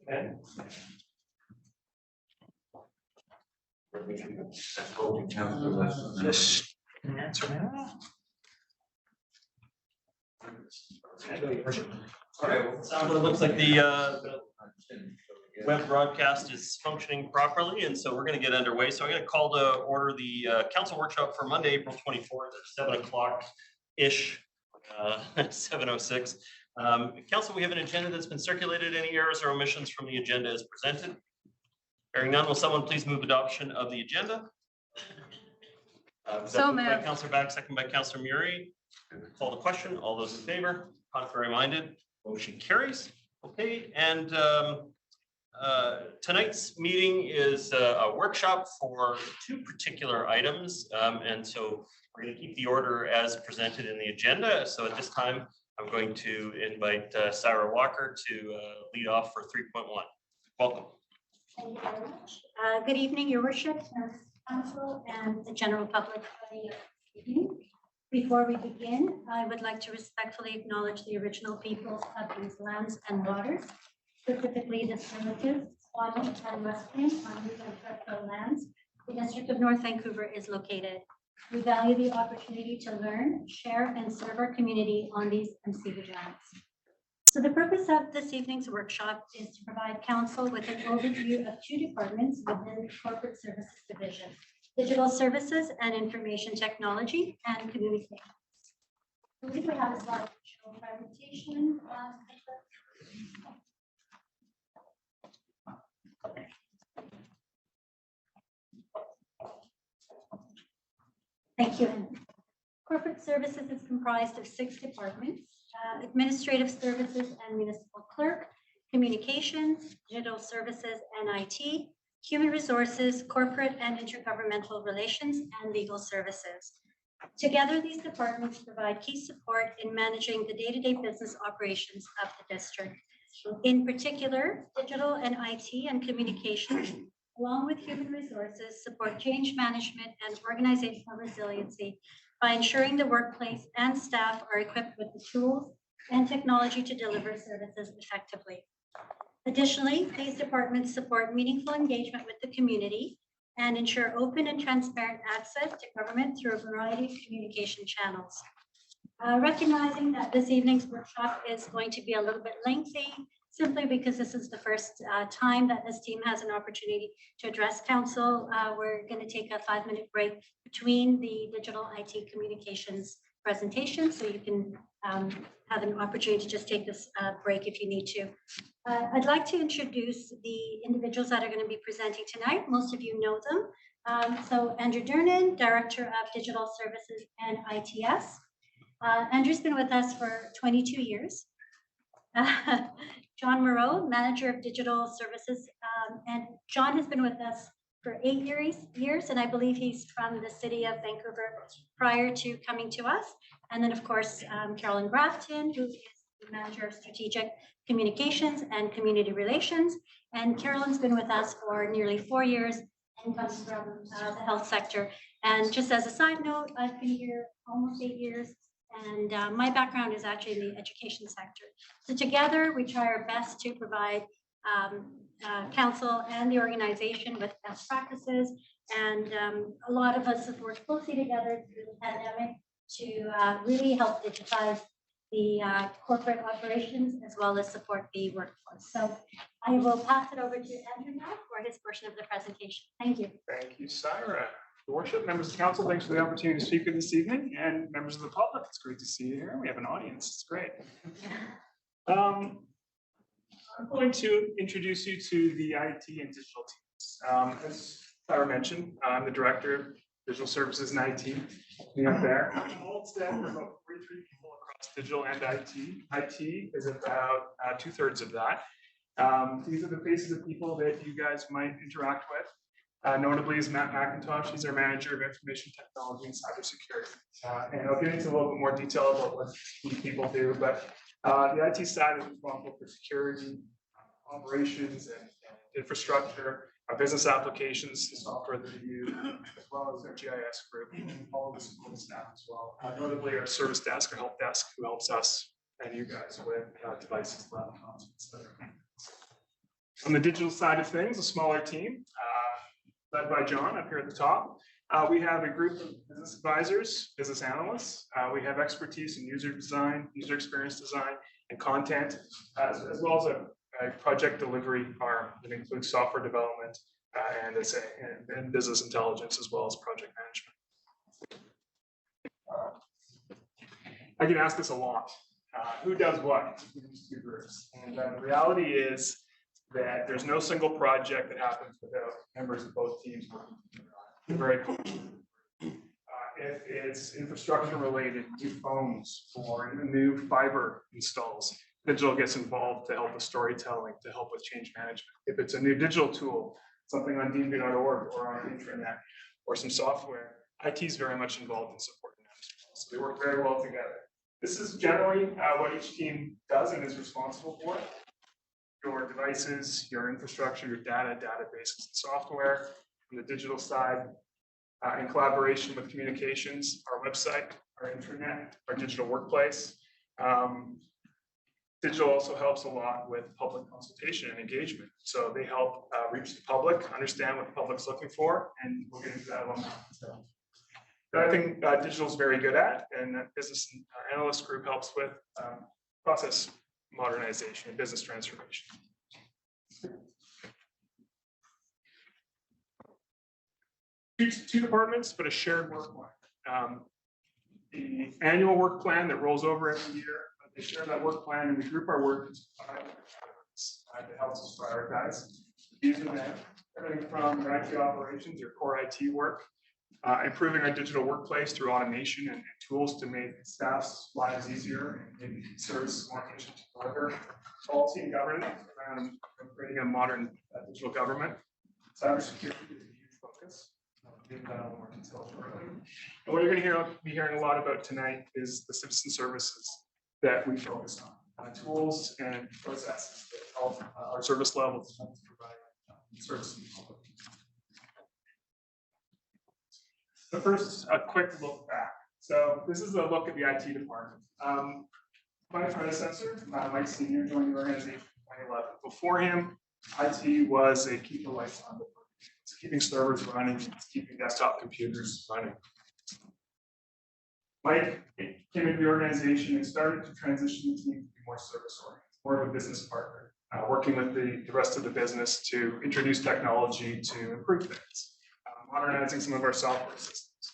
Okay. Just answer now. All right, well, it looks like the web broadcast is functioning properly, and so we're going to get underway. So I'm going to call to order the council workshop for Monday, April 24th at 7 o'clock-ish, 7:06. Council, we have an agenda that's been circulated. Any errors or omissions from the agenda as presented? Hearing none, will someone please move adoption of the agenda? So moved. By Councillor Back, second by Councillor Murray. Call the question. All those in favor? Contrary minded? Motion carries. Okay, and tonight's meeting is a workshop for two particular items, and so we're going to keep the order as presented in the agenda. So at this time, I'm going to invite Sarah Walker to lead off for 3.1. Welcome. Thank you very much. Good evening, Your Worship, Council, and the general public. Before we begin, I would like to respectfully acknowledge the original peoples of these lands and waters, specifically the Simitis, Squamish, and Western on whose ancestral lands the District of North Vancouver is located. We value the opportunity to learn, share, and serve our community on these unceded lands. So the purpose of this evening's workshop is to provide council with an overview of two departments within the Corporate Services Division: Digital Services and Information Technology and Communications. I believe we have a slide to show presentation. Thank you. Corporate Services is comprised of 6 departments: Administrative Services and Municipal Clerk, Communications, Digital Services and IT, Human Resources, Corporate and Intergovernmental Relations, and Legal Services. Together, these departments provide key support in managing the day-to-day business operations of the district. In particular, digital and IT and communications, along with human resources, support change management and organizational resiliency by ensuring the workplace and staff are equipped with the tools and technology to deliver services effectively. Additionally, these departments support meaningful engagement with the community and ensure open and transparent access to government through a variety of communication channels. Recognizing that this evening's workshop is going to be a little bit lengthy, simply because this is the first time that this team has an opportunity to address council, we're going to take a 5-minute break between the digital IT communications presentation, so you can have an opportunity to just take this break if you need to. I'd like to introduce the individuals that are going to be presenting tonight. Most of you know them. So Andrew Durnan, Director of Digital Services and ITS. Andrew's been with us for 22 years. John Moreau, Manager of Digital Services, and John has been with us for 8 years, and I believe he's from the city of Vancouver prior to coming to us. And then, of course, Carolyn Grafton, who is the Manager of Strategic Communications and Community Relations. And Carolyn's been with us for nearly 4 years and comes from the health sector. And just as a side note, I've been here almost 8 years. And my background is actually in the education sector. So together, we try our best to provide council and the organization with best practices. And a lot of us have worked closely together through the pandemic to really help digitize the corporate operations as well as support the workforce. So I will pass it over to Andrew now for his portion of the presentation. Thank you. Thank you, Sarah. Your Worship, members of council, thanks for the opportunity to speak with this evening, and members of the public, it's great to see you here. We have an audience, it's great. I'm going to introduce you to the IT and digital teams. As Sarah mentioned, I'm the Director of Digital Services and IT. Up there, all staff are about 43 people across digital and IT. IT is about 2/3 of that. These are the faces of people that you guys might interact with. Notably is Matt McIntosh. He's our Manager of Information Technology and Cybersecurity. And I'll get into a little bit more detail about what these people do, but the IT side is responsible for security, operations, and infrastructure, our business applications, the software that we use, as well as our GIS group, all of the support staff as well. Notably our service desk or help desk, who helps us and you guys with devices, laptops, etc. On the digital side of things, a smaller team, led by John up here at the top. We have a group of business advisors, business analysts. We have expertise in user design, user experience design, and content, as well as a project delivery arm that includes software development and business intelligence, as well as project management. I get asked this a lot. Who does what in these two groups? And the reality is that there's no single project that happens without members of both teams working together. Very cool. If it's infrastructure related, new phones or even new fiber installs, digital gets involved to help with storytelling, to help with change management. If it's a new digital tool, something on dmv.org or on the intranet or some software, IT is very much involved in supporting that. So they work very well together. This is generally what each team does and is responsible for. Your devices, your infrastructure, your data, databases, and software. On the digital side, in collaboration with communications, our website, our intranet, our digital workplace. Digital also helps a lot with public consultation and engagement. So they help reach the public, understand what the public's looking for, and we'll get into that a little more. The other thing digital is very good at, and that business analyst group helps with process modernization and business transformation. Two departments, but a shared work line. The annual work plan that rolls over every year, they share that work plan and we group our work into 5 categories that helps us prioritize. These are them, everything from your IT operations, your core IT work, improving our digital workplace through automation and tools to make staff's lives easier and make services more efficient to deliver. Policy and governance around creating a modern digital government. Cybersecurity is a huge focus. Give that a little more detail shortly. And what you're going to be hearing a lot about tonight is the citizen services that we focus on, tools and processes that help our service levels to provide services. But first, a quick look back. So this is a look at the IT department. My predecessor, Mike Senior, joined the organization in 2011. Before him, IT was a keep the lights on. It's keeping servers running, it's keeping desktop computers running. Mike came into the organization and started to transition the team to be more service oriented, more of a business partner, working with the rest of the business to introduce technology to improve things, modernizing some of our software systems,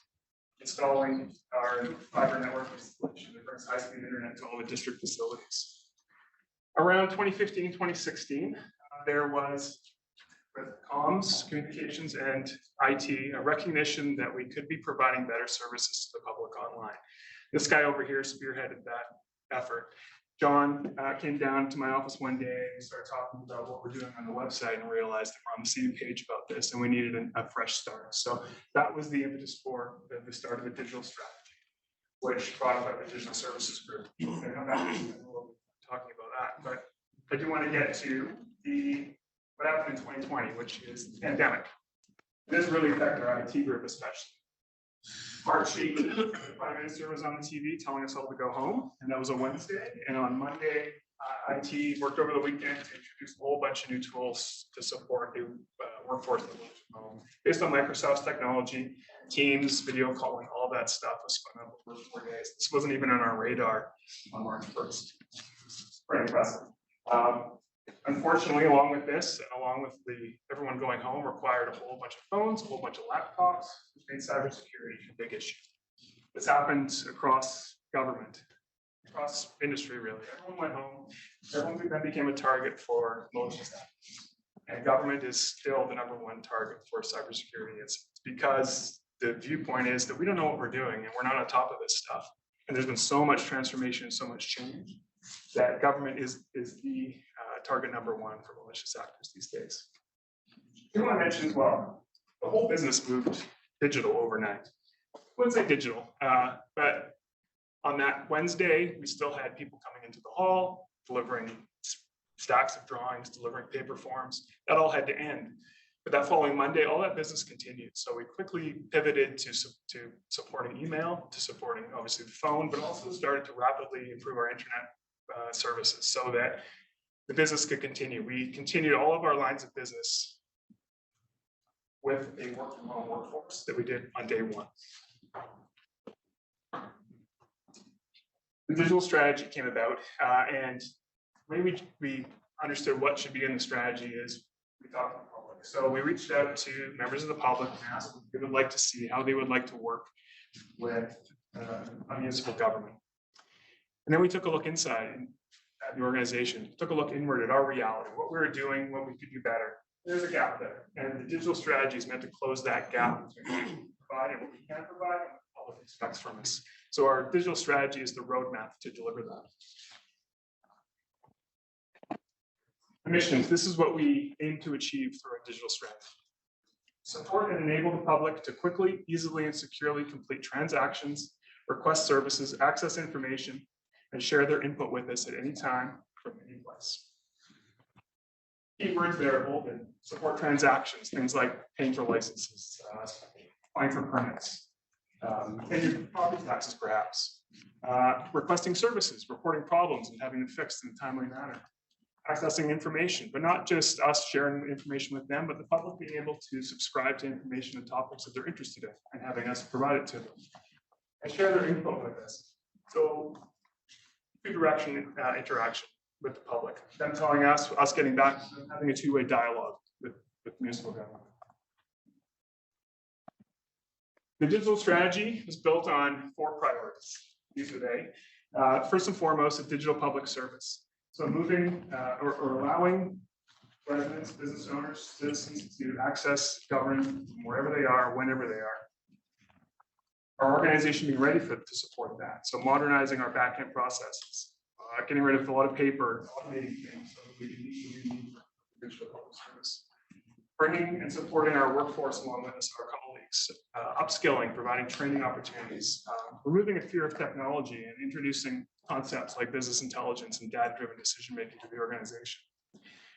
installing our fiber network installation that brings high-speed internet to all the district facilities. Around 2015, 2016, there was, with comms, communications, and IT, a recognition that we could be providing better services to the public online. This guy over here spearheaded that effort. John came down to my office one day and we started talking about what we're doing on the website and realized that we're on the same page about this and we needed a fresh start. So that was the impetus for the start of a digital strategy, which brought about the digital services group. I'm come back to talking about that, but I do want to get to what happened in 2020, which is the pandemic. This really affected our IT group especially. March 8th, the Prime Minister was on the TV telling us all to go home, and that was a Wednesday. And on Monday, IT worked over the weekend to introduce a whole bunch of new tools to support the workforce that works from home. Based on Microsoft's technology, Teams, video calling, all that stuff was spun up over 4 days. This wasn't even on our radar on March 1st. Pretty impressive. Unfortunately, along with this, and along with everyone going home, required a whole bunch of phones, a whole bunch of laptops, which made cybersecurity a big issue. This happened across government, across industry, really. Everyone went home. Everyone then became a target for malicious actors. And government is still the #1 target for cybersecurity. It's because the viewpoint is that we don't know what we're doing and we're not on top of this stuff. And there's been so much transformation, so much change, that government is the target #1 for malicious actors these days. I want to mention as well, the whole business moved digital overnight. I wouldn't say digital, but on that Wednesday, we still had people coming into the hall, delivering stacks of drawings, delivering paper forms. That all had to end. But that following Monday, all that business continued. So we quickly pivoted to supporting email, to supporting obviously the phone, but also started to rapidly improve our internet services so that the business could continue. We continued all of our lines of business with a work from home workforce that we did on day one. The digital strategy came about, and the way we understood what should be in the strategy is we talked to the public. So we reached out to members of the public and asked what they would like to see, how they would like to work with a municipal government. And then we took a look inside at the organization, took a look inward at our reality, what we were doing, what we could do better. There's a gap there, and the digital strategy is meant to close that gap between what we can provide and what we can provide and what the public expects from us. So our digital strategy is the roadmap to deliver that. Missions, this is what we aim to achieve through our digital strategy. Support and enable the public to quickly, easily, and securely complete transactions, request services, access information, and share their input with us at any time from any place. Keywords there are bolded. Support transactions, things like paying for licenses, applying for permits, paying your property taxes perhaps, requesting services, reporting problems and having them fixed in a timely manner, accessing information, but not just us sharing information with them, but the public being able to subscribe to information and topics that they're interested in and having us provide it to them and share their input with us. So two-direction interaction with the public, them telling us getting back, having a two-way dialogue with municipal government. The digital strategy is built on 4 priorities. These are they. First and foremost, a digital public service. So moving or allowing residents, business owners, citizens to access government wherever they are, whenever they are. Our organization being ready to support that. So modernizing our backend processes, getting rid of a lot of paper, automating things so that we can meet digital public service. Bringing and supporting our workforce along with us, our colleagues, upskilling, providing training opportunities, removing a fear of technology and introducing concepts like business intelligence and data-driven decision-making to the organization.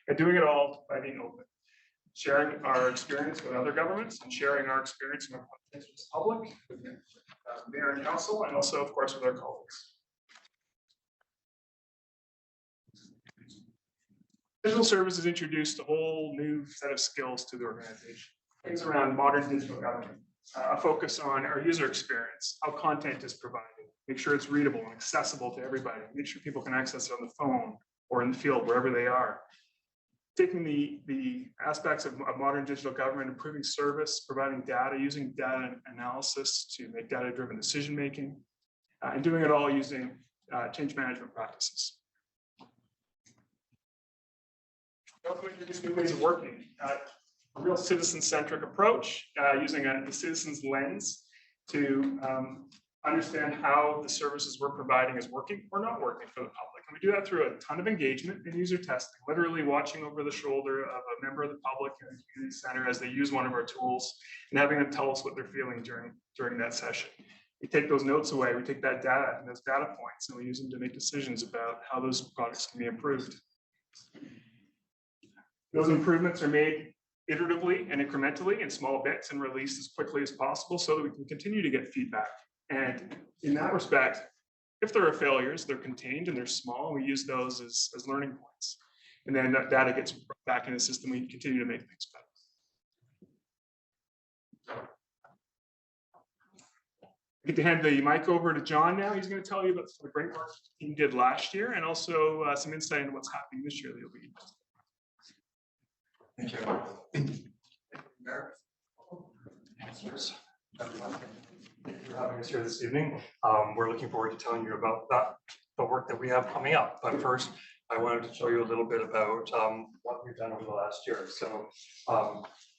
And doing it all by being open, sharing our experience with other governments and sharing our experience with the public, with mayor and council, and also, of course, with our colleagues. Digital services introduced a whole new set of skills to the organization. Things around modern digital government, a focus on our user experience, how content is provided, make sure it's readable and accessible to everybody, make sure people can access it on the phone or in the field, wherever they are. Taking the aspects of modern digital government, improving service, providing data, using data analysis to make data-driven decision-making, and doing it all using change management practices. Also introduce new ways of working, a real citizen-centric approach, using the citizen's lens to understand how the services we're providing is working or not working for the public. And we do that through a ton of engagement and user testing, literally watching over the shoulder of a member of the public in the community center as they use one of our tools and having them tell us what they're feeling during that session. We take those notes away, we take that data and those data points and we use them to make decisions about how those products can be improved. Those improvements are made iteratively and incrementally in small bits and released as quickly as possible so that we can continue to get feedback. And in that respect, if there are failures, they're contained and they're small, and we use those as learning points. And then that data gets back in the system, we continue to make things better. I get to hand the mic over to John now. He's going to tell you about the great work he did last year and also some insight into what's happening this year that you'll be interested in. Thank you. Thank you for having us here this evening. We're looking forward to telling you about the work that we have coming up. But first, I wanted to show you a little bit about what we've done over the last year. So,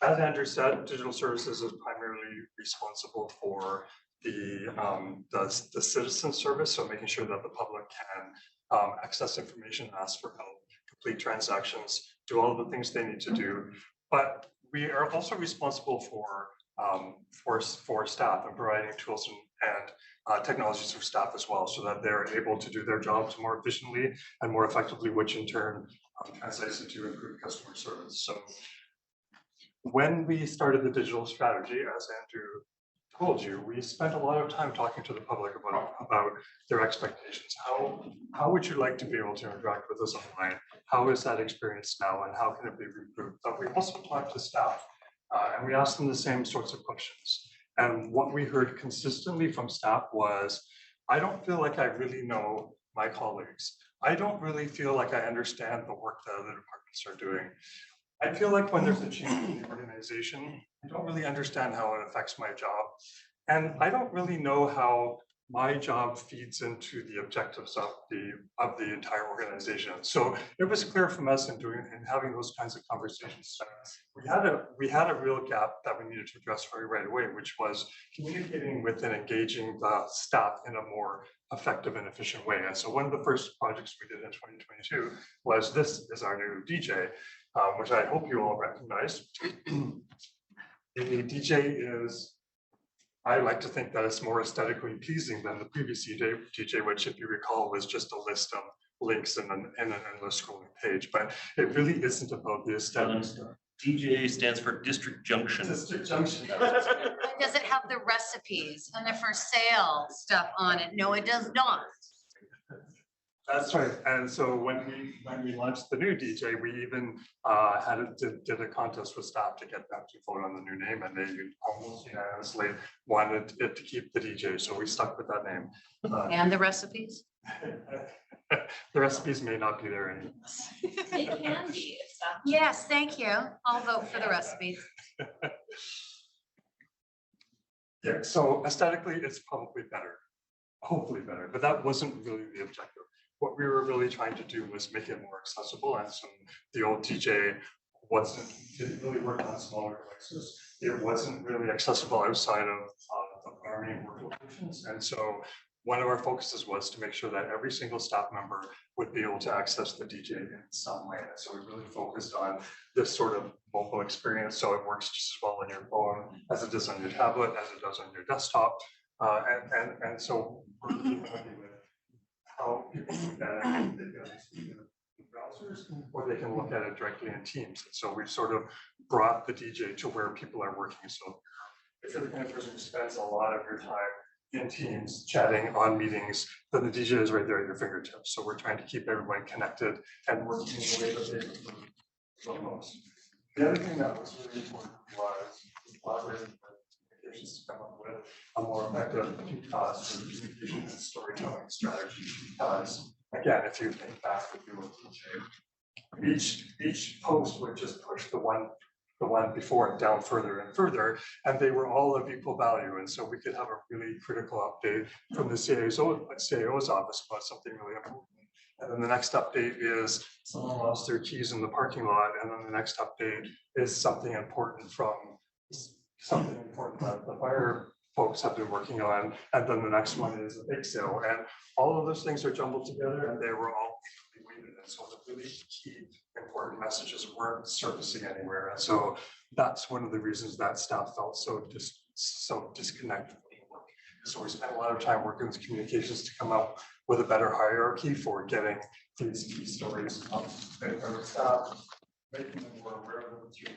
as Andrew said, digital services is primarily responsible for the citizen service, so making sure that the public can access information, ask for help, complete transactions, do all of the things they need to do. But we are also responsible for staff and providing tools and technologies for staff as well, so that they're able to do their jobs more efficiently and more effectively, which in turn translates into improved customer service. So when we started the digital strategy, as Andrew told you, we spent a lot of time talking to the public about their expectations. How would you like to be able to interact with us online? How is that experience now and how can it be improved? But we also talked to staff and we asked them the same sorts of questions. And what we heard consistently from staff was, I don't feel like I really know my colleagues. I don't really feel like I understand the work that other departments are doing. I feel like when there's a change in the organization, I don't really understand how it affects my job. And I don't really know how my job feeds into the objectives of the entire organization. So it was clear from us in doing and having those kinds of conversations, we had a real gap that we needed to address right away, which was communicating with and engaging the staff in a more effective and efficient way. And so one of the first projects we did in 2022 was this is our new DJ, which I hope you all recognize. The DJ is, I like to think that it's more aesthetically pleasing than the previous DJ, which if you recall was just a list of links and an endless scrolling page, but it really isn't about the aesthetics. DJ stands for District Junction. District Junction. Does it have the recipes and the for sale stuff on it? No, it does not. That's right. And so when we launched the new DJ, we even did a contest with staff to get them to vote on the new name, and they almost unanimously wanted it to keep the DJ. So we stuck with that name. And the recipes? The recipes may not be there anymore. It can be. It's not. Yes, thank you. I'll vote for the recipes. Yeah, so aesthetically, it's probably better, hopefully better, but that wasn't really the objective. What we were really trying to do was make it more accessible, and so the old DJ didn't really work on smaller devices. It wasn't really accessible outside of our main work locations, and so one of our focuses was to make sure that every single staff member would be able to access the DJ in some way. And so we really focused on this sort of mobile experience, so it works just as well on your phone as it does on your tablet, as it does on your desktop, and so we're really happy with how people look at it. They can see it in browsers, or they can look at it directly in Teams. And so we've sort of brought the DJ to where people are working. So if you're the kind of person who spends a lot of your time in Teams chatting on meetings, then the DJ is right there at your fingertips. So we're trying to keep everyone connected and working in the way that they prefer most. The other thing that was really important was collaborating with communications to come up with a more effective communication and storytelling strategy. Because again, if you think back to the DJ, each post would just push the one before it down further and further, and they were all of equal value. And so we could have a really critical update from the CIO's office about something really important. And then the next update is someone lost their keys in the parking lot. And then the next update is something important that the fire folks have been working on. And then the next one is a bake sale. And all of those things are jumbled together, and they were all equally weighted. And so the really key important messages weren't surfacing anywhere. And so that's one of the reasons that staff felt so disconnected from the work. So we spent a lot of time working with communications to come up with a better hierarchy for getting these key stories up to our staff, making them more aware of them through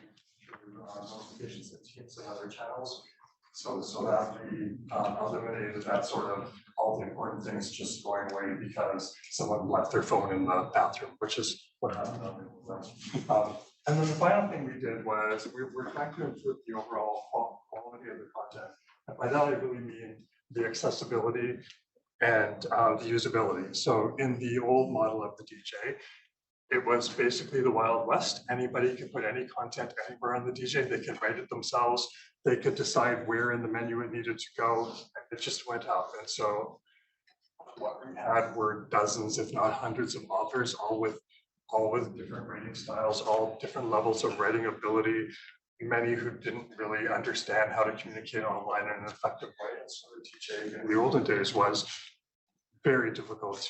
notifications and Teams and other channels. So that we eliminated that sort of all the important things just going away because someone left their phone in the bathroom, which is what happened. And then the final thing we did was we were trying to improve the overall quality of the content. And by that, I really mean the accessibility and the usability. So in the old model of the DJ, it was basically the Wild West. Anybody could put any content anywhere on the DJ. They could write it themselves. They could decide where in the menu it needed to go. And it just went up. And so what we had were dozens, if not hundreds of authors, all with different writing styles, all different levels of writing ability, many who didn't really understand how to communicate online in an effective way. And so the DJ in the olden days was very difficult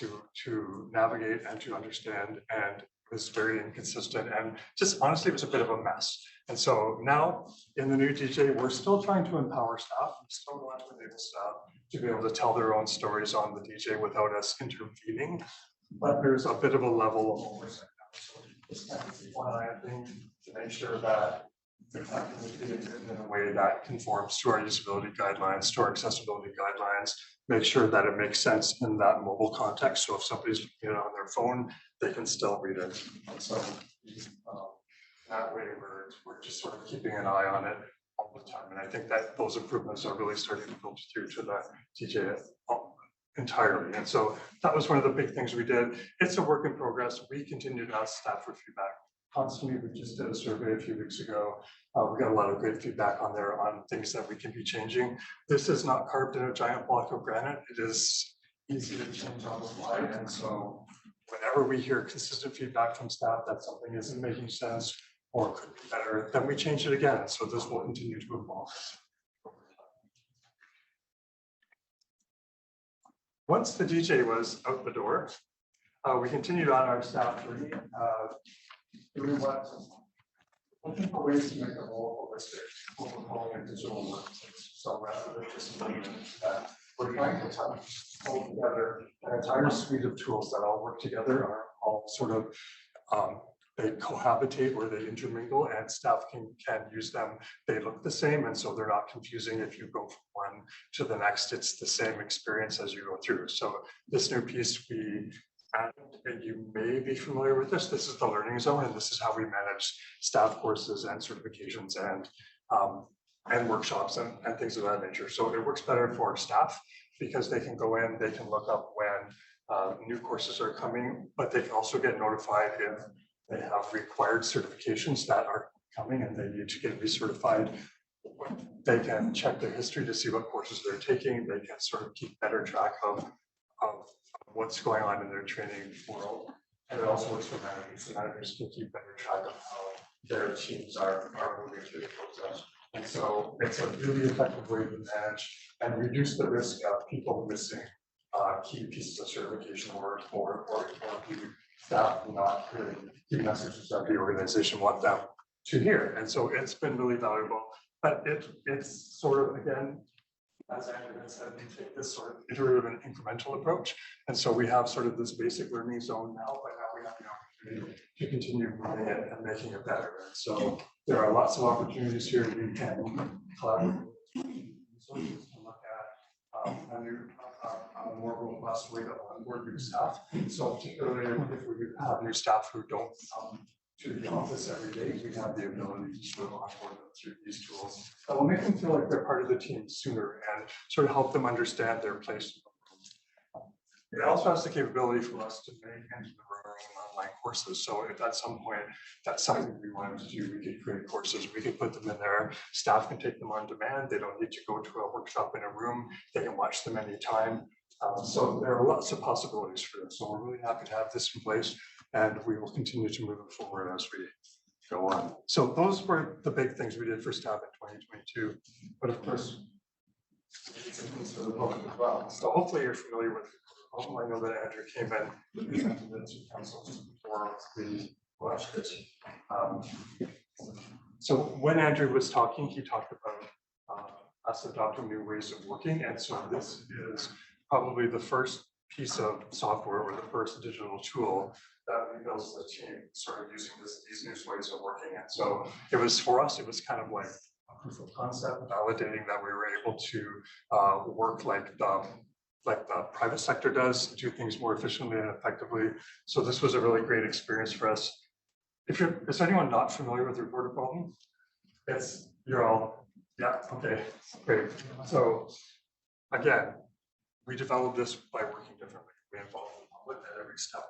to navigate and to understand, and it was very inconsistent, and just honestly it was a bit of a mess. And so now in the new DJ, we're still trying to empower staff. We still want to enable staff to be able to tell their own stories on the DJ without us intervening, but there's a bit of a level of oversight now. So it's kind of one eye thing to make sure that in a way that conforms to our usability guidelines, to our accessibility guidelines, make sure that it makes sense in that mobile context. So if somebody's looking at it on their phone, they can still read it. So that way we're just sort of keeping an eye on it all the time. And I think that those improvements are really starting to filter through to the TJ entirely. And so that was one of the big things we did. It's a work in progress. We continue to ask staff for feedback constantly. We just did a survey a few weeks ago. We got a lot of great feedback on there on things that we can be changing. This is not carved in a giant block of granite. It is easy to change on the fly. And so whenever we hear consistent feedback from staff that something isn't making sense or could be better, then we change it again. So this will continue to evolve. Once the DJ was out the door, we continued on our staff journey, looking for ways to make it more holistic, what we're calling a digital workplace. So rather than just that, we're trying to pull together an entire suite of tools that all work together, are all sort of they cohabitate or they intermingle, and staff can use them. They look the same, and so they're not confusing. If you go from one to the next, it's the same experience as you go through. So this new piece we added, and you may be familiar with this. This is the learning zone, and this is how we manage staff courses and certifications and workshops and things of that nature. So it works better for staff because they can go in, they can look up when new courses are coming, but they can also get notified if they have required certifications that are coming and they need to get recertified. They can check their history to see what courses they're taking. They can sort of keep better track of what's going on in their training world. And it also works for managers. So managers can keep better track of how their teams are moving through the process. And so it's a really effective way to manage and reduce the risk of people missing key pieces of certification or staff not really key messages that the organization want them to hear. And so it's been really valuable, but it's sort of, again, as Andrew had said, we take this sort of iterative and incremental approach. And so we have sort of this basic learning zone now, but now we have the opportunity to continue moving it and making it better. And so there are lots of opportunities here. We can collaborate with resources to look at a more robust way to onboard new staff. So particularly if we have new staff who don't come to the office every day, we have the ability to sort of onboard them through these tools. That will make them feel like they're part of the team sooner and sort of help them understand their place. It also has the capability for us to make and deliver our own online courses. So if at some point that's something we wanted to do, we could create courses, we could put them in there. Staff can take them on demand. They don't need to go to a workshop in a room. They can watch them anytime. So there are lots of possibilities for this. So we're really happy to have this in place, and we will continue to move it forward as we go on. So those were the big things we did for staff in 2022. But of course, for the public as well. So hopefully you're familiar with. I know that Andrew came in and presented it to council before we watched it. So when Andrew was talking, he talked about us adopting new ways of working, and so this is probably the first piece of software or the first digital tool that reveals the team sort of using these new ways of working. And so it was for us, it was kind of like a proof of concept, validating that we were able to work like the private sector does, do things more efficiently and effectively. So this was a really great experience for us. Is anyone not familiar with Reporter Phone? You're all, yeah, okay, great. So again, we developed this by working differently. We involved the public at every step,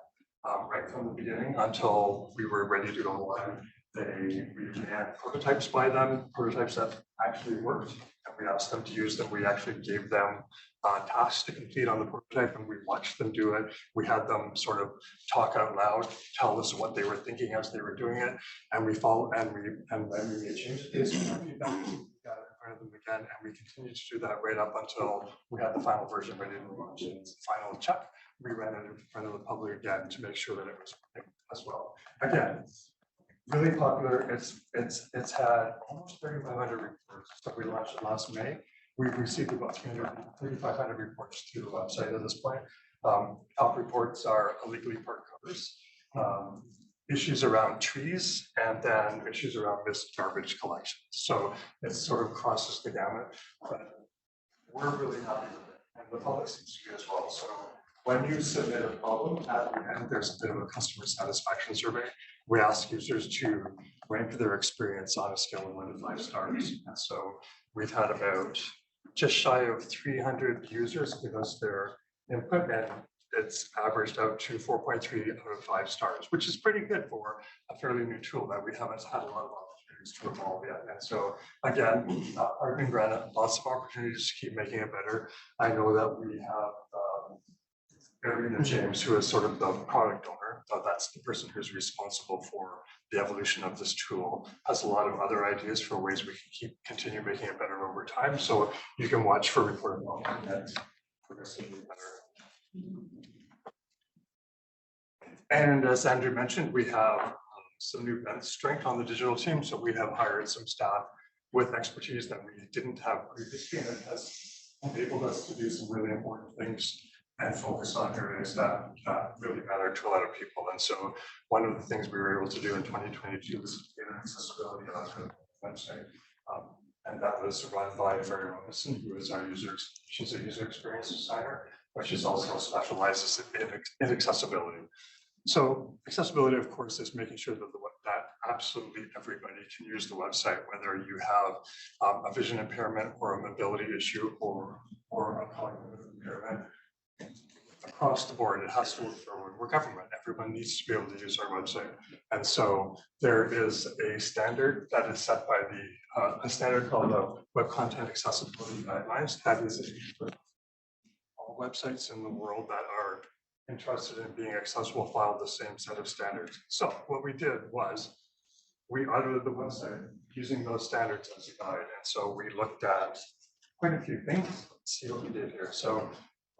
right from the beginning until we were ready to go live. We ran prototypes by them, prototypes that actually worked, and we asked them to use them. We actually gave them tasks to complete on the prototype, and we watched them do it. We had them sort of talk out loud, tell us what they were thinking as they were doing it, and we followed, and when we made changes based on that feedback, we got it in front of them again, and we continued to do that right up until we had the final version ready to launch. And final check, we ran it in front of the public again to make sure that it was as well. Again, really popular. It's had almost 3,500 reports. So we launched it last May. We've received about 3,500 reports through the website at this point. Top reports are illegally parked cars. issues around trees and then issues around missed garbage collection. So it sort of crosses the gamut, but we're really happy with it, and the public seems to be as well. So when you submit a problem, at the end, there's a bit of a customer satisfaction survey. We ask users to rank their experience on a scale of 1 to 5 stars. And so we've had about just shy of 300 users give us their input, and it's averaged out to 4.3 out of 5 stars, which is pretty good for a fairly new tool that we haven't had a lot of opportunities to evolve yet. And so again, I've been granted lots of opportunities to keep making it better. I know that we have Arena James, who is sort of the product owner, that's the person who's responsible for the evolution of this tool, has a lot of other ideas for ways we can continue making it better over time. So you can watch for reporting on that progressively better. And as Andrew mentioned, we have some new bench strength on the digital team. So we have hired some staff with expertise that we didn't have previously, and it has enabled us to do some really important things and focus on areas that really matter to a lot of people. And so one of the things we were able to do in 2022 was get accessibility onto the website. And that was run by Ferry Robinson, who is our she's a user experience designer, but she's also specializes in accessibility. So accessibility, of course, is making sure that that absolutely everybody can use the website, whether you have a vision impairment or a mobility issue or a cognitive impairment. Across the board, it has to work for we're government. Everyone needs to be able to use our website. And so there is a standard that is set by a standard called the Web Content Accessibility Guidelines. That is all websites in the world that are interested in being accessible follow the same set of standards. So what we did was we audited the website using those standards as a guide. And so we looked at quite a few things. Let's see what we did here. So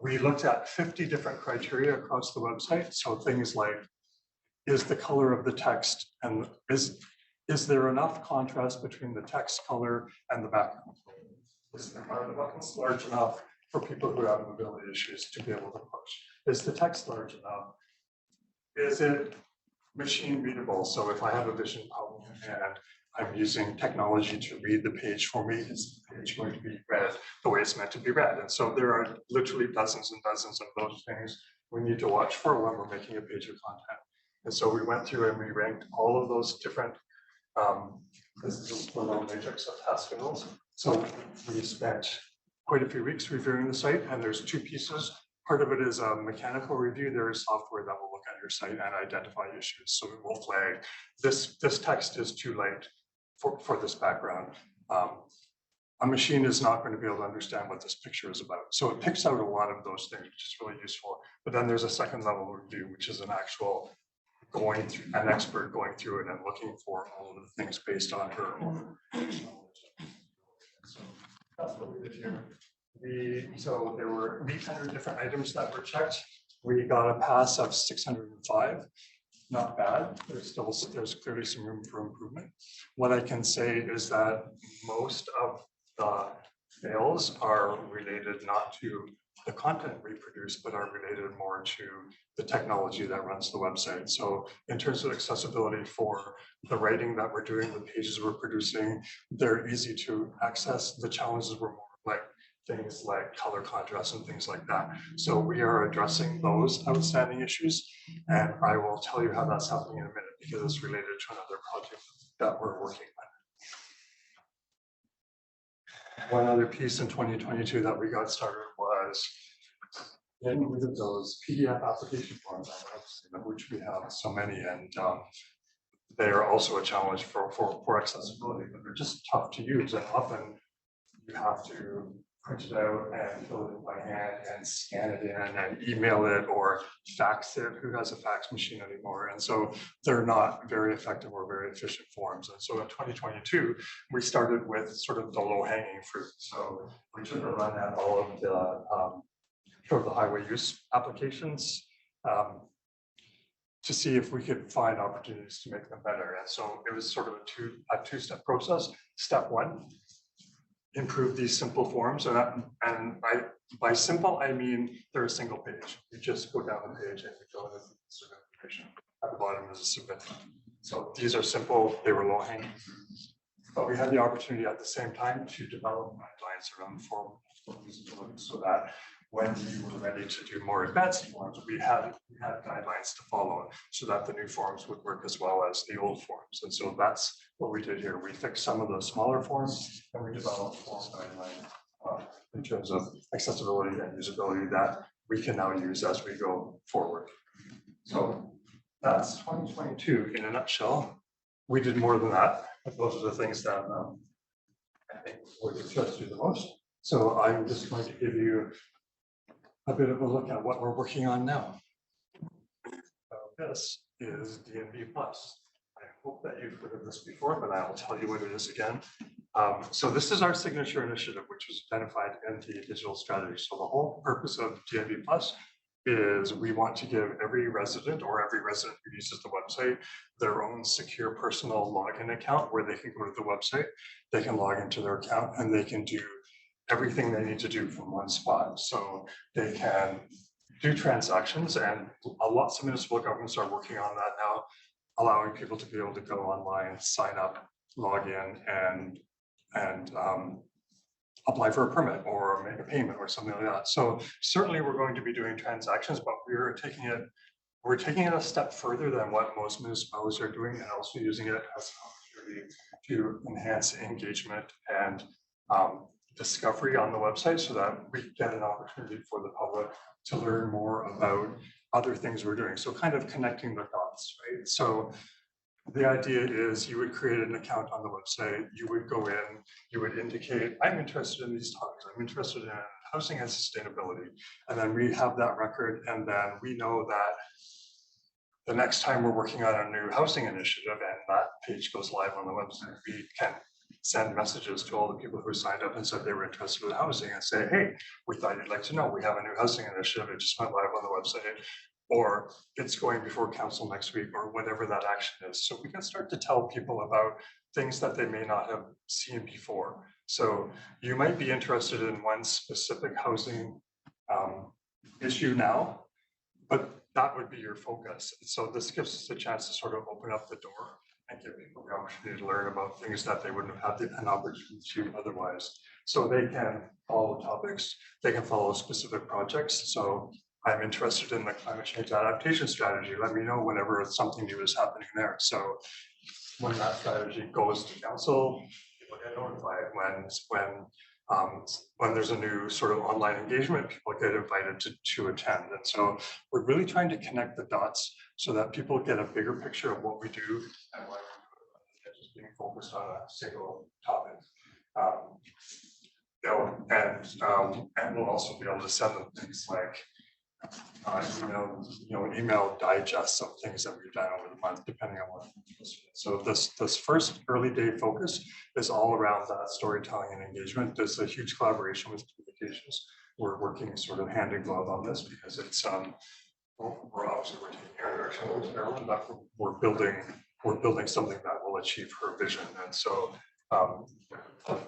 we looked at 50 different criteria across the website. So things like, is the color of the text and is there enough contrast between the text color and the background? Are the buttons large enough for people who have mobility issues to be able to push? Is the text large enough? Is it machine readable? So if I have a vision problem and I'm using technology to read the page for me, is the page going to be read the way it's meant to be read? And so there are literally dozens and dozens of those things we need to watch for when we're making a page of content. And so we went through and we ranked all of those different, this is a little matrix of task skills. So we spent quite a few weeks reviewing the site, and there's 2 pieces. Part of it is a mechanical review. There is software that will look at your site and identify issues. So it will flag this text is too light for this background. A machine is not going to be able to understand what this picture is about. So it picks out a lot of those things, which is really useful. But then there's a second level review, which is an actual an expert going through it and looking for all of the things based on her own knowledge. So that's what we did here. So there were 800 different items that were checked. We got a pass of 605. Not bad. There's clearly some room for improvement. What I can say is that most of the fails are related not to the content we produce, but are related more to the technology that runs the website. So in terms of accessibility for the writing that we're doing, the pages we're producing, they're easy to access. The challenges were more like things like color contrast and things like that. So we are addressing those outstanding issues, and I will tell you how that's happening in a minute because it's related to another project that we're working on. One other piece in 2022 that we got started was getting rid of those PDF application forms, which we have so many, and they are also a challenge for accessibility, but they're just tough to use, and often you have to print it out and fill it in by hand and scan it in and email it or fax it. Who has a fax machine anymore? And so they're not very effective or very efficient forms. And so in 2022, we started with sort of the low hanging fruit. So we took a run at all of the sort of the highway use applications to see if we could find opportunities to make them better. And so it was sort of a two-step process. Step 1, improve these simple forms, by simple I mean they're a single page. You just go down the page and you fill in the information. at the bottom is a submit. So these are simple, they were low hanging. But we had the opportunity at the same time to develop guidelines around the form so that when we were ready to do more advanced forms, we had guidelines to follow so that the new forms would work as well as the old forms. And so that's what we did here. We fixed some of the smaller forms and we developed form guidelines in terms of accessibility and usability that we can now use as we go forward. So that's 2022 in a nutshell. We did more than that, but those are the things that I think would interest you the most. So I'm just going to give you a bit of a look at what we're working on now. This is DNB Plus. I hope that you've heard of this before, but I'll tell you what it is again. So this is our signature initiative, which was identified in the digital strategy. So the whole purpose of DNB Plus is we want to give every resident or every resident who uses the website their own secure personal login account where they can go to the website, they can log into their account and they can do everything they need to do from one spot. So they can do transactions, and lots of municipal governments are working on that now, allowing people to be able to go online, sign up, log in, and apply for a permit or make a payment or something like that. So certainly we're going to be doing transactions, but we're taking it a step further than what most municipalities are doing, and also using it as an opportunity to enhance engagement and discovery on the website so that we get an opportunity for the public to learn more about other things we're doing. So kind of connecting the dots, right? So the idea is you would create an account on the website, you would go in, you would indicate, I'm interested in these topics, I'm interested in housing and sustainability. And then we have that record, and then we know that the next time we're working on a new housing initiative and that page goes live on the website, we can send messages to all the people who signed up and said they were interested in housing and say, hey, we thought you'd like to know, we have a new housing initiative, it just went live on the website, or it's going before council next week, or whatever that action is. So we can start to tell people about things that they may not have seen before. So you might be interested in one specific housing issue now, but that would be your focus. So this gives us a chance to sort of open up the door and give people the opportunity to learn about things that they wouldn't have had an opportunity to otherwise. So they can follow topics, they can follow specific projects. So I'm interested in the climate change adaptation strategy. Let me know whenever something new is happening there. So when that strategy goes to council, people get notified. When there's a new sort of online engagement, people get invited to attend. And so we're really trying to connect the dots so that people get a bigger picture of what we do and why we're just being focused on a single topic. And we'll also be able to send them things like email digests of things that we've done over the month, depending on what. So this first early day focus is all around that storytelling and engagement. There's a huge collaboration with communications. We're working sort of hand in glove on this because it's we're obviously taking our direction with Maryland, but we're building something that will achieve her vision. And so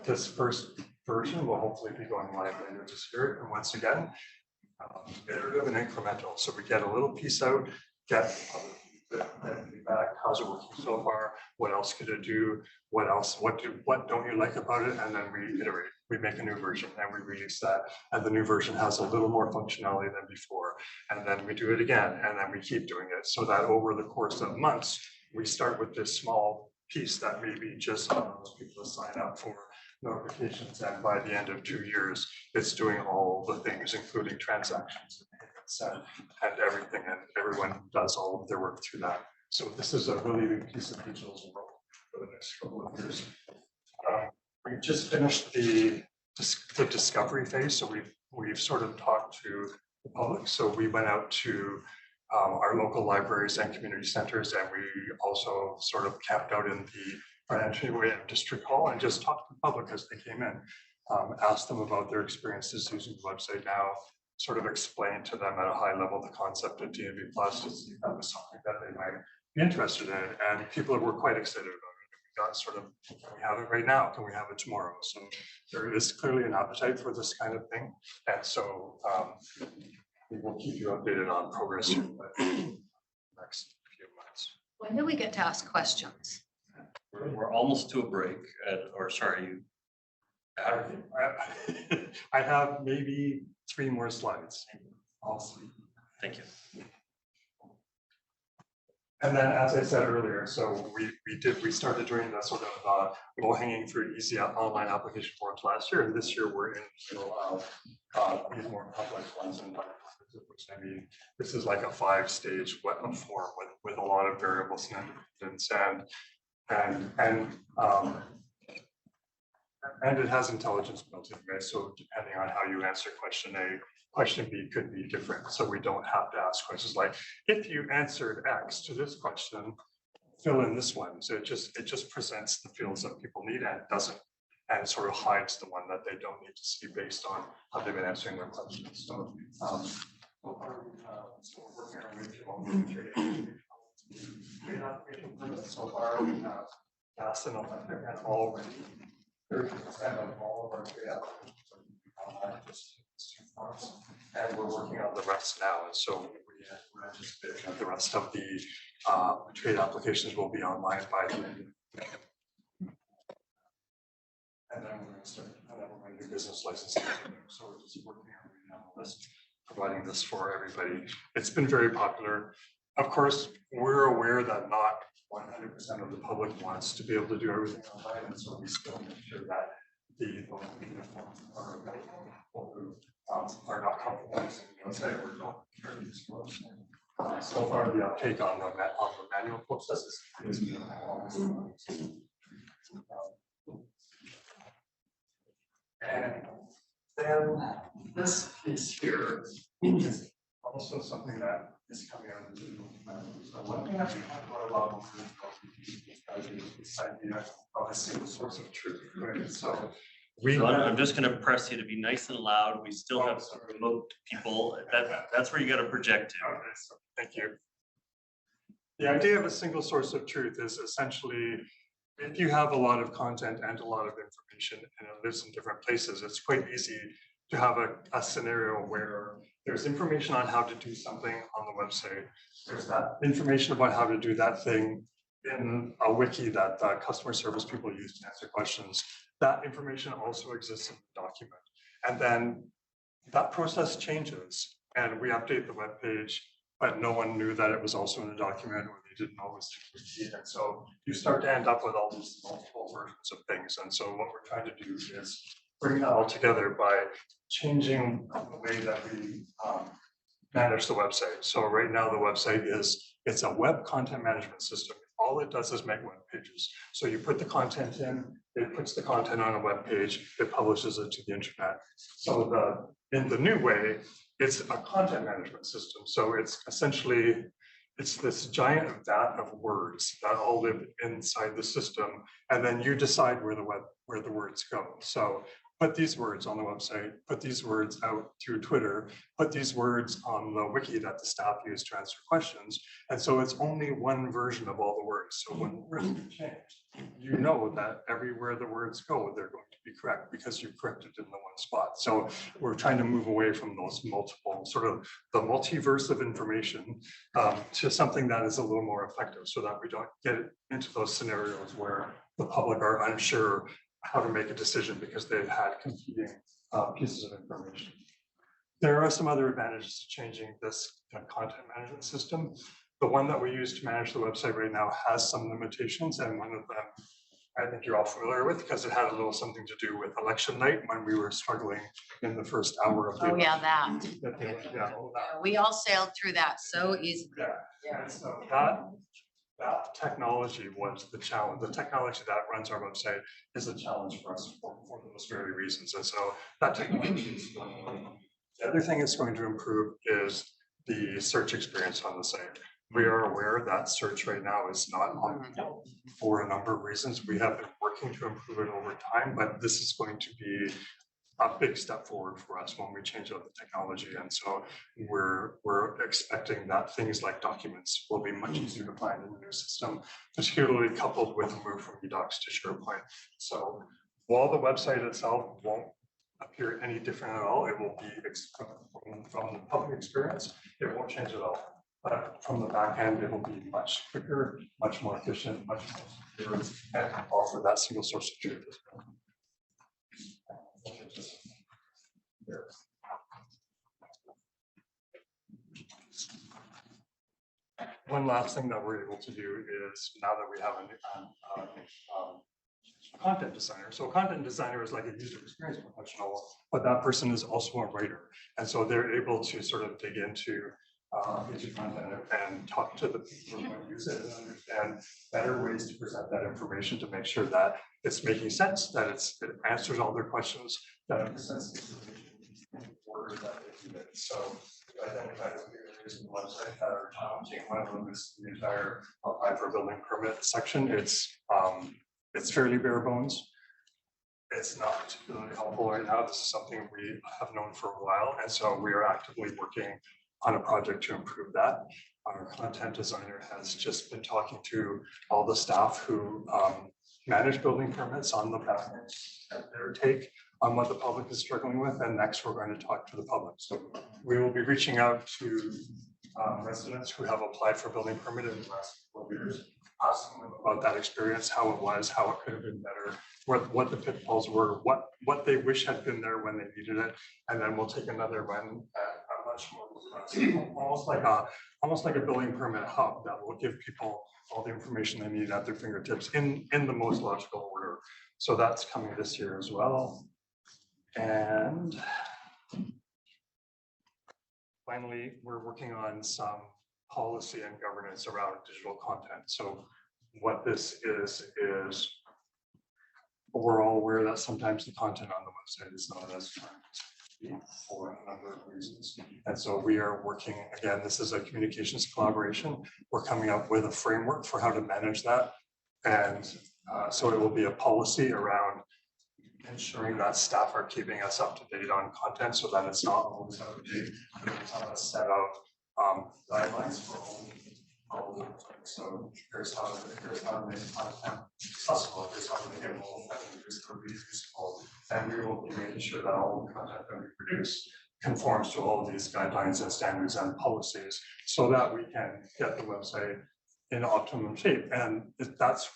this first version will hopefully be going live later this year. And once again, iterative and incremental. So we get a little piece out, get feedback, how's it working so far? What else could it do? What don't you like about it? And then we iterate, we make a new version and we release that. And the new version has a little more functionality than before. And then we do it again, and then we keep doing it so that over the course of months, we start with this small piece that maybe just allows people to sign up for notifications, and by the end of 2 years, it's doing all the things, including transactions and everything, and everyone does all of their work through that. So this is a really big piece of digital work for the next couple of years. We just finished the discovery phase, so we've sort of talked to the public. So we went out to our local libraries and community centers, and we also sort of camped out in the financial way of District Hall and just talked to the public as they came in, asked them about their experiences using the website now, sort of explained to them at a high level the concept of DNB Plus to see if that was something that they might be interested in. And people were quite excited about it. We got sort of, can we have it right now? Can we have it tomorrow? So there is clearly an appetite for this kind of thing. And so we will keep you updated on progress in the next few months. When do we get to ask questions? We're almost to a break, or sorry, you. I have maybe 3 more slides. Awesome. Thank you. And then, as I said earlier, so we started doing the sort of low hanging fruit, easy online application forms last year, and this year we're in the middle of these more complex ones. And which I mean, this is like a 5-stage wetland form with a lot of variables and it has intelligence built in, right? So depending on how you answer question A, question B could be different. So we don't have to ask questions like, if you answered X to this question, fill in this one. So it just presents the fields that people need and doesn't, and sort of hides the one that they don't need to see based on how they've been answering their questions. So so far we have gas and electric and already 30% of all of our trade applications are and we're working on the rest now. And so we're anticipating that the rest of the trade applications will be online by the end of the year. And then we're going to start, and then we're going to do business licensing. So we're just working on the list, providing this for everybody. It's been very popular. Of course, we're aware that not 100% of the public wants to be able to do everything online, and so we still make sure that the people who are not comfortable using the website or don't care to use the website. So far, the uptake on the manual process is minimal. And then this piece here is also something that is coming out of the digital document. So one thing that we talked about a lot is this idea of a single source of truth, right? So I'm just going to press you to be nice and loud. We still have some remote people. That's where you got to project to. Okay, so thank you. The idea of a single source of truth is essentially, if you have a lot of content and a lot of information and it lives in different places, it's quite easy to have a scenario where there's information on how to do something on the website. There's that information about how to do that thing in a wiki that customer service people use to answer questions. That information also exists in the document. And then that process changes and we update the web page, but no one knew that it was also in the document, or they didn't know it was in the wiki. And so you start to end up with all these multiple versions of things. And so what we're trying to do is bring that all together by changing the way that we manage the website. So right now the website it's a web content management system. All it does is make web pages. So you put the content in, it puts the content on a web page, it publishes it to the internet. So in the new way, it's a content management system. So it's essentially, it's this giant vat of words that all live inside the system. And then you decide where the words go. So put these words on the website, put these words out through Twitter, put these words on the wiki that the staff use to answer questions. And so it's only one version of all the words. So when the words get changed, you know that everywhere the words go, they're going to be correct because you corrected in the one spot. So we're trying to move away from those multiple, sort of the multiverse of information to something that is a little more effective so that we don't get into those scenarios where the public are unsure how to make a decision because they've had competing pieces of information. There are some other advantages to changing this content management system. The one that we use to manage the website right now has some limitations, and one of them I think you're all familiar with because it had a little something to do with election night when we were struggling in the first hour of the Oh, yeah, election. that. Yeah, all that. We all sailed through that so easily. Yeah, and so that technology was the challenge. The technology that runs our website is a challenge for us for those very reasons. And so that technology is going to improve. The other thing it's going to improve is the search experience on the site. We are aware that search right now is not optimal for a number of reasons. We have been working to improve it over time, but this is going to be a big step forward for us when we change out the technology. And so we're expecting that things like documents will be much easier to find in the new system, particularly coupled with a move from eDocs to SharePoint. So while the website itself won't appear any different at all, it will be from the public experience, it won't change at all. But from the back end, it'll be much quicker, much more efficient, much more secure, and offer that single source of truth. One last thing that we're able to do is now that we have a content designer. So a content designer is like a user experience professional, but that person is also a writer. And so they're able to sort of dig into content and talk to the people who might use it and understand better ways to present that information to make sure that it's making sense, that it answers all their questions, that it presents in order that they do it. So we identified a few areas in the website that are challenging. One of them is the entire apply for a building permit section. It's fairly bare bones. It's not particularly helpful right now. This is something we have known for a while, and so we are actively working on a project to improve that. Our content designer has just been talking to all the staff who manage building permits on the back end and their take on what the public is struggling with. And next, we're going to talk to the public. So we will be reaching out to residents who have applied for building permit in the last couple of years, asking them about that experience, how it was, how it could have been better, what the pitfalls were, what they wish had been there when they needed it, and then we'll take another run at a much more almost like a building permit hub that will give people all the information they need at their fingertips in the most logical order. So that's coming this year as well. And finally, we're working on some policy and governance around digital content. So what this is we're all aware that sometimes the content on the website is not as current for a number of reasons. And so we are working, again, this is a communications collaboration. We're coming up with a framework for how to manage that. And so it will be a policy around ensuring that staff are keeping us up to date on content so that it's not always out of date. It's on a set of guidelines for all the so here's how to make content accessible, here's how to make it more effective, here's how to be useful. And we will be making sure that all the content that we produce conforms to all of these guidelines and standards and policies so that we can get the website in optimum shape. And that's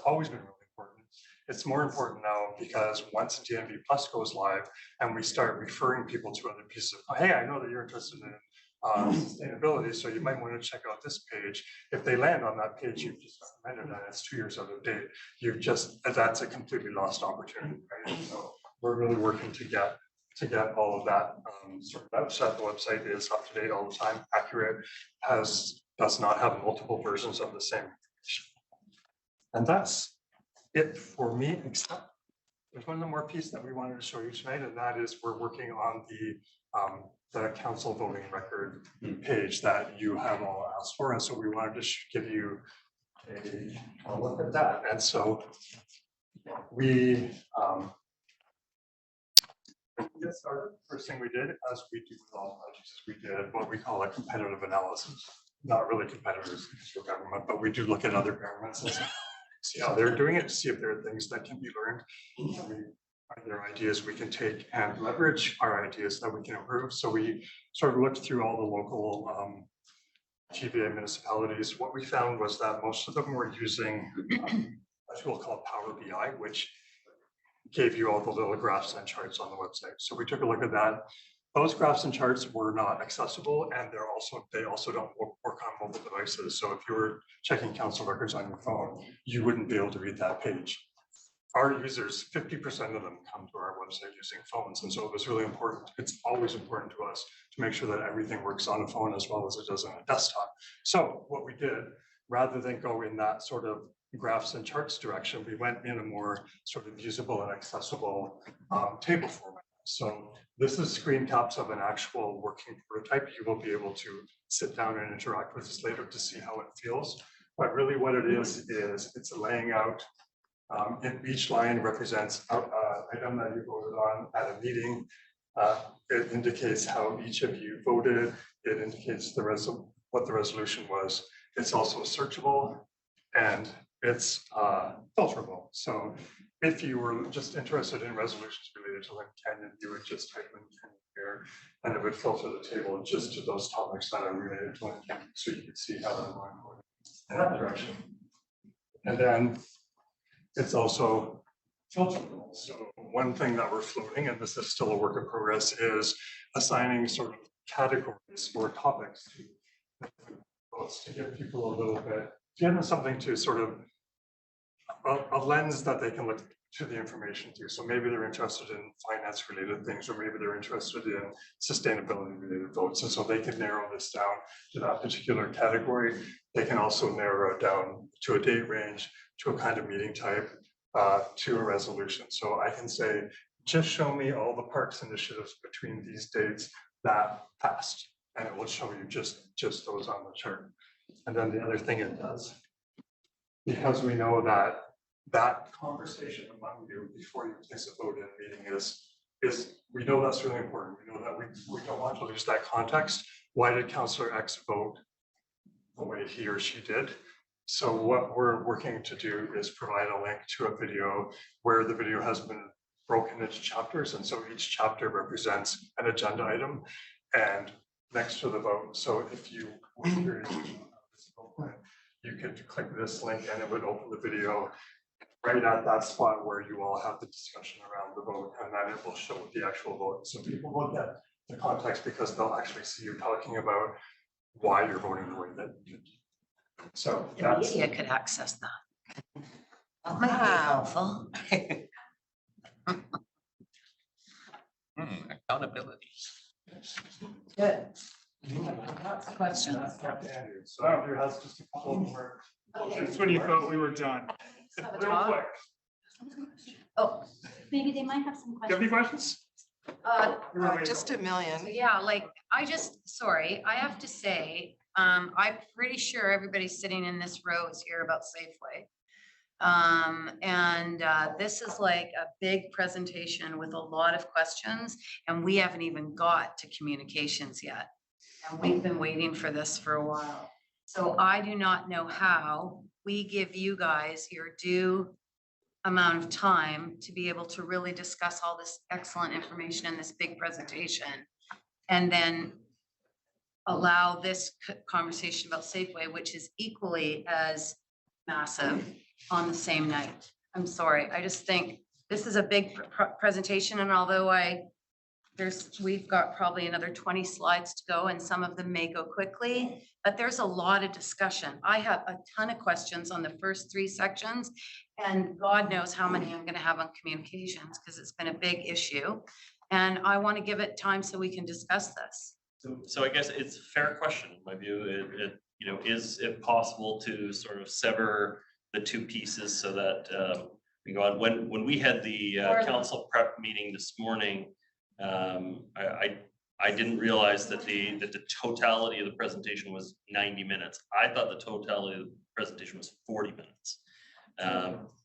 always been really important. It's more important now because once DNB Plus goes live and we start referring people to other pieces of, hey, I know that you're interested in sustainability, so you might want to check out this page. If they land on that page you've just recommended and it's 2 years out of date, that's a completely lost opportunity, right? So we're really working to get all of that sorted out so that the website is up to date all the time, accurate, does not have multiple versions of the same information. And that's it for me, except there's one more piece that we wanted to show you tonight, and that is we're working on the council voting record page that you have all asked for. And so we wanted to give you a look at that. And so we get started. First thing we did, as we do with all projects, we did what we call a competitive analysis. Not really competitors for government, but we do look at other governments and see how they're doing it, to see if there are things that can be learned. Are there ideas we can take and leverage, our ideas that we can improve? So we sort of looked through all the local TVA municipalities. What we found was that most of them were using a tool called Power BI, which gave you all the little graphs and charts on the website. So we took a look at that. Those graphs and charts were not accessible, and they also don't work on mobile devices. So if you were checking council records on your phone, you wouldn't be able to read that page. Our users, 50% of them come to our website using phones. And so it was really important. It's always important to us to make sure that everything works on a phone as well as it does on a desktop. So what we did, rather than go in that sort of graphs and charts direction, we went in a more sort of usable and accessible table format. So this is screen caps of an actual working prototype. You will be able to sit down and interact with this later to see how it feels. But really what it is it's laying out. And each line represents an item that you voted on at a meeting. It indicates how each of you voted. It indicates what the resolution was. It's also searchable, and it's filterable. So if you were just interested in resolutions related to Lynn Canyon, you would just type Lynn Canyon here, and it would filter the table just to those topics that are related to Lynn Canyon, so you can see how they're going in that direction. And then it's also filterable. So one thing that we're floating, and this is still a work in progress, is assigning sort of categories or topics to votes to give people a little bit, to give them something to sort of a lens that they can look to the information through. So maybe they're interested in finance related things, or maybe they're interested in sustainability related votes. And so they can narrow this down to that particular category. They can also narrow it down to a date range, to a kind of meeting type, to a resolution. So I can say, just show me all the parks initiatives between these dates that passed, and it will show you just those on the chart. And then the other thing it does, because we know that that conversation among you before you place a vote in a meeting is we know that's really important. We know that we don't want to lose that context. Why did Councillor X vote the way he or she did? So what we're working to do is provide a link to a video where the video has been broken into chapters. And so each chapter represents an agenda item and next to the vote. So if you you could click this link and it would open the video right at that spot where you all have the discussion around the vote, and then it will show the actual vote. So people will get the context because they'll actually see you talking about why you're voting the way that you did. So The that's media could access that. That might be helpful. Accountability. Good. Lots of questions. Andrew. So Andrew has just a couple more. That's when you thought we were done. Real quick. Oh, Maybe they might have some Do you have any questions. questions? Just a million. yeah, like, sorry, I have to say, I'm pretty sure everybody sitting in this row is here about Safeway. This is like a big presentation with a lot of questions, and we haven't even got to communications yet. And we've been waiting for this for a while. So I do not know how we give you guys your due amount of time to be able to really discuss all this excellent information in this big presentation. And then allow this conversation about Safeway, which is equally as massive, on the same night. I'm sorry, I just think this is a big presentation, and although we've got probably another 20 slides to go, and some of them may go quickly, but there's a lot of discussion. I have a ton of questions on the first 3 sections, and God knows how many I'm gonna have on communications, because it's been a big issue. And I want to give it time so we can discuss this. So I guess it's a fair question, in my view. Is it possible to sort of sever the 2 pieces so that we go on? When we had the council prep meeting this morning, I didn't realize that the totality of the presentation was 90 minutes. I thought the totality of the presentation was 40 minutes.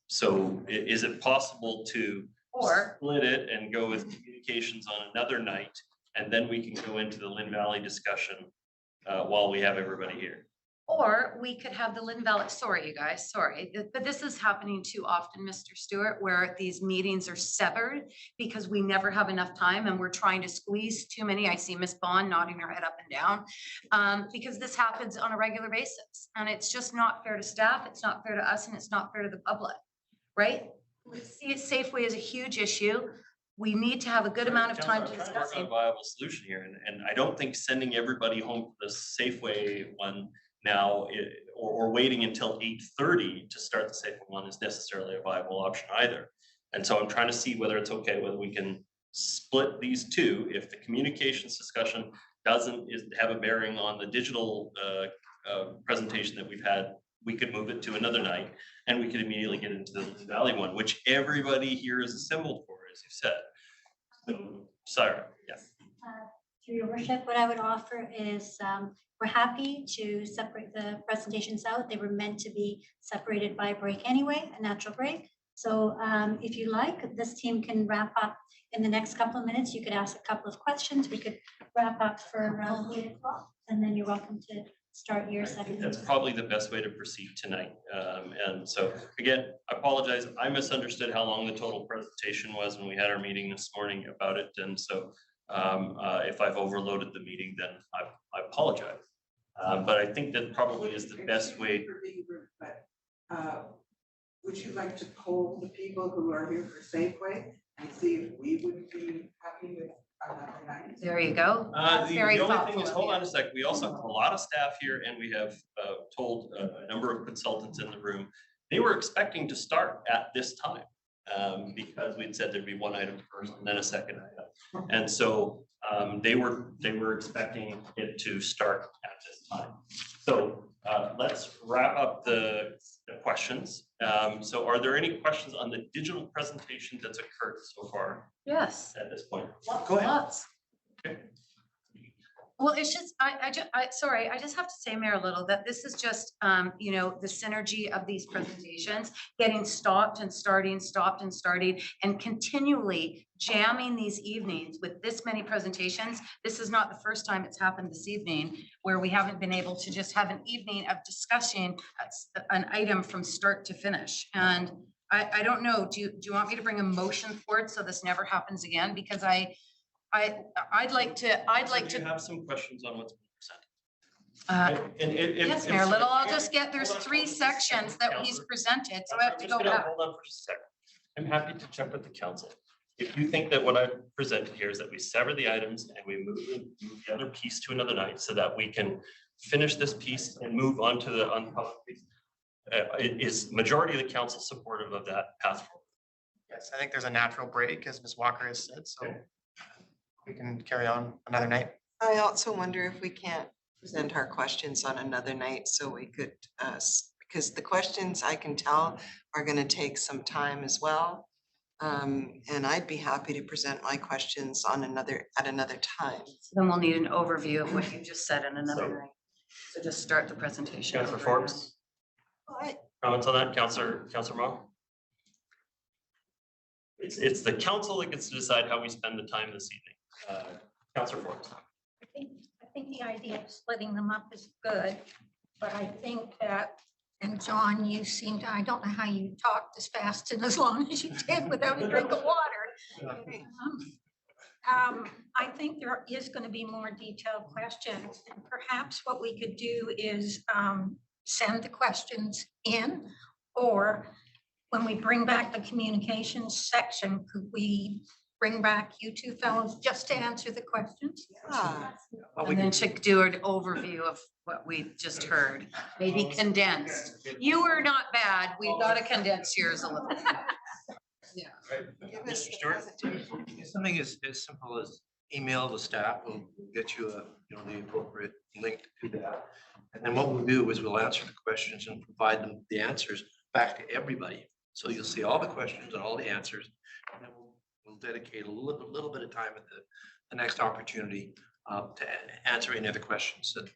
So is it possible to split it and go with communications on another night, and then we can go into the Lynn Valley discussion while we have everybody here? Or we could have the Lynn Valley, sorry, you guys, sorry, but this is happening too often, Mr. Stewart, where these meetings are severed because we never have enough time and we're trying to squeeze too many. I see Miss Bond nodding her head up and down because this happens on a regular basis, and it's just not fair to staff. It's not fair to us, and it's not fair to the public, right? See, Safeway is a huge issue. We need to have a good amount of time to discuss it. A viable solution here, and I don't think sending everybody home for the Safeway one now, or waiting until 8:30 to start the Safeway one is necessarily a viable option either. And so I'm trying to see whether it's okay, whether we can split these 2. If the communications discussion doesn't have a bearing on the digital presentation that we've had, we could move it to another night, and we could immediately get into the Valley one, which everybody here is assembled for, as you said. So, sorry, yes. Through your worship, what I would offer is we're happy to separate the presentations out. They were meant to be separated by a break anyway, a natural break. So if you like, this team can wrap up in the next couple of minutes. You could ask a couple of questions. We could wrap up for around 8 o'clock, and then you're welcome to start your I think second. that's probably the best way to proceed tonight. And so again, I apologize. I misunderstood how long the total presentation was when we had our meeting this morning about it. And so if I've overloaded the meeting, then I apologize. But I think that probably is the best way. Would you like to poll the people who are here for Safeway and see if we would be happy with another night? There you go. That's The very only thing thoughtful is, of hold you. on a sec, we also have a lot of staff here and we have told a number of consultants in the room, they were expecting to start at this time. Because we'd said there'd be one item first and then a second item. And so they were expecting it to start at this time. So let's wrap up the questions. So are there any questions on the digital presentation that's occurred so far Yes. at this point? Go ahead. Okay. Well, it's just, sorry, I just have to say, Mayor Little, that this is just, you know, the synergy of these presentations, getting stopped and starting, and continually jamming these evenings with this many presentations. This is not the first time it's happened this evening where we haven't been able to just have an evening of discussing an item from start to finish. And I don't know, do you want me to bring a motion forward so this never happens again? Because I'd like Do you to, have some questions on what's been presented? yes, Mayor Little, I'll just get, there's 3 sections that he's presented, so I have to go back. Hold on for just a second. I'm happy to check with the council. If you think that what I presented here is that we sever the items and we move the other piece to another night so that we can finish this piece and move on to the unpublished piece. Is majority of the council supportive of that path forward? Yes, I think there's a natural break, as Ms. Walker has said, so we can carry on another night. I also wonder if we can't present our questions on another night so we could, because the questions I can tell are going to take some time as well. And I'd be happy to present my questions on at another time. Then we'll need an overview of what you just said in another night. So just start the presentation. Councillor Forbes, comments on that? Councillor Mo? It's the council that gets to decide how we spend the time this evening. Councillor Forbes. I think the idea of splitting them up is good, but I think that, and John, you seem to, I don't know how you talked as fast and as long as you did without a drink of water. I think there is going to be more detailed questions, and perhaps what we could do is send the questions in, or when we bring back the communications section, could we bring back you 2 fellows just to answer the questions? And then to do an overview of what we just heard, maybe condensed. You were not bad. We've got to condense yours a little. Yeah. Mr. Stewart? Something as simple as email the staff will get you the appropriate link to that. And then what we'll do is we'll answer the questions and provide them the answers back to everybody. So you'll see all the questions and all the answers. And then we'll dedicate a little bit of time at the next opportunity to answer any other questions that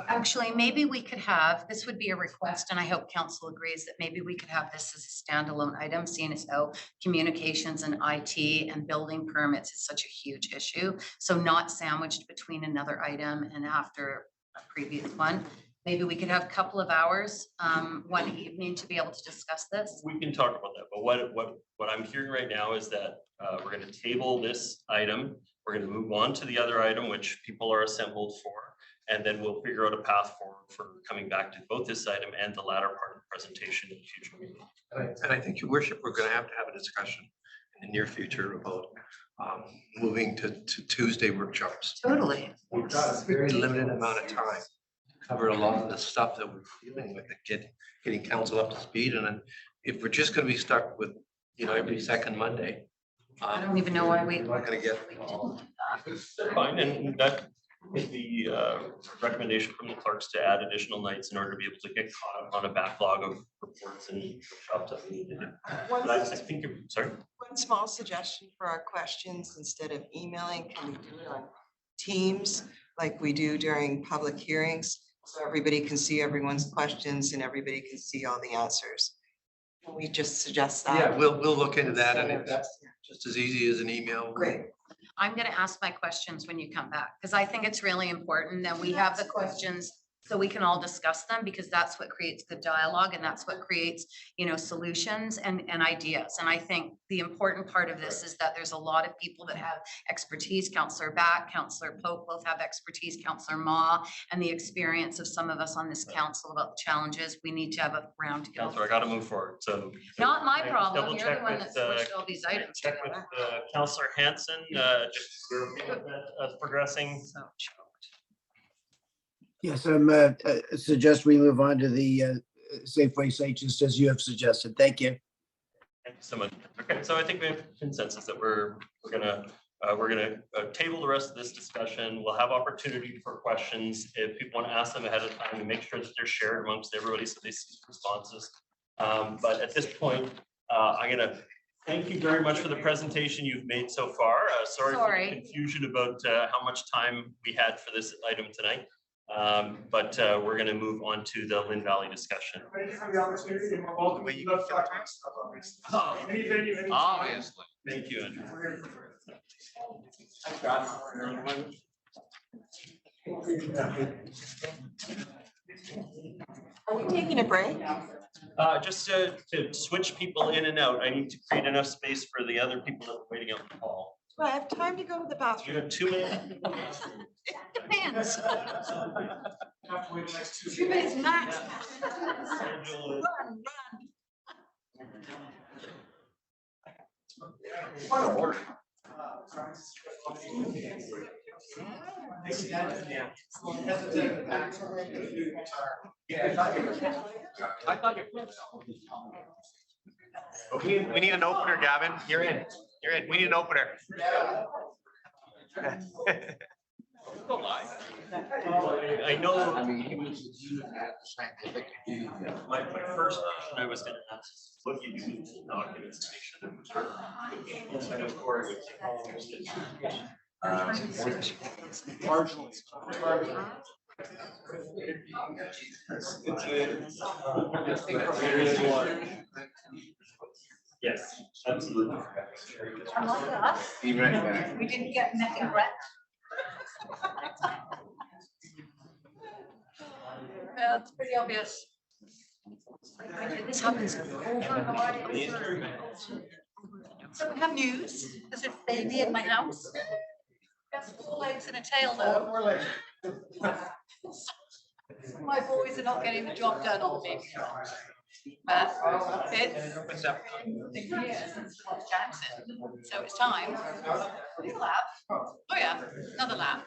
Actually, maybe we could have, this would be a request, and I hope council agrees that maybe we could have this as a standalone item, seeing as how communications and IT and building permits is such a huge issue. So not sandwiched between another item and after a previous one. Maybe we could have a couple of hours, one evening to be able to discuss this. We can talk about that, but what I'm hearing right now is that we're going to table this item. We're going to move on to the other item, which people are assembled for. And then we'll figure out a path forward for coming back to both this item and the latter part of the presentation in the future meeting. and I think, Your Worship, we're going to have a discussion in the near future about moving to Tuesday workshops. Totally. We've got a very limited amount of time to cover a lot of the stuff that we're dealing with and getting council up to speed. And then if we're just going to be stuck with, every second Monday. I don't even know why we're not going to get. Fine, and that is the recommendation from the clerks to add additional nights in order to be able to get caught up on a backlog of reports and workshops that we need to do. But I think, sorry. One small suggestion for our questions, instead of emailing, can we do it on Teams like we do during public hearings? So everybody can see everyone's questions and everybody can see all the answers. Can we just suggest that? Yeah, we'll look into that, and if that's just as easy as an email. Great. I'm going to ask my questions when you come back, because I think it's really important that we have the questions so we can all discuss them, because that's what creates good dialogue, and that's what creates, solutions and ideas. And I think the important part of this is that there's a lot of people that have expertise. Councillor Back, Councillor Pope both have expertise, Councillor Ma, and the experience of some of us on this council about the challenges. We need to have a round table. Councillor, I gotta move forward, so. Not my Double problem. You're check the one with, that switched all these items Check with together. Councillor Hanson, just progressing. So choked. Yes, suggest we move on to the Safeway site, just as you have suggested. Thank you. Thank you so much. Okay, so I think we have consensus that we're gonna table the rest of this discussion. We'll have opportunity for questions. If people want to ask them ahead of time, and make sure that they're shared amongst everybody so they see responses. But at this point, I'm gonna thank you very much for the presentation you've made so far. Sorry for the confusion about how much time we had for this item tonight. But we're going to move on to the Lynn Valley discussion. Thank you for the opportunity, and we're welcome. Any venue, any time. Obviously. Thank you, Andrew. Are we taking a break? Just to switch people in and out, I need to create enough space for the other people that are waiting out in the hall. Do I have time to go to the You bathroom? have 2 minutes. Depends. 2 minutes max. Schedule it. We need an opener, Gavin. You're in. You're in. We need an opener. I know. My first question I was gonna ask is what you do with the documents to make sure that. I know Corey would take Yes, absolutely. Unlike us, we didn't get nothing right. Yeah, it's pretty obvious. This happens over and over. So we have news. There's a baby in my house. Has 4 legs and a tail though. My boys are not getting the job done on me. But it's What's up? 6 years since Jackson, so it's time. New lab. Oh yeah, another lab.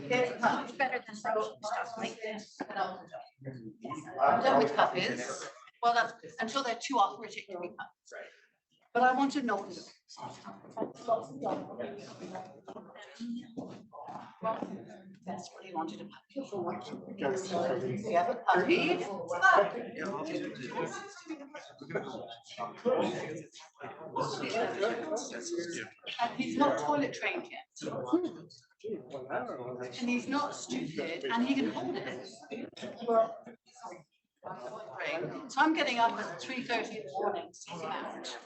It's better than frozen stuff like this. I'm done with puppies. Well, that's until they're too arthritic to be puppies. But I want to know. Desperately wanted a puppy. We have a puppy. And he's not toilet trained yet. And he's not stupid, and he can hold it. So I'm getting up at 3:30 in the morning to see him out.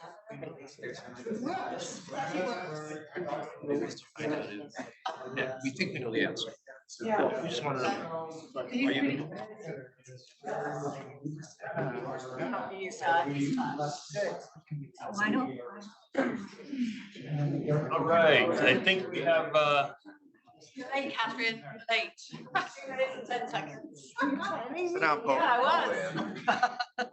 Yeah, we think we know the answer. Yeah. We just want to know. I don't. All right, I think we have, You're late, Catherine, you're late. 2 minutes and 10 seconds. Sit down, Paul. Yeah, I was.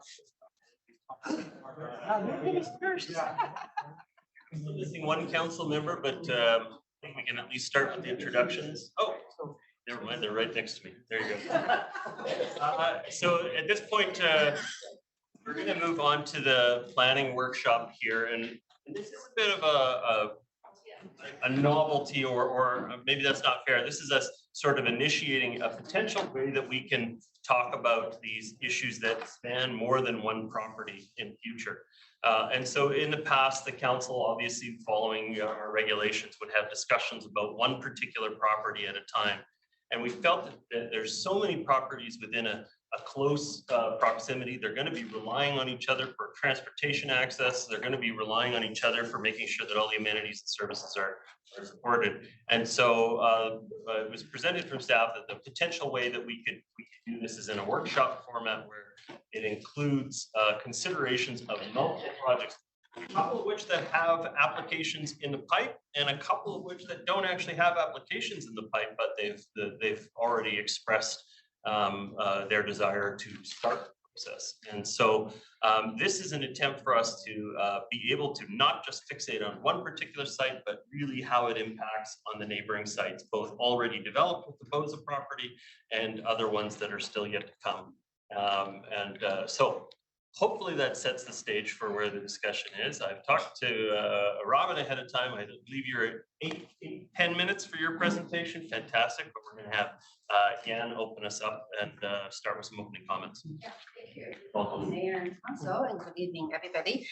missing one council member, but I think we can at least start with the introductions. Oh, never mind, they're right next to me. There you go. So at this point, we're going to move on to the planning workshop here, and this is a bit of a novelty, or maybe that's not fair. This is us sort of initiating a potential way that we can talk about these issues that span more than one property in future. And so in the past, the council, obviously following our regulations, would have discussions about one particular property at a time. And we felt that there's so many properties within a close proximity. They're going to be relying on each other for transportation access. They're going to be relying on each other for making sure that all the amenities and services are supported. And so it was presented from staff that the potential way that we could do this is in a workshop format where it includes considerations of multiple projects, a couple of which that have applications in the pipe and a couple of which that don't actually have applications in the pipe, but they've already expressed their desire to start the process. And so this is an attempt for us to be able to not just fixate on one particular site, but really how it impacts on the neighboring sites, both already developed with the BOZA property and other ones that are still yet to come. So hopefully that sets the stage for where the discussion is. I've talked to Robin ahead of time. I believe you're at 10 minutes for your presentation. Fantastic, but we're going to have Jan open us up and start with some opening comments. Yeah, thank you. Welcome. Mayor and council, and good evening, everybody.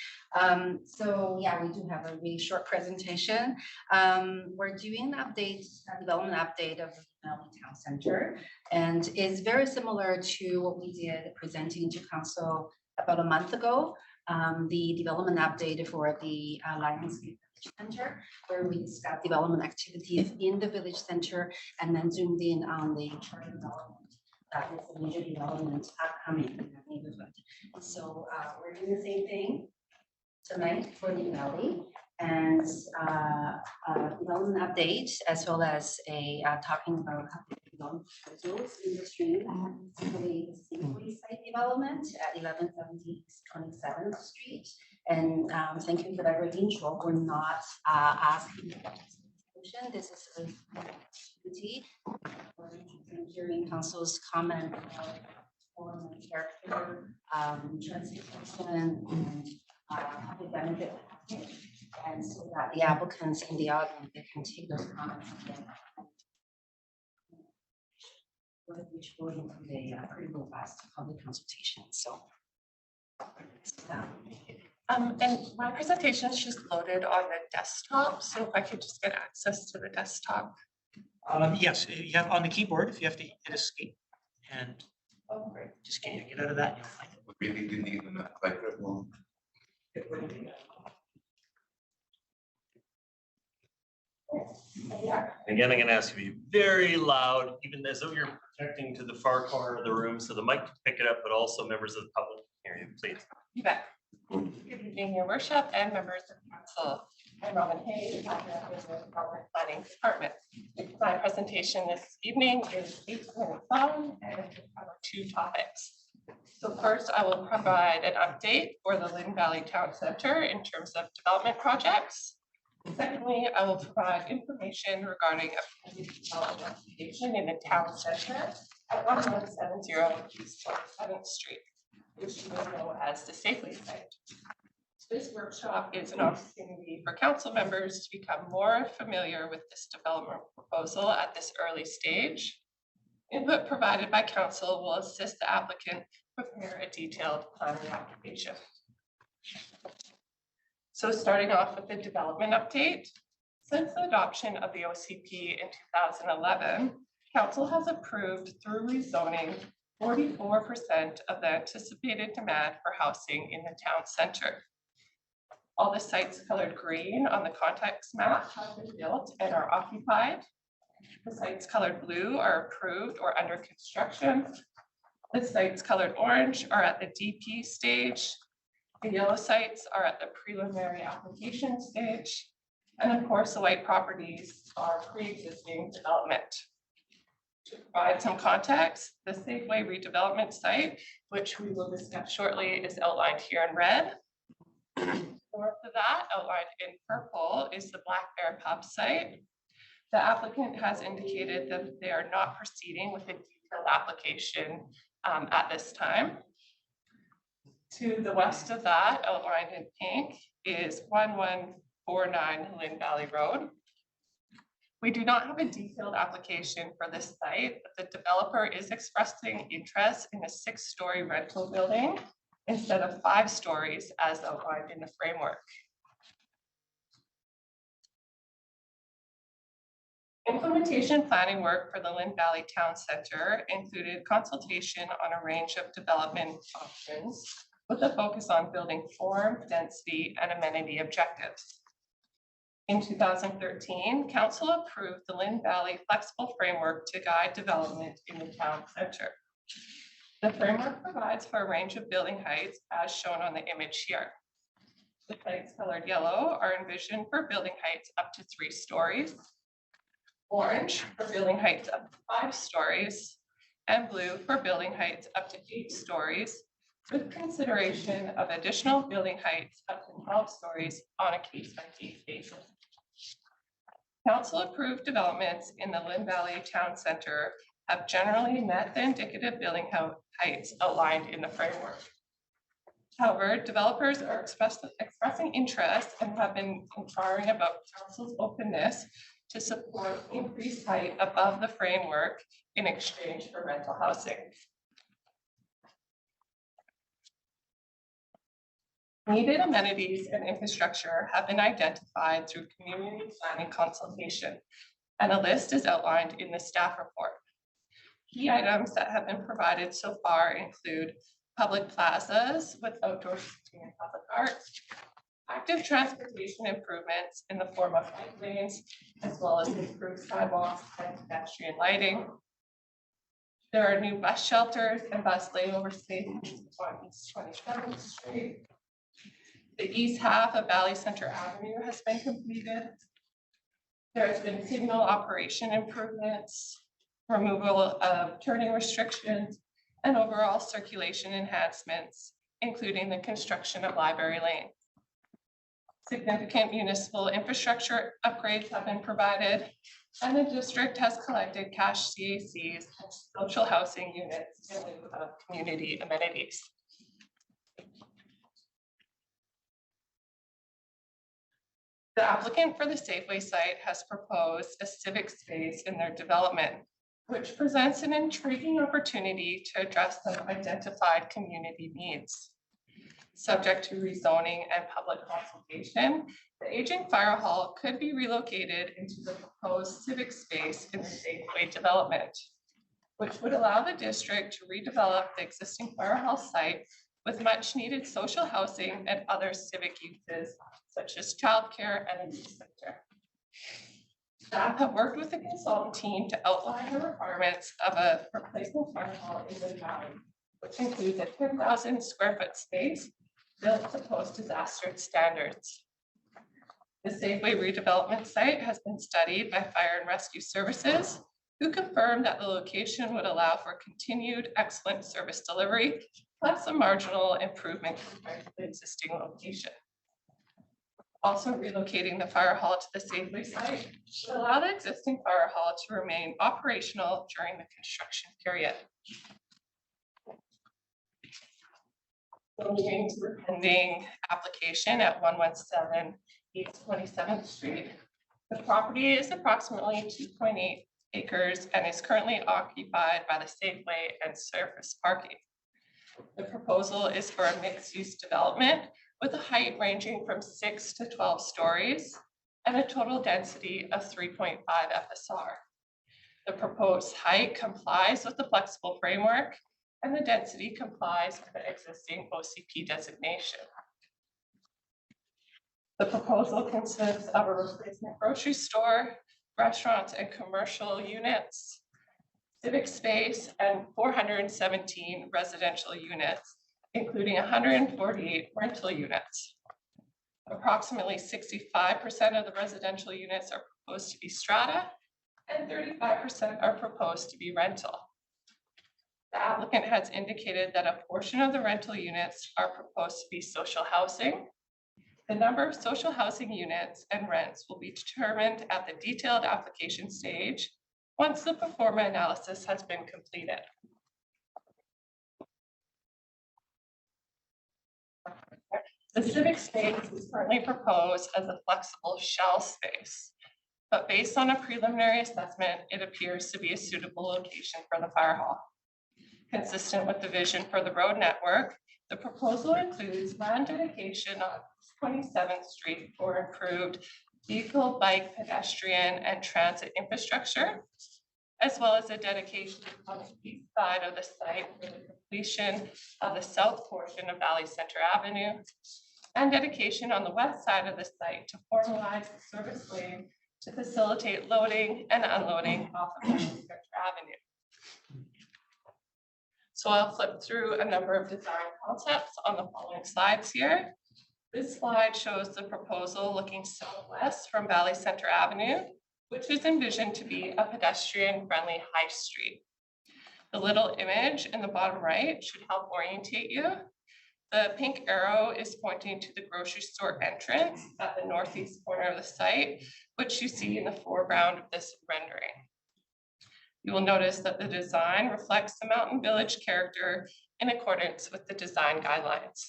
So yeah, we do have a really short presentation. We're doing an update, a development update of the Valley Town Center, and it's very similar to what we did presenting to council about a month ago, the development update for the Lionsgate Center, where we discussed development activities in the village center and then zoomed in on the charter development. That is a major development upcoming in that neighborhood. So we're doing the same thing tonight for the valley, and development update, as well as a talking about a couple of development proposals in the stream. The Safeway site development at 1170 27th Street. And thank you for that great intro. We're not asking for motion. This is a activity. We're hearing council's comment about form and character, transportation, and public benefit. And so that the applicants in the audience, they can take those comments again. Which go into the pretty robust public consultation. So. And my presentation is just loaded on the desktop, so if I could just get access to the desktop. Yes, you have on the keyboard, if you have to hit escape and just get out of that. You'll find it. We really didn't even like that long. Again, I'm going to ask you to be very loud, even as though you're projecting to the far corner of the room, so the mic can pick it up, but also members of the public can hear you, please. You bet. Good evening, your worship and members of council. I'm Robin Hayes, I'm with the Development Planning Department. My presentation this evening is 8 minutes long and it will cover 2 topics. So first, I will provide an update for the Lynn Valley Town Center in terms of development projects. Secondly, I will provide information regarding a development application in the town center at 1170 East 27th Street, which you may know as the Safeway site. This workshop is an opportunity for council members to become more familiar with this development proposal at this early stage. Input provided by council will assist the applicant prepare a detailed planning application. So starting off with the development update, since the adoption of the OCP in 2011, council has approved through rezoning 44% of the anticipated demand for housing in the town center. All the sites colored green on the context map have been built and are occupied. The sites colored blue are approved or under construction. The sites colored orange are at the DP stage. The yellow sites are at the preliminary application stage. And of course, the white properties are pre-existing development. To provide some context, the Safeway redevelopment site, which we will discuss shortly, is outlined here in red. North of that, outlined in purple, is the Black Bear Pub site. The applicant has indicated that they are not proceeding with a detailed application at this time. To the west of that, outlined in pink, is 1149 Lynn Valley Road. We do not have a detailed application for this site, but the developer is expressing interest in a 6-story rental building instead of 5 stories as outlined in the framework. Implementation planning work for the Lynn Valley Town Center included consultation on a range of development options with a focus on building form, density, and amenity objectives. In 2013, Council approved the Lynn Valley Flexible Framework to guide development in the town center. The framework provides for a range of building heights as shown on the image here. The heights colored yellow are envisioned for building heights up to 3 stories, orange for building heights up to 5 stories, and blue for building heights up to 8 stories, with consideration of additional building heights up to 12 stories on a case-by-case basis. Council approved developments in the Lynn Valley Town Center have generally met the indicative building heights outlined in the framework. However, developers are expressing interest and have been inquiring about council's openness to support increased height above the framework in exchange for rental housing. Needed amenities and infrastructure have been identified through community planning consultation, and a list is outlined in the staff report. Key items that have been provided so far include public plazas with outdoor seating and public art, active transportation improvements in the form of bike lanes, as well as improved sidewalks and pedestrian lighting. There are new bus shelters and bus layover stations on East 27th Street. The east half of Valley Center Avenue has been completed. There has been signal operation improvements, removal of turning restrictions, and overall circulation enhancements, including the construction of Library Lane. Significant municipal infrastructure upgrades have been provided, and the district has collected cash CACs and social housing units in lieu of community amenities. The applicant for the Safeway site has proposed a civic space in their development, which presents an intriguing opportunity to address some identified community needs. Subject to rezoning and public consultation, the aging fire hall could be relocated into the proposed civic space in the Safeway development, which would allow the district to redevelop the existing fire hall site with much needed social housing and other civic uses, such as childcare and a youth center. Staff have worked with the consultant team to outline the requirements of a replacement fire hall in the valley, which includes a 10,000 square foot space built to post-disaster standards. The Safeway redevelopment site has been studied by Fire and Rescue Services, who confirmed that the location would allow for continued excellent service delivery, plus a marginal improvement compared to the existing location. Also relocating the fire hall to the Safeway site should allow the existing fire hall to remain operational during the construction period. So moving to the pending application at 117 East 27th Street. The property is approximately 2.8 acres and is currently occupied by the Safeway and surface parking. The proposal is for a mixed-use development with a height ranging from 6 to 12 stories and a total density of 3.5 FSR. The proposed height complies with the flexible framework, and the density complies with the existing OCP designation. The proposal consists of a replacement grocery store, restaurants and commercial units, civic space, and 417 residential units, including 148 rental units. Approximately 65% of the residential units are proposed to be strata, and 35% are proposed to be rental. The applicant has indicated that a portion of the rental units are proposed to be social housing. The number of social housing units and rents will be determined at the detailed application stage once the pro forma analysis has been completed. The civic space is currently proposed as a flexible shell space, but based on a preliminary assessment, it appears to be a suitable location for the fire hall. Consistent with the vision for the road network, the proposal includes land dedication on 27th Street for improved vehicle, bike, pedestrian, and transit infrastructure, as well as a dedication on the east side of the site for the completion of the south portion of Valley Center Avenue, and dedication on the west side of the site to formalize the service lane to facilitate loading and unloading off of Valley Center Avenue. So I'll flip through a number of design concepts on the following slides here. This slide shows the proposal looking southwest from Valley Center Avenue, which is envisioned to be a pedestrian-friendly high street. The little image in the bottom right should help orientate you. The pink arrow is pointing to the grocery store entrance at the northeast corner of the site, which you see in the foreground of this rendering. You will notice that the design reflects the Mountain Village character in accordance with the design guidelines.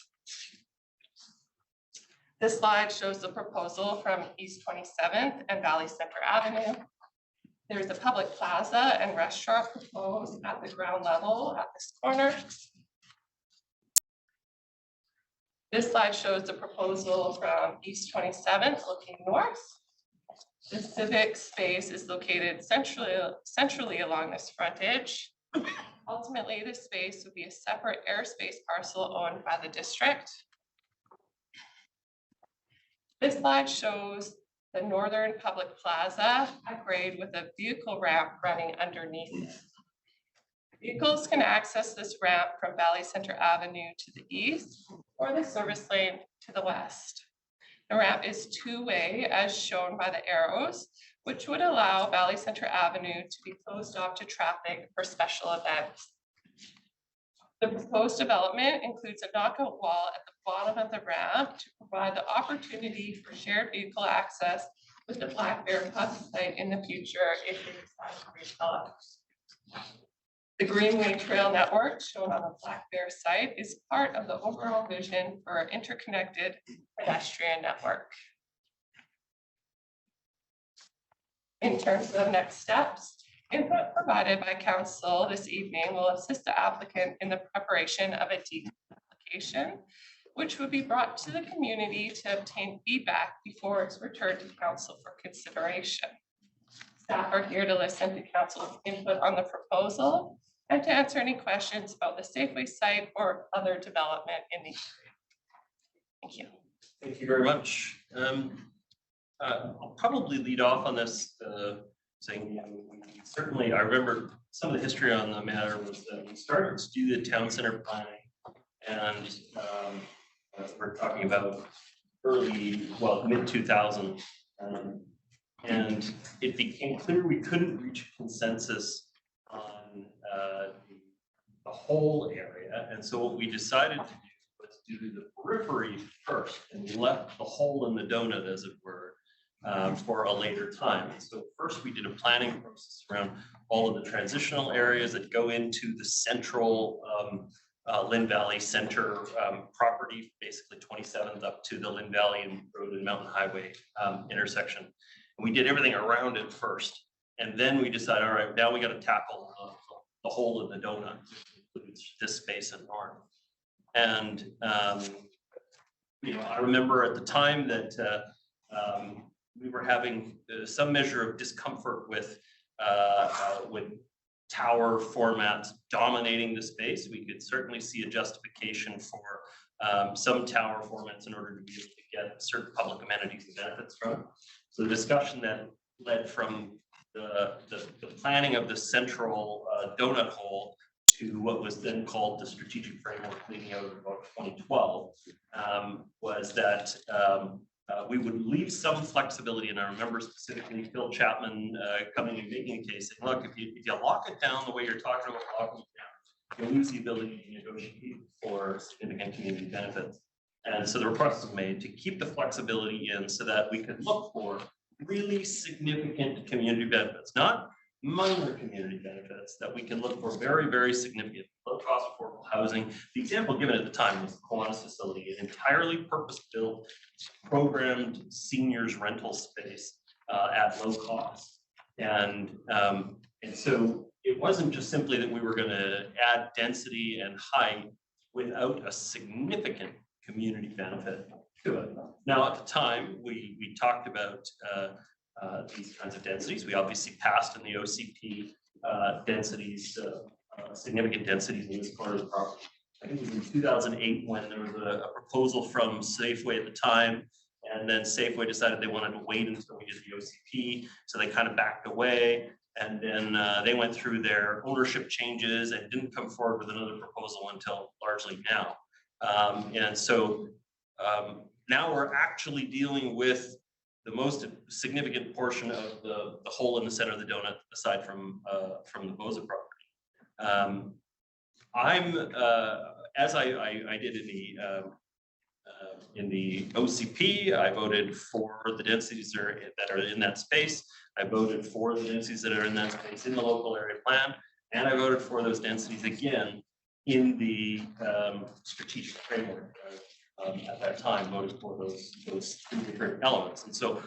This slide shows the proposal from East 27th and Valley Center Avenue. There's a public plaza and restaurant proposed at the ground level at this corner. This slide shows the proposal from East 27th looking north. The civic space is located centrally along this frontage. Ultimately, this space would be a separate airspace parcel owned by the district. This slide shows the northern public plaza at grade with a vehicle ramp running underneath it. Vehicles can access this ramp from Valley Center Avenue to the east or the service lane to the west. The ramp is two-way as shown by the arrows, which would allow Valley Center Avenue to be closed off to traffic for special events. The proposed development includes a knockout wall at the bottom of the ramp to provide the opportunity for shared vehicle access with the Black Bear Plaza site in the future if it is redeveloped. The Greenway Trail Network shown on the Black Bear site is part of the overall vision for an interconnected pedestrian network. In terms of next steps, input provided by council this evening will assist the applicant in the preparation of a detailed application, which would be brought to the community to obtain feedback before it's returned to council for consideration. Staff are here to listen to council's input on the proposal and to answer any questions about the Safeway site or other development in the area. Thank you. Thank you very much. I'll probably lead off on this saying, certainly I remember some of the history on the matter was that we started to do the town center planning, and we're talking about mid 2000, and it became clear we couldn't reach a consensus on the whole area, and so what we decided to do was do the periphery first, and we left the hole in the donut, as it were, for a later time. And so first we did a planning process around all of the transitional areas that go into the central Lynn Valley Center property, basically 27th up to the Lynn Valley Road and Mountain Highway intersection. And we did everything around it first. And then we decided, all right, now we got to tackle the hole in the donut, this space in north. And I remember at the time that we were having some measure of discomfort with tower formats dominating the space. We could certainly see a justification for some tower formats in order to be able to get certain public amenities and benefits from it. So the discussion that led from the planning of the central donut hole to what was then called the strategic framework leading out of about 2012 was that we would leave some flexibility. And I remember specifically Phil Chapman coming and making a case saying, look, if you lock it down the way you're talking about locking it down, you'll lose the ability to negotiate for significant community benefits. And so the request was made to keep the flexibility in so that we could look for really significant community benefits, not minor community benefits, that we can look for very, very significant low-cost affordable housing. The example given at the time was the Kiwanis facility, an entirely purpose-built, programmed seniors rental space at low cost. And so it wasn't just simply that we were going to add density and height without a significant community benefit to it. Now, at the time, we talked about these kinds of densities. We obviously passed in the OCP densities, significant densities in this part of the property. I think it was in 2008 when there was a proposal from Safeway at the time, and then Safeway decided they wanted to wait until we did the OCP, so they kind of backed away. And then they went through their ownership changes and didn't come forward with another proposal until largely now. And so now we're actually dealing with the most significant portion of the hole in the center of the donut, aside from the Boza property. I'm as I did in the OCP, I voted for the densities that are in that space. I voted for the densities that are in that space in the local area plan, and I voted for those densities again in the strategic framework. At that time, voted for those two different elements. And so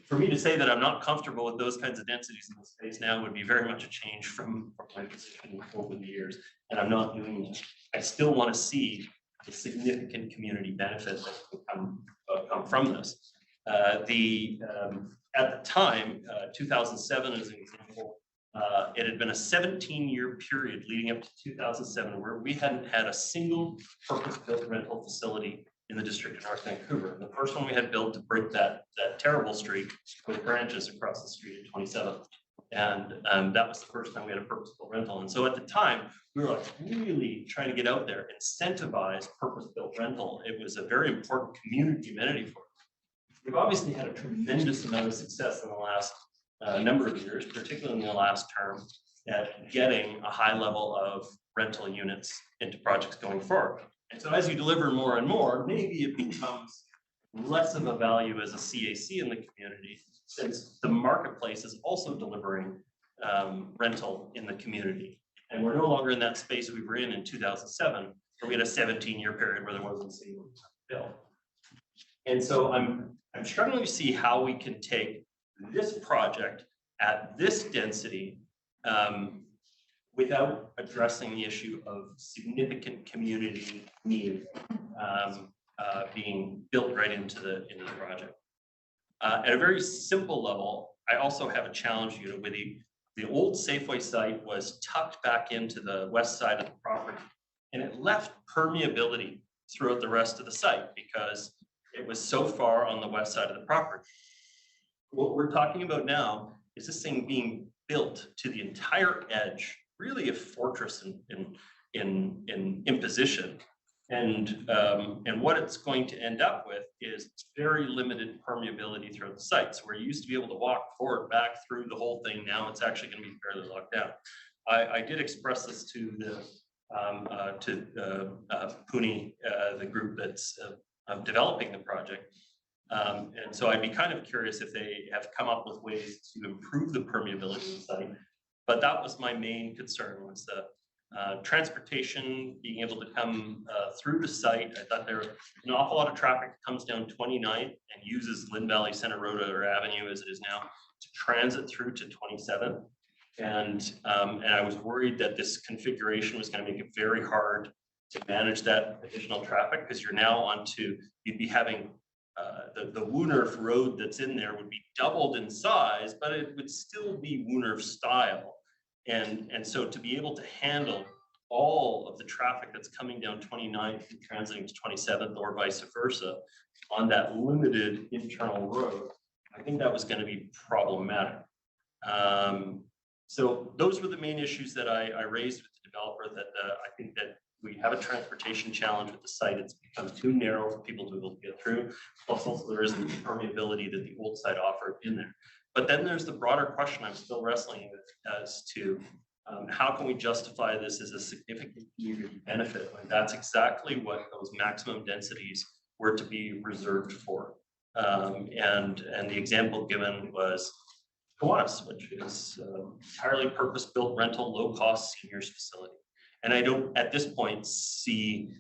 for me to say that I'm not comfortable with those kinds of densities in the space now would be very much a change from my position over the years. And I'm not doing that. I still want to see the significant community benefit that can come from this. At the time, 2007 as an example, it had been a 17-year period leading up to 2007 where we hadn't had a single purpose-built rental facility in the district of North Vancouver. The first one we had built to break that terrible streak with branches across the street at 27th. And that was the first time we had a purpose-built rental. And so at the time, we were like really trying to get out there, incentivize purpose-built rental. It was a very important community amenity for us. We've obviously had a tremendous amount of success in the last number of years, particularly in the last term, at getting a high level of rental units into projects going forward. And so as you deliver more and more, maybe it becomes less of a value as a CAC in the community, since the marketplace is also delivering rental in the community. And we're no longer in that space we were in 2007, where we had a 17-year period where there wasn't a single bill. And so I'm struggling to see how we can take this project at this density without addressing the issue of significant community need being built right into the project. At a very simple level, I also have a challenge with the old Safeway site was tucked back into the west side of the property, and it left permeability throughout the rest of the site because it was so far on the west side of the property. What we're talking about now is this thing being built to the entire edge, really a fortress in imposition. And what it's going to end up with is very limited permeability throughout the site. So where you used to be able to walk forward, back through the whole thing, now it's actually going to be fairly locked down. I did express this to Puni, the group that's developing the project. And so I'd be kind of curious if they have come up with ways to improve the permeability of the site. But that was my main concern, was the transportation being able to come through the site. I thought there was an awful lot of traffic that comes down 29th and uses Lynn Valley Center Road or Avenue as it is now to transit through to 27th. And I was worried that this configuration was going to make it very hard to manage that additional traffic, because you're now onto, you'd be having the Woonerf road that's in there would be doubled in size, but it would still be Woonerf style. And so to be able to handle all of the traffic that's coming down 29th and transiting to 27th or vice versa on that limited internal road, I think that was going to be problematic. So those were the main issues that I raised with the developer, that I think that we have a transportation challenge with the site. It's become too narrow for people to be able to get through. Plus also there isn't the permeability that the old site offered in there. But then there's the broader question I'm still wrestling with as to how can we justify this as a significant community benefit when that's exactly what those maximum densities were to be reserved for. And the example given was Kiwanis, which is entirely purpose-built rental, low-cost seniors facility. And I don't, at this point, see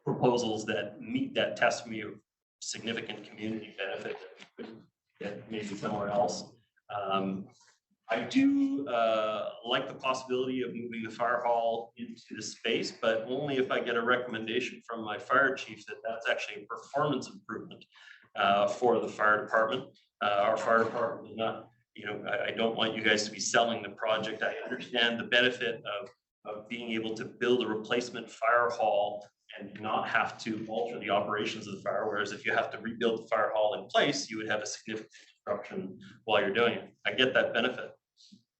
proposals that meet that test for me of significant community benefit that we could get maybe somewhere else. I do like the possibility of moving the fire hall into the space, but only if I get a recommendation from my fire chief that that's actually a performance improvement for the fire department. Our fire department is not, I don't want you guys to be selling the project. I understand the benefit of being able to build a replacement fire hall and not have to alter the operations of the fire. Whereas if you have to rebuild the fire hall in place, you would have a significant disruption while you're doing it. I get that benefit.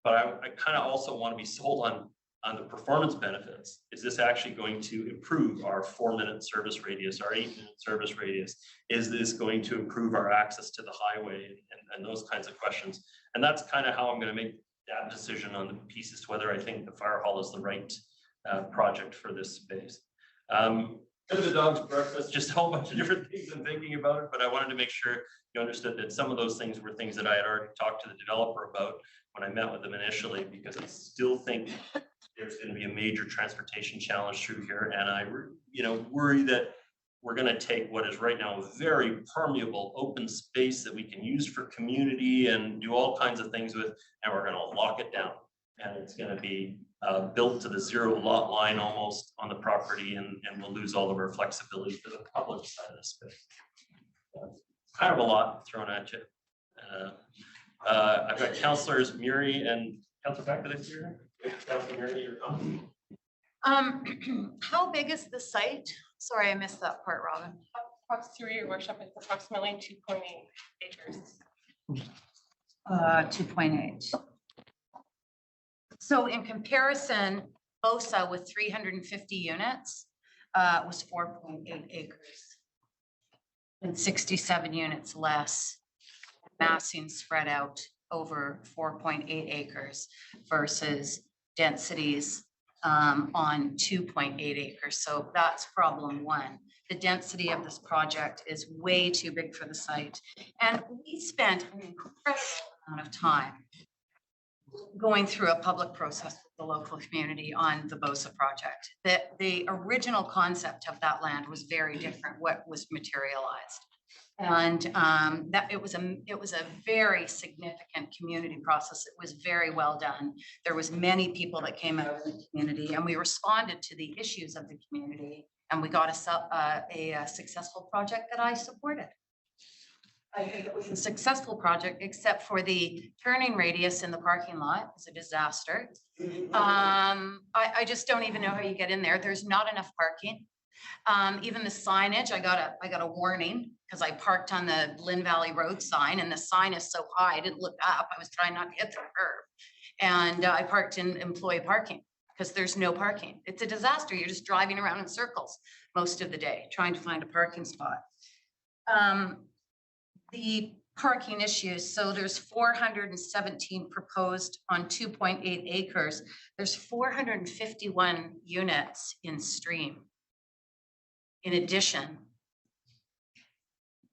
But I kind of also want to be sold on the performance benefits. Is this actually going to improve our 4-minute service radius, our 8-minute service radius? Is this going to improve our access to the highway and those kinds of questions? And that's kind of how I'm going to make that decision on the piece as to whether I think the fire hall is the right project for this space. Bit of a dog's breakfast, just a whole bunch of different things I'm thinking about it, but I wanted to make sure you understood that some of those things were things that I had already talked to the developer about when I met with them initially, because I still think there's going to be a major transportation challenge through here. And I, worry that we're going to take what is right now a very permeable open space that we can use for community and do all kinds of things with, and we're going to lock it down. And it's going to be built to the 0 lot line almost on the property, and we'll lose all of our flexibility for the public side of the space. Kind of a lot thrown at you. I've got councillors Murray and Councillor Beck, did I see her? Councillor Murray, your comment? How big is the site? Sorry, I missed that part, Robin. Through your worship, it's approximately 2.8 acres. 2.8. So in comparison, BOSA with 350 units was 4.8 acres and 67 units less, massing spread out over 4.8 acres versus densities on 2.8 acres. So that's problem one. The density of this project is way too big for the site. And we spent an incredible amount of time going through a public process with the local community on the BOSA project. The original concept of that land was very different, what was materialized. And that it was a very significant community process. It was very well done. There was many people that came out of the community, and we responded to the issues of the community, and we got a successful project that I supported. I think it was a successful project, except for the turning radius in the parking lot. It's a disaster. I just don't even know how you get in there. There's not enough parking. Even the signage, I got a warning because I parked on the Lynn Valley Road sign, and the sign is so high, I didn't look up. I was trying not to hit the curb. And I parked in employee parking because there's no parking. It's a disaster. You're just driving around in circles most of the day, trying to find a parking spot. The parking issues, so there's 417 proposed on 2.8 acres. There's 451 units in stream. In addition,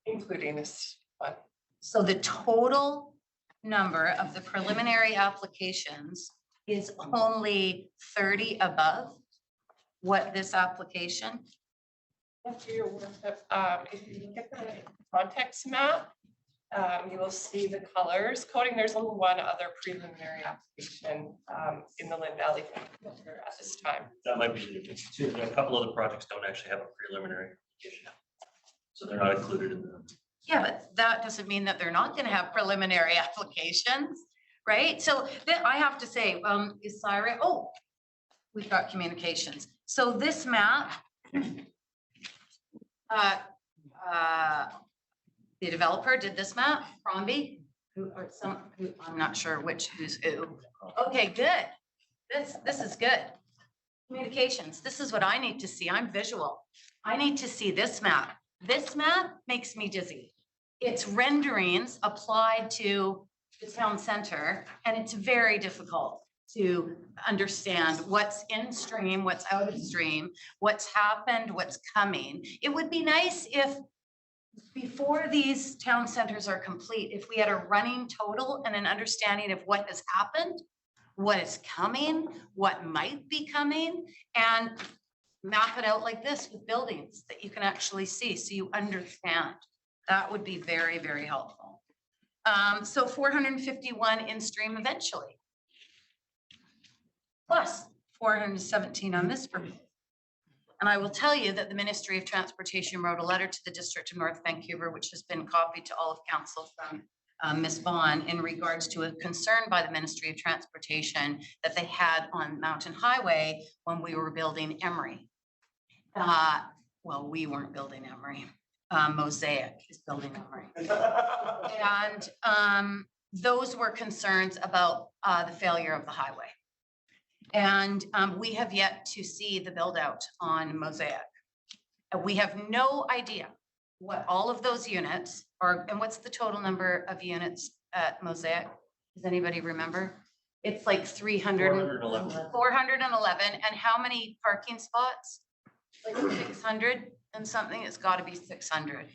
Including this one. so the total number of the preliminary applications is only 30 above what this application. After your worship, if you look at the context map, you will see the colors coding. There's only one other preliminary application in the Lynn Valley at this time. That might be the difference too. A couple of the projects don't actually have a preliminary application, so they're not included in them. Yeah, but that doesn't mean that they're not going to have preliminary applications, right? So then I have to say, is Syra, oh, we've got communications. So this map, the developer did this map, Crombie, I'm not sure who's who. Okay, good. This is good. Communications, this is what I need to see. I'm visual. I need to see this map. This map makes me dizzy. It's renderings applied to the town center, and it's very difficult to understand what's in stream, what's out of stream, what's happened, what's coming. It would be nice if before these town centers are complete, if we had a running total and an understanding of what has happened, what is coming, what might be coming, and map it out like this with buildings that you can actually see so you understand. That would be very, very helpful. So 451 in stream eventually. Plus 417 on this proposal. And I will tell you that the Ministry of Transportation wrote a letter to the District of North Vancouver, which has been copied to all of council from Ms. Vaughn in regards to a concern by the Ministry of Transportation that they had on Mountain Highway when we were building Emery. Well, we weren't building Emery. Mosaic is building Emery. And those were concerns about the failure of the highway. And we have yet to see the build out on Mosaic. We have no idea what all of those units are, and what's the total number of units at Mosaic? Does anybody remember? It's like 411. And how many parking spots? Like 600 and something. It's got to be 600.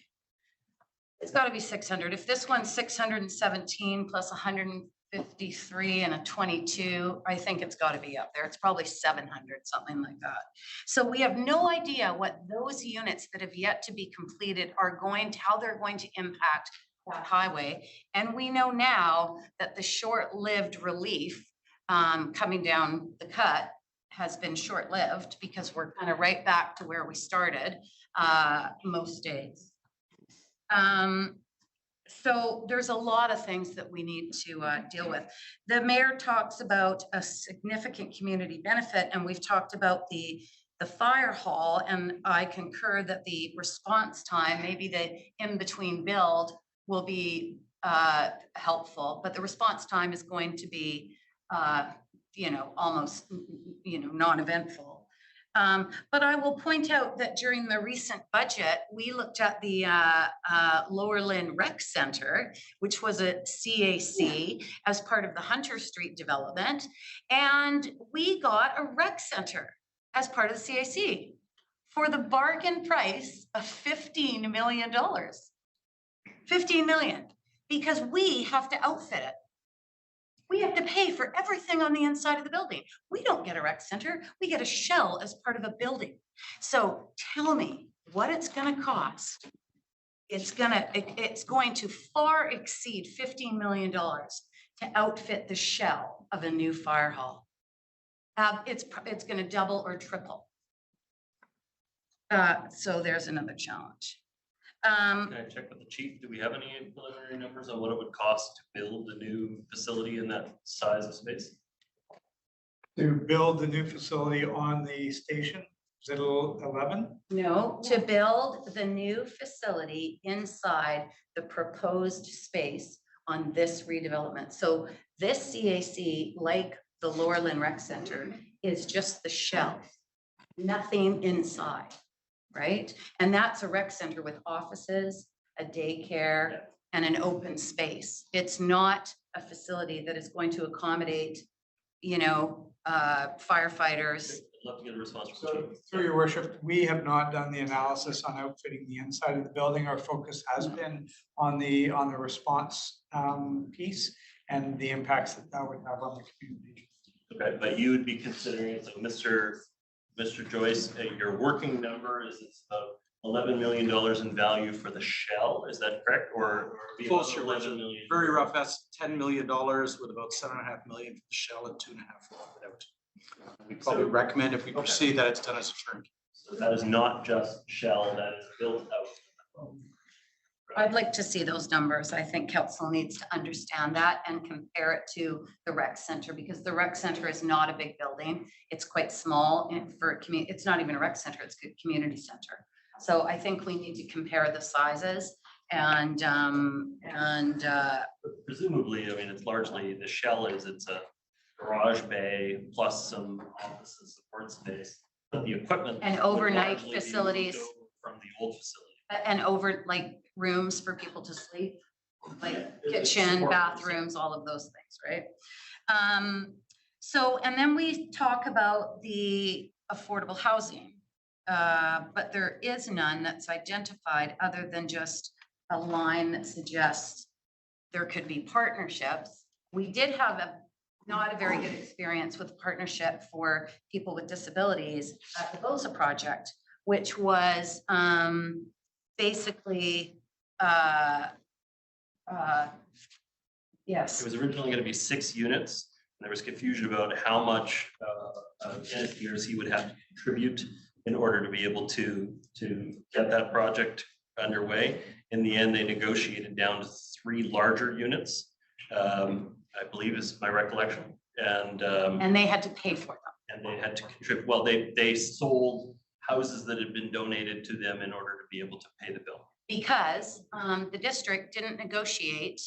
It's got to be 600. If this one's 617 plus 153 and a 22, I think it's got to be up there. It's probably 700, something like that. So we have no idea what those units that have yet to be completed are going to, how they're going to impact that highway. And we know now that the short-lived relief coming down the cut has been short-lived because we're kind of right back to where we started most days. So there's a lot of things that we need to deal with. The mayor talks about a significant community benefit, and we've talked about the fire hall, and I concur that the response time, maybe the in-between build, will be helpful, but the response time is going to be almost non-eventful. But I will point out that during the recent budget, we looked at the Lower Lynn Rec Center, which was a CAC as part of the Hunter Street development. And we got a rec center as part of the CAC for the bargain price of $15 million. 15 million, because we have to outfit it. We have to pay for everything on the inside of the building. We don't get a rec center, we get a shell as part of a building. So tell me what it's gonna cost. It's going to far exceed $15 million to outfit the shell of a new fire hall. It's gonna double or triple. So there's another challenge. Can I check with the chief? Do we have any preliminary numbers on what it would cost to build a new facility in that size of space? To build the new facility on the station, is it 11? No, to build the new facility inside the proposed space on this redevelopment. So this CAC, like the Lower Lynn Rec Center, is just the shell, nothing inside. Right? And that's a rec center with offices, a daycare, and an open space. It's not a facility that is going to accommodate, firefighters. I'd love to get a response from the So, chief. through your worship, we have not done the analysis on outfitting the inside of the building. Our focus has been on the response piece and the impacts that would have on the community. Okay, but you would be considering, so Mr. Joyce, your working number is it's about $11 million in value for the shell, is that correct? Or Full share, 11 million? very rough, that's $10 million with about $7.5 million for the shell and 2.5 for it out. We probably recommend if we proceed that it's done as a turnkey. So that is not just shell, that is built out. I'd like to see those numbers. I think council needs to understand that and compare it to the rec center, because the rec center is not a big building. It's quite small for a community. It's not even a rec center, it's a community center. So I think we need to compare the sizes and presumably, I mean, it's largely the shell it's a garage bay plus some office and support space, but the equipment. and would overnight largely be moved facilities over from the old facility. and rooms for people to sleep, like Yeah, it's kitchen, support. bathrooms, all of those things, right? So, and then we talk about the affordable housing, but there is none that's identified other than just a line that suggests there could be partnerships. We did have not a very good experience with partnership for people with disabilities at the BOSA project, which was basically Yes. It was originally going to be 6 units. And there was confusion about how much tenant years he would have to contribute in order to be able to get that project underway. In the end, they negotiated down to 3 larger units, I believe is my recollection. And they had to pay for them. And they had to contribute. Well, they sold houses that had been donated to them in order to be able to pay the bill. Because the district didn't negotiate.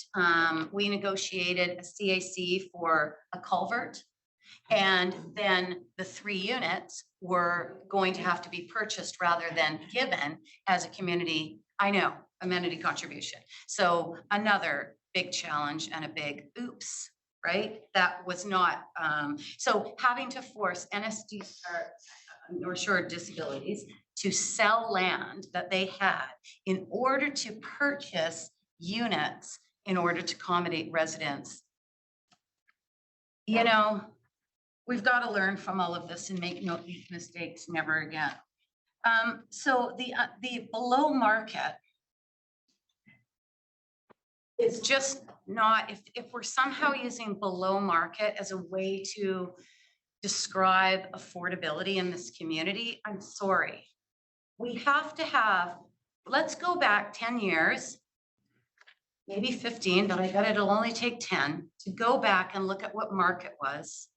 We negotiated a CAC for a culvert. And then the 3 units were going to have to be purchased rather than given as a community, I know, amenity contribution. So another big challenge and a big oops, right? That was not, so having to force NSD or North Shore Disabilities to sell land that they had in order to purchase units in order to accommodate residents. You know, we've got to learn from all of this and make no these mistakes never again. So the below market is just not, if we're somehow using below market as a way to describe affordability in this community, I'm sorry. We have to have, let's go back 10 years, maybe 15, but I bet it'll only take 10 to go back and look at what market was.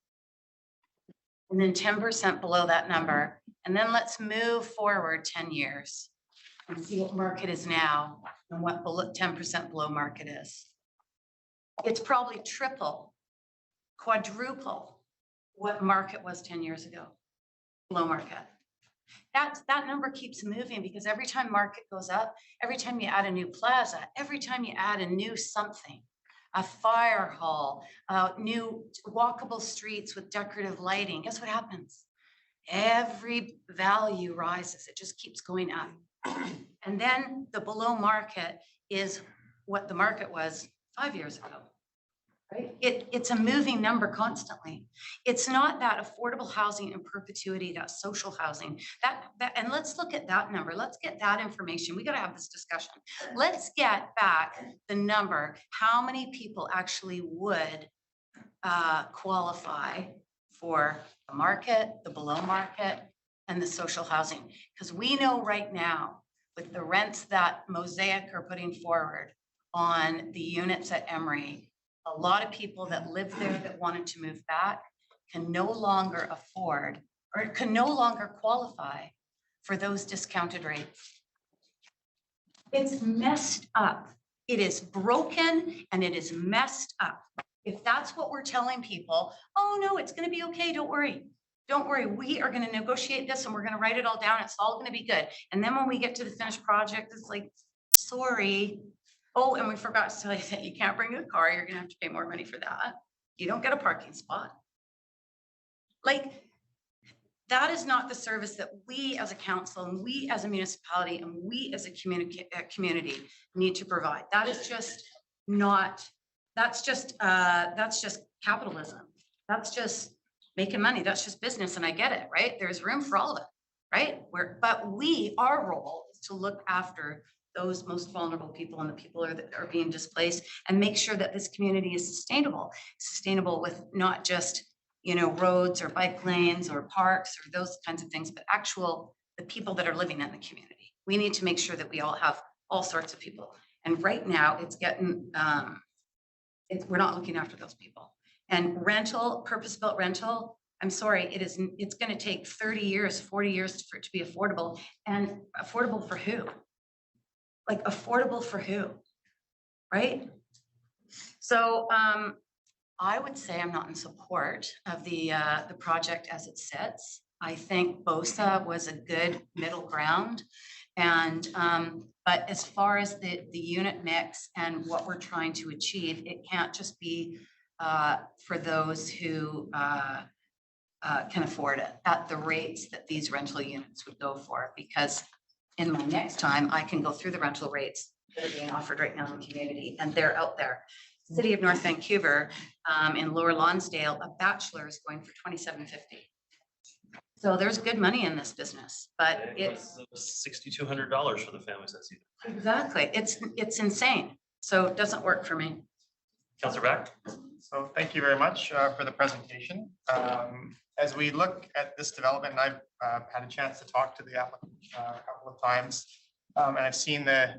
And then 10% below that number. And then let's move forward 10 years and see what market is now and what 10% below market is. It's probably triple, quadruple what market was 10 years ago, below market. That number keeps moving because every time market goes up, every time you add a new plaza, every time you add a new something, a fire hall, new walkable streets with decorative lighting, guess what happens? Every value rises, it just keeps going up. And then the below market is what the market was 5 years ago. Right? It's a moving number constantly. It's not that affordable housing in perpetuity, that social housing, and let's look at that number. Let's get that information. We got to have this discussion. Let's get back the number, how many people actually would qualify for the market, the below market, and the social housing. Because we know right now with the rents that Mosaic are putting forward on the units at Emery, a lot of people that live there that wanted to move back can no longer afford or can no longer qualify for those discounted rates. It's messed up. It is broken and it is messed up. If that's what we're telling people, oh no, it's going to be okay. Don't worry. Don't worry. We are going to negotiate this and we're going to write it all down. It's all going to be good. And then when we get to the finished project, it's like, sorry. Oh, and we forgot to tell you that you can't bring a car. You're going to have to pay more money for that. You don't get a parking spot. Like, that is not the service that we as a council and we as a municipality and we as a community need to provide. That is just not, that's just capitalism. That's just making money. That's just business. And I get it, right? There's room for all of it, right? But our role is to look after those most vulnerable people and the people that are being displaced and make sure that this community is sustainable with not just, you know, roads or bike lanes or parks or those kinds of things, but the people that are living in the community. We need to make sure that we all have all sorts of people. And right now it's getting, we're not looking after those people. And rental, purpose-built rental, I'm sorry, it's going to take 30 years, 40 years for it to be affordable. And affordable for who? Like affordable for who, right? So I would say I'm not in support of the project as it sits. I think BOSA was a good middle ground, and but as far as the unit mix and what we're trying to achieve, it can't just be for those who can afford it at the rates that these rental units would go for, because in my next time, I can go through the rental rates that are being offered right now in the community, and they're out there. City of North Vancouver, in Lower Lonsdale, a bachelor is going for $27.50. So there's good money in this business, but it's $6,200 for the families that see that. exactly, it's insane. So it doesn't work for me. Councillor Back? So thank you very much for the presentation. As we look at this development, and I've had a chance to talk to the applicant a couple of times, and I've seen the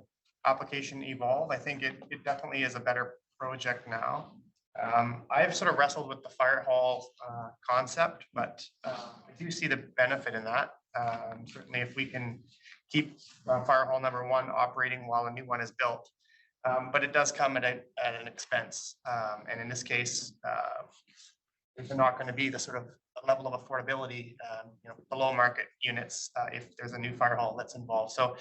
application evolve. I think it definitely is a better project now. I've sort of wrestled with the fire hall concept, but I do see the benefit in that. Certainly if we can keep fire hall number 1 operating while a new one is built. But it does come at an expense. And in this case, there's not going to be the sort of level of affordability, below market units if there's a new fire hall that's involved. So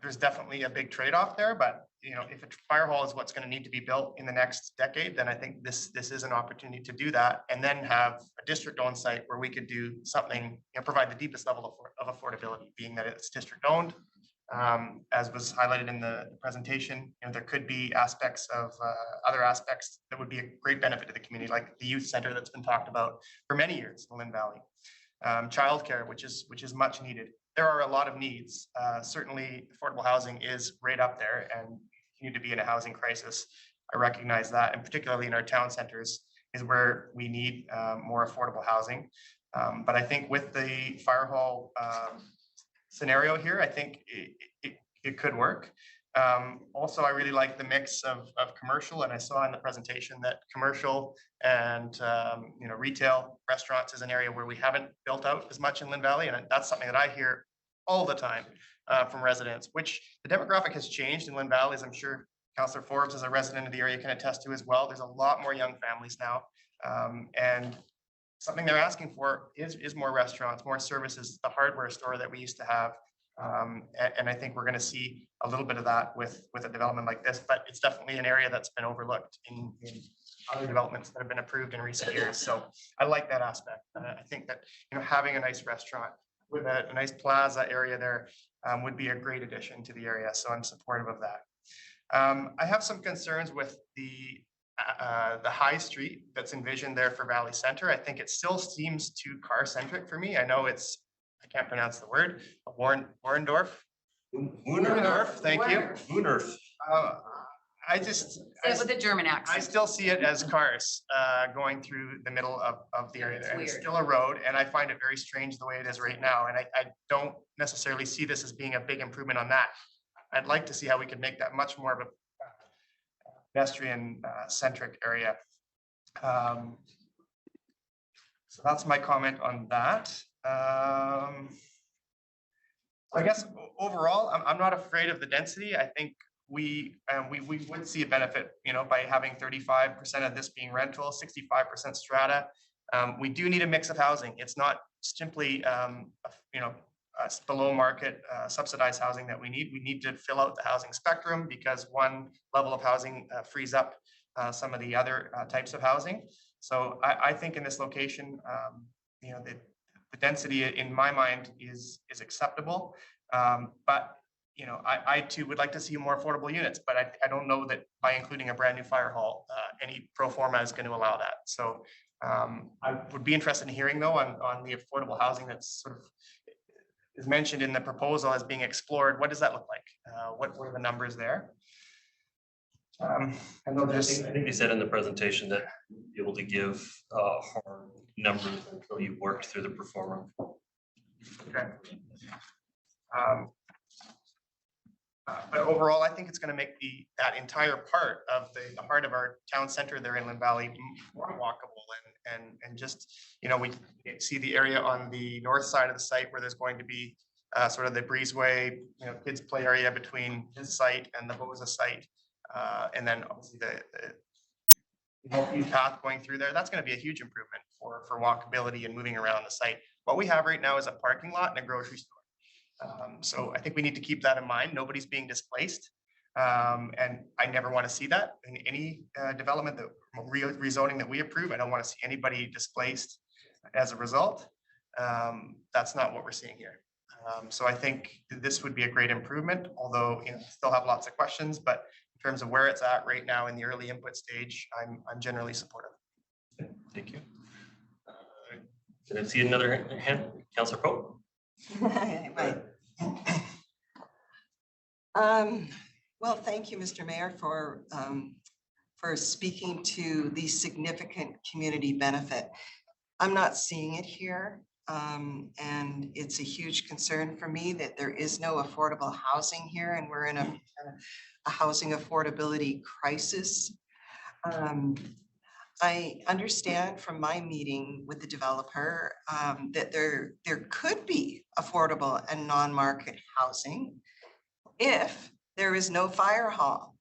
there's definitely a big trade-off there, but if a fire hall is what's going to need to be built in the next decade, then I think this is an opportunity to do that, and then have a district-owned site where we could do something, provide the deepest level of affordability, being that it's district-owned. As was highlighted in the presentation, there could be aspects of other aspects that would be a great benefit to the community, like the youth center that's been talked about for many years in Lynn Valley. Childcare, which is much needed. There are a lot of needs. Certainly affordable housing is right up there and continue to be in a housing crisis. I recognize that, and particularly in our town centers is where we need more affordable housing. But I think with the fire hall scenario here, I think it could work. Also, I really like the mix of commercial, and I saw in the presentation that commercial and retail restaurants is an area where we haven't built out as much in Lynn Valley, and that's something that I hear all the time from residents, which the demographic has changed in Lynn Valley, as I'm sure Councillor Forbes, as a resident of the area, can attest to as well. There's a lot more young families now, and something they're asking for is more restaurants, more services, the hardware store that we used to have. And I think we're going to see a little bit of that with a development like this, but it's definitely an area that's been overlooked in other developments that have been approved in recent years. So I like that aspect. I think that having a nice restaurant with a nice plaza area there would be a great addition to the area. So I'm supportive of that. I have some concerns with the high street that's envisioned there for Valley Center. I think it still seems too car centric for me. I know I can't pronounce the word, Warendorf. Warendorf, thank you. Warendorf. Say it with a German I accent. still see it as cars going through the middle of the area there. And it's weird. still a road, and I find it very strange the way it is right now. And I don't necessarily see this as being a big improvement on that. I'd like to see how we could make that much more of a pedestrian centric area. So that's my comment on that. I guess overall, I'm not afraid of the density. I think we would see a benefit, by having 35% of this being rental, 65% strata. We do need a mix of housing. It's not simply, below market subsidized housing that we need. We need to fill out the housing spectrum, because one level of housing frees up some of the other types of housing. So I think in this location, the density in my mind is acceptable. But I too would like to see more affordable units, but I don't know that by including a brand new fire hall, any pro forma is going to allow that. So I would be interested in hearing though on the affordable housing that's sort of is mentioned in the proposal as being explored. What does that look like? What are the numbers there? And they'll I just, think you said in the presentation that you'll be able to give hard numbers until you worked through the performer. okay. But overall, I think it's going to make that entire part of the heart of our town center there in Lynn Valley more walkable, and just we see the area on the north side of the site where there's going to be sort of the breezeway, kids play area between this site and the Boza site, and then obviously the path going through there. That's going to be a huge improvement for walkability and moving around the site. What we have right now is a parking lot and a grocery store. So I think we need to keep that in mind. Nobody's being displaced. And I never want to see that in any development, that rezoning that we approve. I don't want to see anybody displaced as a result. That's not what we're seeing here. So I think this would be a great improvement, although still have lots of questions, but in terms of where it's at right now in the early input stage, I'm generally supportive. Thank you. Can I see another hand? Councillor Pope? Well, thank you, Mr. Mayor, for for speaking to the significant community benefit. I'm not seeing it here. And it's a huge concern for me that there is no affordable housing here, and we're in a housing affordability crisis. I understand from my meeting with the developer that there could be affordable and non-market housing if there is no fire hall.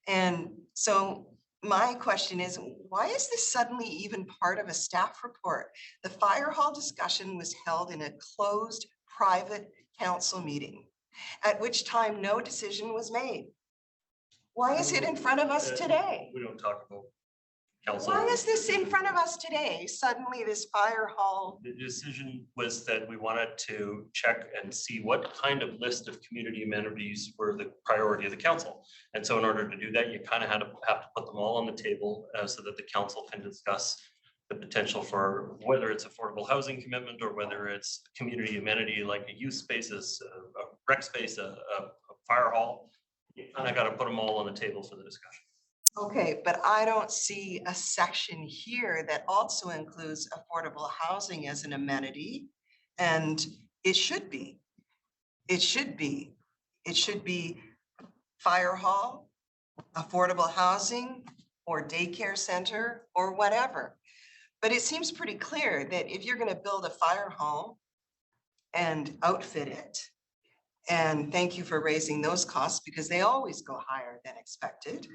And so my question is, why is this suddenly even part of a staff report? The fire hall discussion was held in a closed private council meeting, at which time no decision was made. Why is it in front of us today? We don't talk about council. Why is this in front of us today? Suddenly this fire hall. The decision was that we wanted to check and see what kind of list of community amenities were the priority of the council. And so in order to do that, you kind of have to put them all on the table so that the council can discuss the potential for whether it's affordable housing commitment or whether it's community amenity like a youth spaces, a rec space, a fire hall. You kind of got to put them all on the table for the discussion. Okay, but I don't see a section here that also includes affordable housing as an amenity. And it should be. It should be. It should be fire hall, affordable housing, or daycare center, or whatever. But it seems pretty clear that if you're going to build a fire hall and outfit it, and thank you for raising those costs because they always go higher than expected.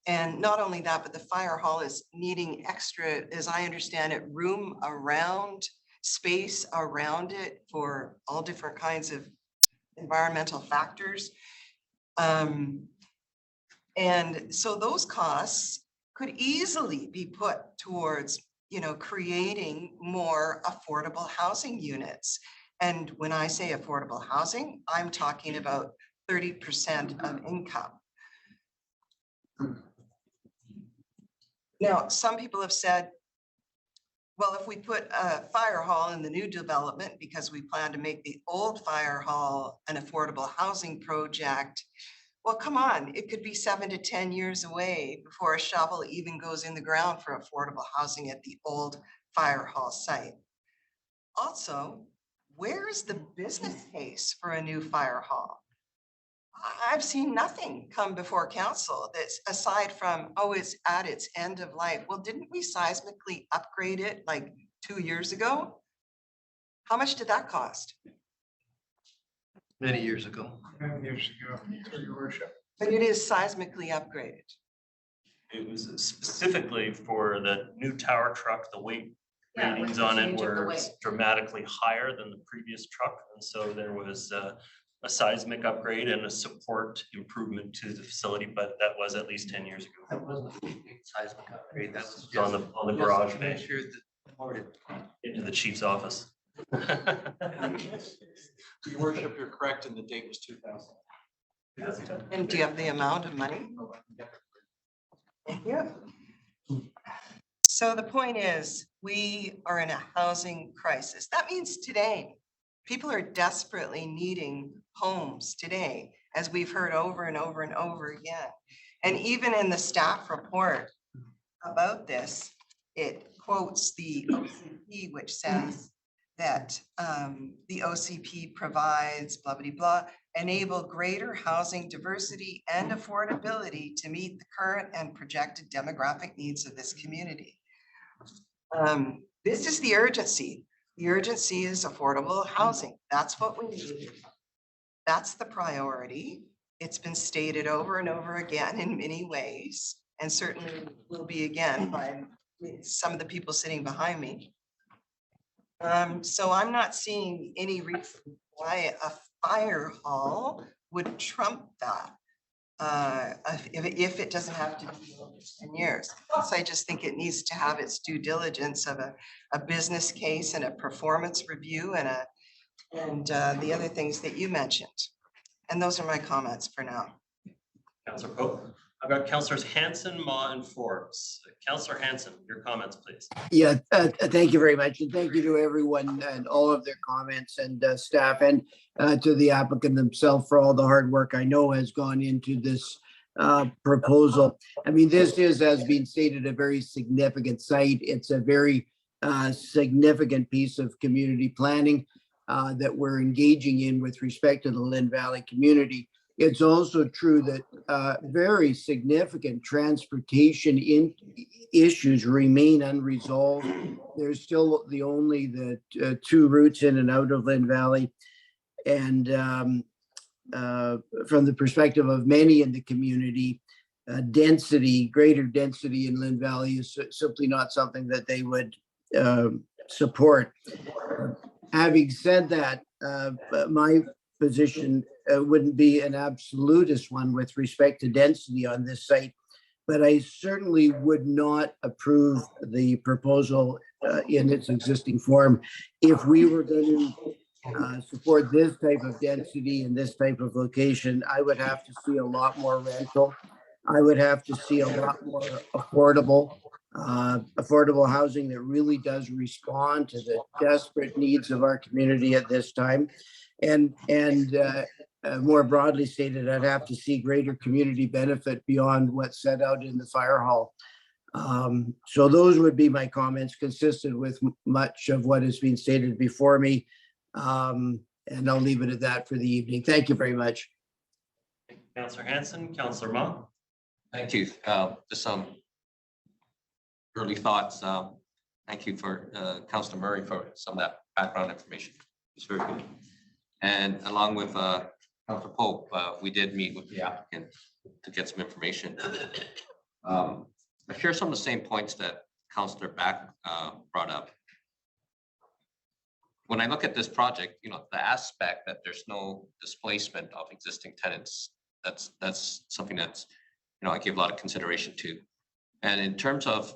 And not only that, but the fire hall is needing extra, as I understand it, room around, space around it for all different kinds of environmental factors. And so those costs could easily be put towards, creating more affordable housing units. And when I say affordable housing, I'm talking about 30% of income. Now, some people have said, well, if we put a fire hall in the new development because we plan to make the old fire hall an affordable housing project, well, come on, it could be 7 to 10 years away before a shovel even goes in the ground for affordable housing at the old fire hall site. Also, where is the business case for a new fire hall? I've seen nothing come before council that's aside from, oh, it's at its end of life. Well, didn't we seismically upgrade it like 2 years ago? How much did that cost? Many years ago. Many years ago, your worship. But it is seismically upgraded. It was specifically for the new tower truck, the weight Yeah, with ratings the on it change of the were weight. dramatically higher than the previous truck. And so there was a seismic upgrade and a support improvement to the facility, but that was at least 10 years ago. That wasn't a big seismic upgrade. That was On just. the garage just to make bay sure that- into the chief's office. Your worship, you're correct, and the date was 2000. And do you have the amount of money? Yeah. So the point is, we are in a housing crisis. That means today, people are desperately needing homes today, as we've heard over and over and over again. And even in the staff report about this, it quotes the OCP, which says that the OCP provides blah, blah, blah, enable greater housing diversity and affordability to meet the current and projected demographic needs of this community. This is the urgency. The urgency is affordable housing. That's what we need. That's the priority. It's been stated over and over again in many ways, and certainly will be again by some of the people sitting behind me. So I'm not seeing any reason why a fire hall would trump that. If it doesn't have to be over 10 years. So I just think it needs to have its due diligence of a business case and a performance review and the other things that you mentioned. And those are my comments for now. Councillor Pope. I've got Councillors Hanson, Ma, and Forbes. Councillor Hanson, your comments, please. Yeah, thank you very much. And thank you to everyone and all of their comments and staff and to the applicant themselves for all the hard work I know has gone into this proposal. I mean, this is, as been stated, a very significant site. It's a very significant piece of community planning that we're engaging in with respect to the Lynn Valley community. It's also true that very significant transportation issues remain unresolved. There's still only the two routes in and out of Lynn Valley. And from the perspective of many in the community, greater density in Lynn Valley is simply not something that they would support. Having said that, my position wouldn't be an absolutist one with respect to density on this site, but I certainly would not approve the proposal in its existing form. If we were going to support this type of density in this type of location, I would have to see a lot more rental. I would have to see a lot more affordable housing that really does respond to the desperate needs of our community at this time. And more broadly stated, I'd have to see greater community benefit beyond what's set out in the fire hall. So those would be my comments, consistent with much of what has been stated before me. And I'll leave it at that for the evening. Thank you very much. Councillor Hanson, Councillor Ma. Thank you. Just some early thoughts. Thank you for Councillor Murray for some of that background information. It's very good. And along with Councillor Pope, we did meet with the applicant to get some information. I share some of the same points that Councillor Back brought up. When I look at this project, the aspect that there's no displacement of existing tenants, that's something that's, I give a lot of consideration to. And in terms of,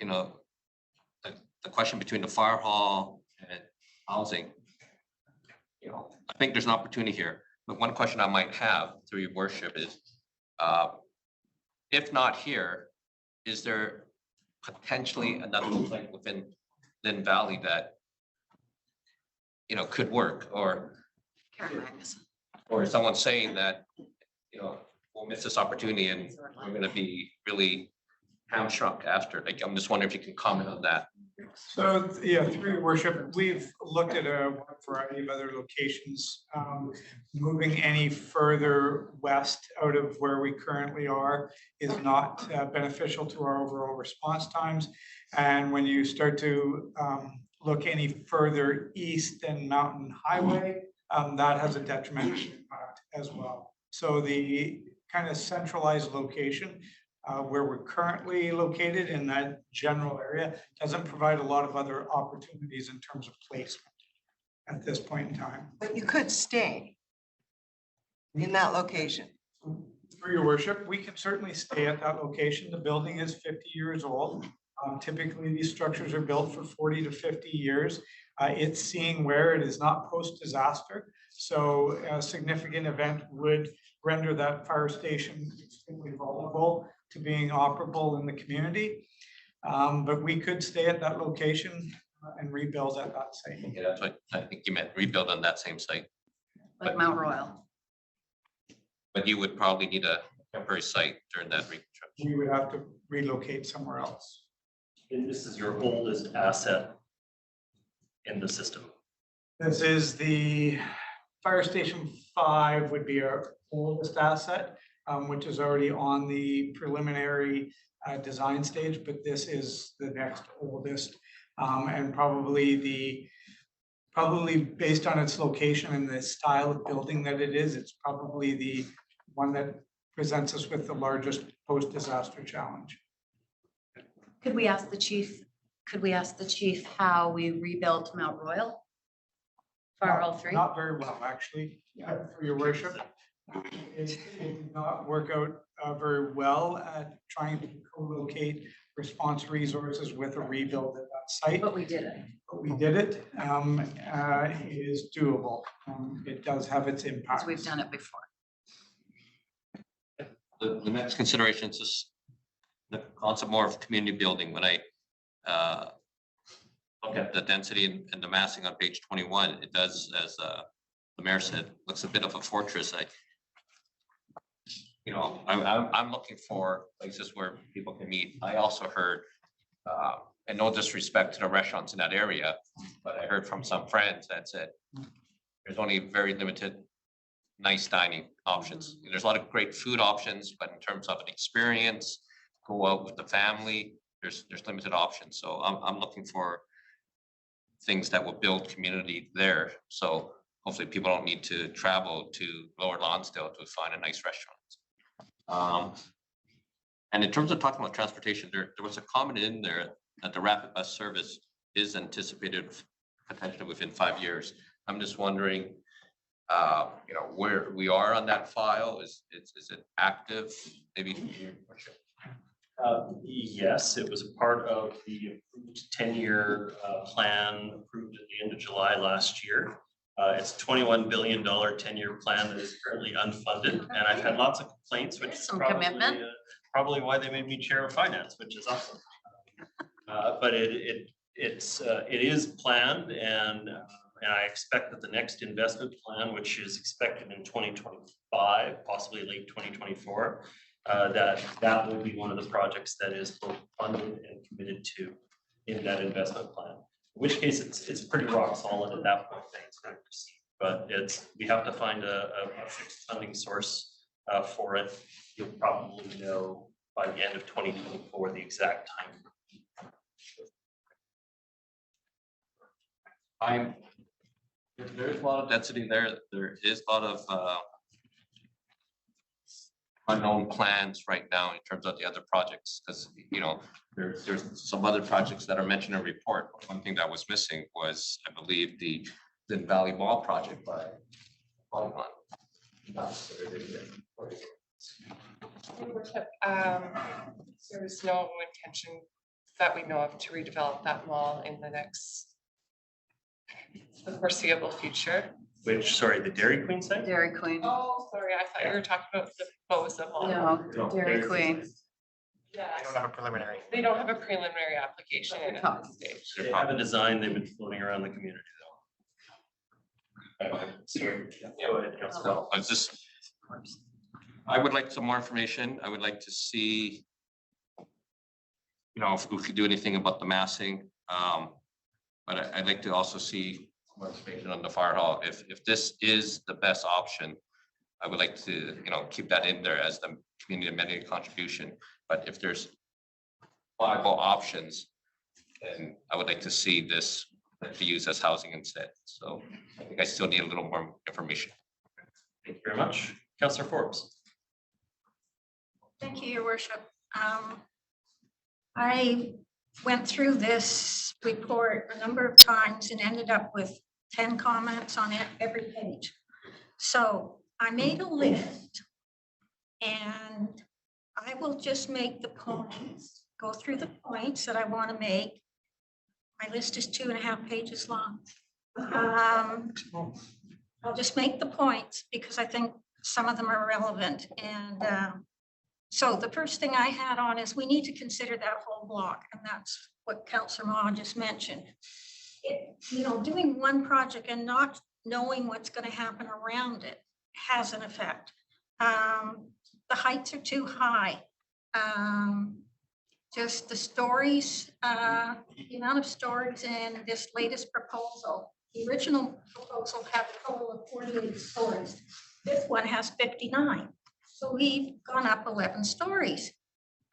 the question between the fire hall and housing, I think there's an opportunity here. But one question I might have through your worship is, if not here, is there potentially another site within Lynn Valley that could work, or someone saying that we'll miss this opportunity and we're going to be really hamstrung after? Like, I'm just wondering if you can comment on that. So, yeah, through your worship, we've looked at a variety of other locations. Moving any further west out of where we currently are is not beneficial to our overall response times. And when you start to look any further east than Mountain Highway, that has a detrimental impact as well. So the kind of centralized location where we're currently located in that general area doesn't provide a lot of other opportunities in terms of placement at this point in time. But you could stay in that location. For your worship, we can certainly stay at that location. The building is 50 years old. Typically, these structures are built for 40 to 50 years. It's seeing where it is not post-disaster. So a significant event would render that fire station extremely vulnerable to being operable in the community. But we could stay at that location and rebuild at that site. Yeah, that's what I think you meant, rebuild on that same site. Like Mount Royal. But you would probably need a temporary site during that reconstruction. We would have to relocate somewhere else. And this is your oldest asset in the system. This is the Fire Station 5 would be our oldest asset, which is already on the preliminary design stage, but this is the next oldest, and probably based on its location and the style of building that it is, it's probably the one that presents us with the largest post-disaster challenge. Could we ask the chief how we rebuilt Mount Royal? Fire Hall 3? Not very well, actually, for your worship. It did not work out very well at trying to co-locate response resources with a rebuild at that site. But we did it. But we did it. It is doable. It does have its impacts. Because we've done it before. The next consideration is just the concept more of community building. When I look at the density and the massing on page 21, it does, as the mayor said, looks a bit of a fortress. you know, I'm looking for places where people can meet. I also heard, and no disrespect to the restaurants in that area, but I heard from some friends that said there's only very limited nice dining options. There's a lot of great food options, but in terms of an experience, go out with the family, there's limited options. So I'm looking for things that will build community there. So hopefully people don't need to travel to Lower Lonsdale to find a nice restaurant. And in terms of talking about transportation, there was a comment in there that the rapid bus service is anticipated potentially within 5 years. I'm just wondering, you know, where we are on that file. Is it active? Maybe. Yes, it was part of the approved 10-year plan approved at the end of July last year. It's a $21 billion 10-year plan that is currently unfunded, and I've had lots of complaints, which is Some probably, commitment. Probably why they made me chair of finance, which is awesome. But it is planned, and I expect that the next investment plan, which is expected in 2025, possibly late 2024, that will be one of the projects that is both funded and committed to in that investment plan. In which case it's pretty rock solid at that point. It's going to proceed, but we have to find a fixed funding source for it. You'll probably know by the end of 2024 the exact time. There's a lot of density there. There is a lot of unknown plans right now in terms of the other projects, because you know there's some other projects that are mentioned in the report. One thing that was missing was, I believe, the Lynn Valley Mall project by Polygon. There is no intention that we know of to redevelop that mall in the foreseeable future. Which, sorry, the Dairy Queen site? Dairy Queen. Oh, sorry, I thought you were talking about the Boza mall. No, Dairy Queen. Yeah, I don't have a preliminary. they don't have a preliminary application in at this stage. They have a design. They've been floating around the community though. I would like some more information. I would like to see, you know, if we could do anything about the massing. But I'd like to also see more information on the fire hall. If this is the best option, I would like to, you know, keep that in there as the community amenity contribution. But if there's viable options, then I would like to see this be used as housing instead. So I think I still need a little more information. Thank you very much. Councillor Forbes. Thank you, Your Worship. I went through this report a number of times and ended up with 10 comments on it every page. So I made a list and I will just make the points, go through the points that I want to make. My list is 2.5 pages long. I'll just make the points because I think some of them are relevant. And so the first thing I had on is we need to consider that whole block, and that's what Councillor Ma just mentioned. You know, doing one project and not knowing what's going to happen around it has an effect. The heights are too high. Just the stories, the amount of stories in this latest proposal. The original proposal had a total of 48 stories. This one has 59. So we've gone up 11 stories.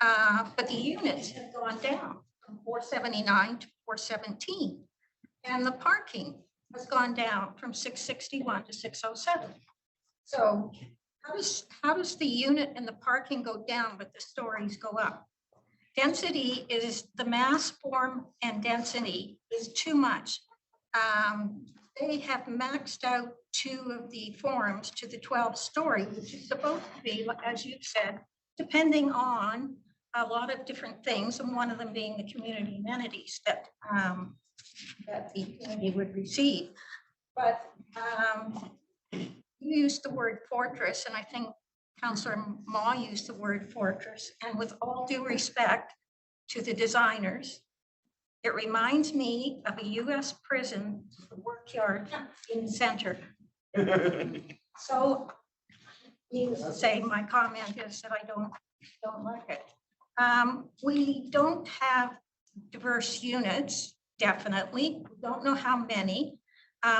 But the units have gone down from 479 to 417. And the parking has gone down from 661 to 607. So how does the unit and the parking go down, but the stories go up? Density is the mass form and density is too much. They have maxed out 2 of the forms to the 12-story, which is supposed to be, as you said, depending on a lot of different things, and one of them being the community amenities that the community would receive. But you used the word fortress, and I think Councillor Ma used the word fortress, and with all due respect to the designers, it reminds me of a US prison, the workyard in the center. So needless to say, my comment is that I don't like it. We don't have diverse units, definitely. We don't know how many.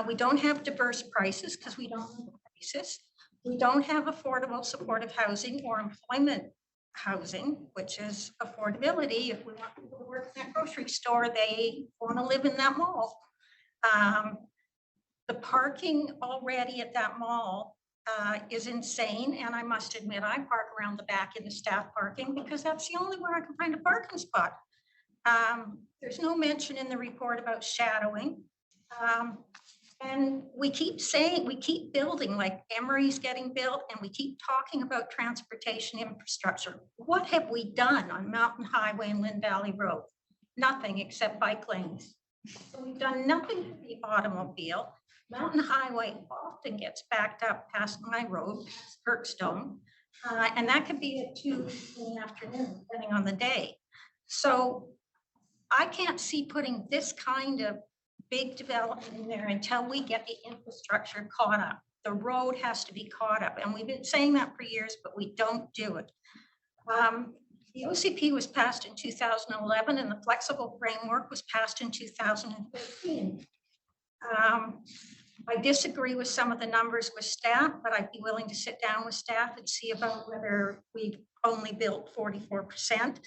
We don't have diverse prices because we don't know the prices. We don't have affordable supportive housing or employment housing, which is affordability. If we want people to work in that grocery store, they want to live in that mall. The parking already at that mall is insane. And I must admit, I park around the back in the staff parking because that's the only where I can find a parking spot. There's no mention in the report about shadowing. And we keep saying, we keep building, like Emery's getting built, and we keep talking about transportation infrastructure. What have we done on Mountain Highway and Lynn Valley Road? Nothing except bike lanes. So we've done nothing for the automobile. Mountain Highway often gets backed up past my road, past Kirkstone, and that could be at 2 in the afternoon, depending on the day. So I can't see putting this kind of big development in there until we get the infrastructure caught up. The road has to be caught up, and we've been saying that for years, but we don't do it. The OCP was passed in 2011, and the flexible framework was passed in 2013. I disagree with some of the numbers with staff, but I'd be willing to sit down with staff and see about whether we've only built 44%.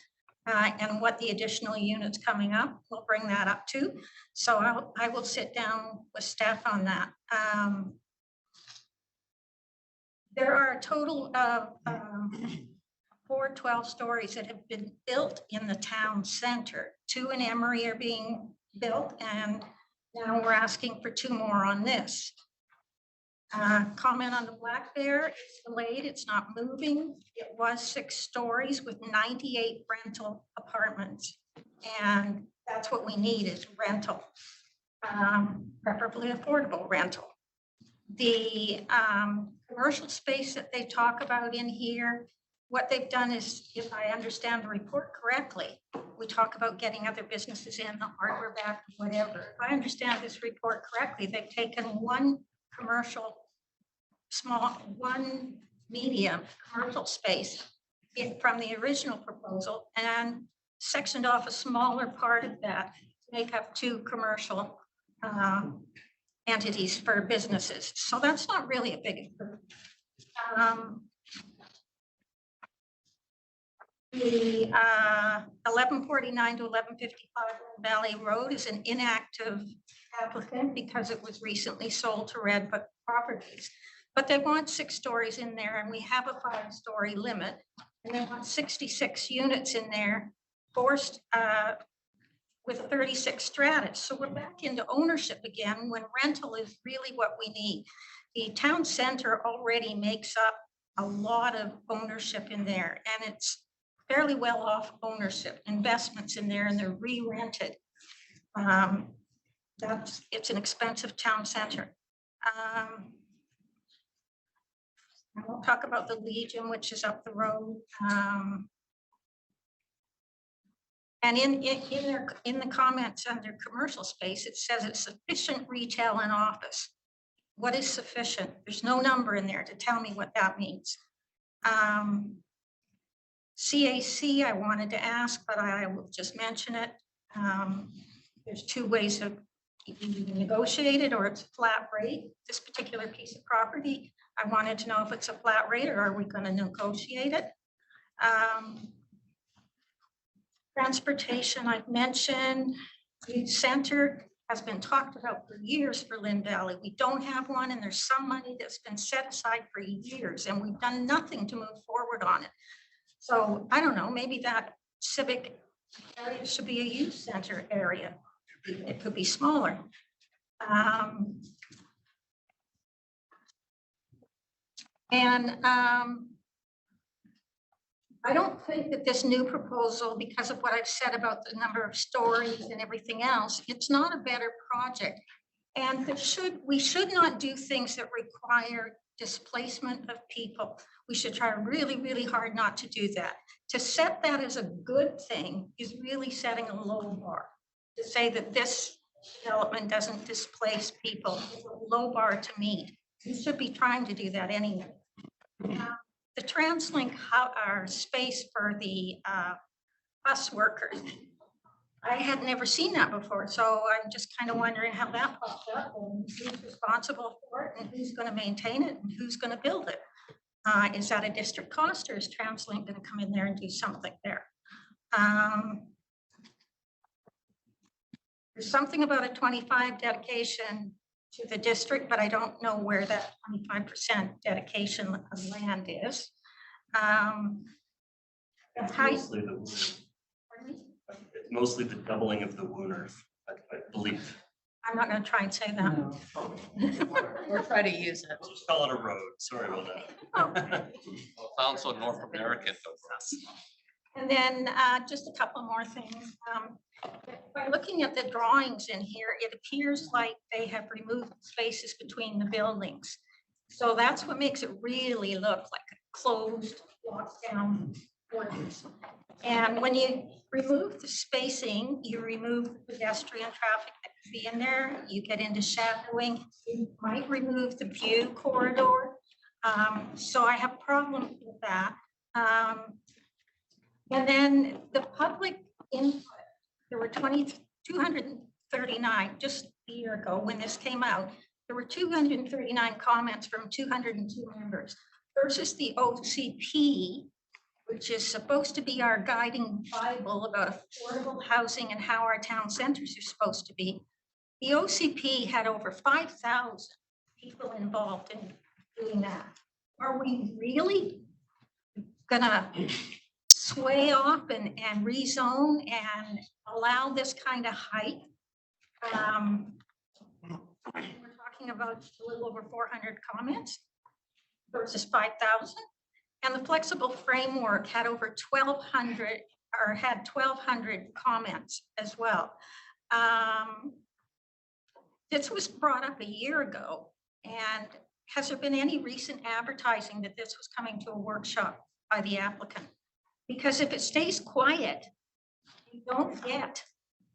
And what the additional units coming up will bring that up to. So I will sit down with staff on that. There are a total of 412 stories that have been built in the town center. 2 in Emery are being built, and now we're asking for 2 more on this. Comment on the Black Bear, it's delayed, it's not moving. It was 6 stories with 98 rental apartments. And that's what we need is rental, preferably affordable rental. The commercial space that they talk about in here, what they've done is, if I understand the report correctly, we talk about getting other businesses in, the hardware back, whatever. If I understand this report correctly, they've taken 1 commercial, one medium commercial space from the original proposal and sectioned off a smaller part of that to make up 2 commercial entities for businesses. So that's not really a big improvement. The 1149 to 1155 Valley Road is an inactive applicant because it was recently sold to Redwood Properties. But they want 6 stories in there, and we have a 5-story limit, and they want 66 units in there, forced with 36 stratus. So we're back into ownership again when rental is really what we need. The town center already makes up a lot of ownership in there, and it's fairly well off ownership, investments in there, and they're re-rented. It's an expensive town center. We'll talk about the Legion, which is up the road. And in the comments under commercial space, it says it's sufficient retail and office. What is sufficient? There's no number in there to tell me what that means. CAC, I wanted to ask, but I will just mention it. There's 2 ways of either negotiate it or it's a flat rate. This particular piece of property, I wanted to know if it's a flat rate or are we going to negotiate it? Transportation, I've mentioned. Youth center has been talked about for years for Lynn Valley. We don't have one, and there's some money that's been set aside for years, and we've done nothing to move forward on it. So I don't know, maybe that civic area should be a youth center area. It could be smaller. I don't think that this new proposal, because of what I've said about the number of stories and everything else, it's not a better project. And we should not do things that require displacement of people. We should try really, really hard not to do that. To set that as a good thing is really setting a low bar. To say that this development doesn't displace people is a low bar to meet. You should be trying to do that anyway. The TransLink our space for the bus workers. I had never seen that before, so I'm just kind of wondering how that popped up and who's responsible for it and who's going to maintain it and who's going to build it. Is that a district cost or is TransLink going to come in there and do something there? There's something about a 25 dedication to the district, but I don't know where that 25% dedication of land is. It's Hi. mostly the it's mostly the doubling of the Wooner, I believe. I'm not going to try and say that. Or try to use it. We'll just call it a road. Sorry about that. Sounds so North American. And then just a couple more things. By looking at the drawings in here, it appears like they have removed spaces between the buildings. So that's what makes it really look like a closed, locked down ordinance. And when you remove the spacing, you remove the pedestrian traffic that could be in there. You get into shadowing. You might remove the view corridor. So I have problems with that. And then the public input, there were 239 just a year ago when this came out. There were 239 comments from 202 members versus the OCP, which is supposed to be our guiding Bible about affordable housing and how our town centers are supposed to be. The OCP had over 5,000 people involved in doing that. Are we really gonna sway off and rezone and allow this kind of height? We're talking about a little over 400 comments versus 5,000. And the flexible framework had over 1,200 or had 1,200 comments as well. This was brought up a year ago. And has there been any recent advertising that this was coming to a workshop by the applicant? Because if it stays quiet, you don't get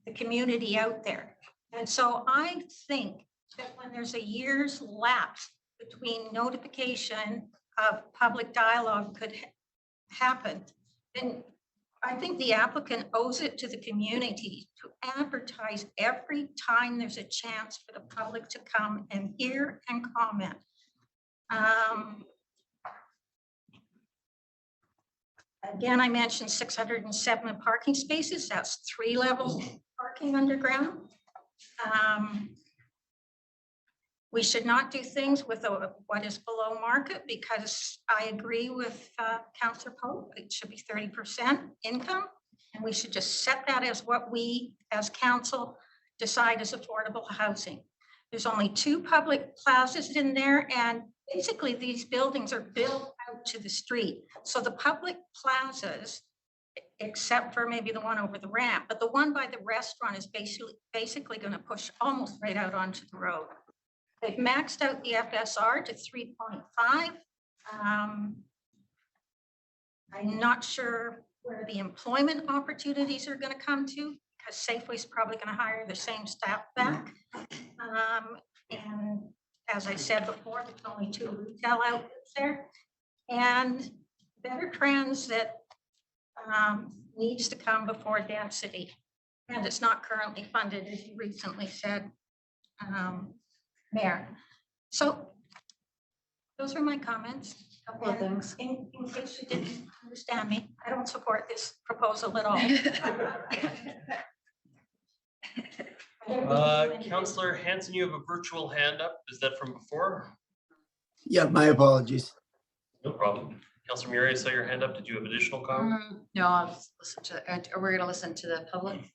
the community out there. And so I think that when there's a year's lapse between notification of public dialogue could happen, then I think the applicant owes it to the community to advertise every time there's a chance for the public to come and hear and comment. Again, I mentioned 607 parking spaces. That's 3 levels of parking underground. We should not do things with what is below market because I agree with Councillor Pope. It should be 30% income. And we should just set that as what we as council decide is affordable housing. There's only 2 public plazas in there. And basically these buildings are built out to the street. So the public plazas, except for maybe the one over the ramp, but the one by the restaurant is basically going to push almost right out onto the road. They've maxed out the FSR to 3.5. I'm not sure where the employment opportunities are going to come to because Safeway's probably going to hire the same staff back. And as I said before, there's only 2 retail outlets there. And Better Transit needs to come before density. And it's not currently funded, as you recently said, Mayor. So those are my comments. Couple of things. In case you didn't understand me, I don't support this proposal at all. Councillor Hanson, you have a virtual hand up. Is that from before? Yeah, my apologies. No problem. Councillor Murray, I saw your hand up. Did you have additional comment? No, I'll listen to, or we're gonna listen to the public.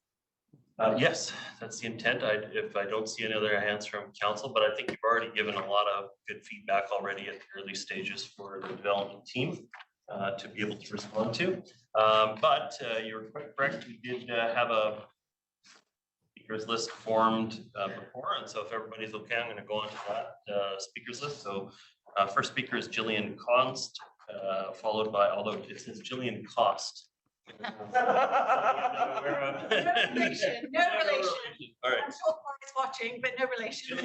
Yes, that's the intent. If I don't see any other hands from council, but I think you've already given a lot of good feedback already at the early stages for the development team to be able to respond to. But you're quite correct. We did have a speakers list formed before. And so if everybody's okay, I'm going to go on to that speakers list. So first speaker is Jillian Const, followed by, although it says Jillian Cost. No relation, no relation. All right. I'm sure Mark's watching, but no relation.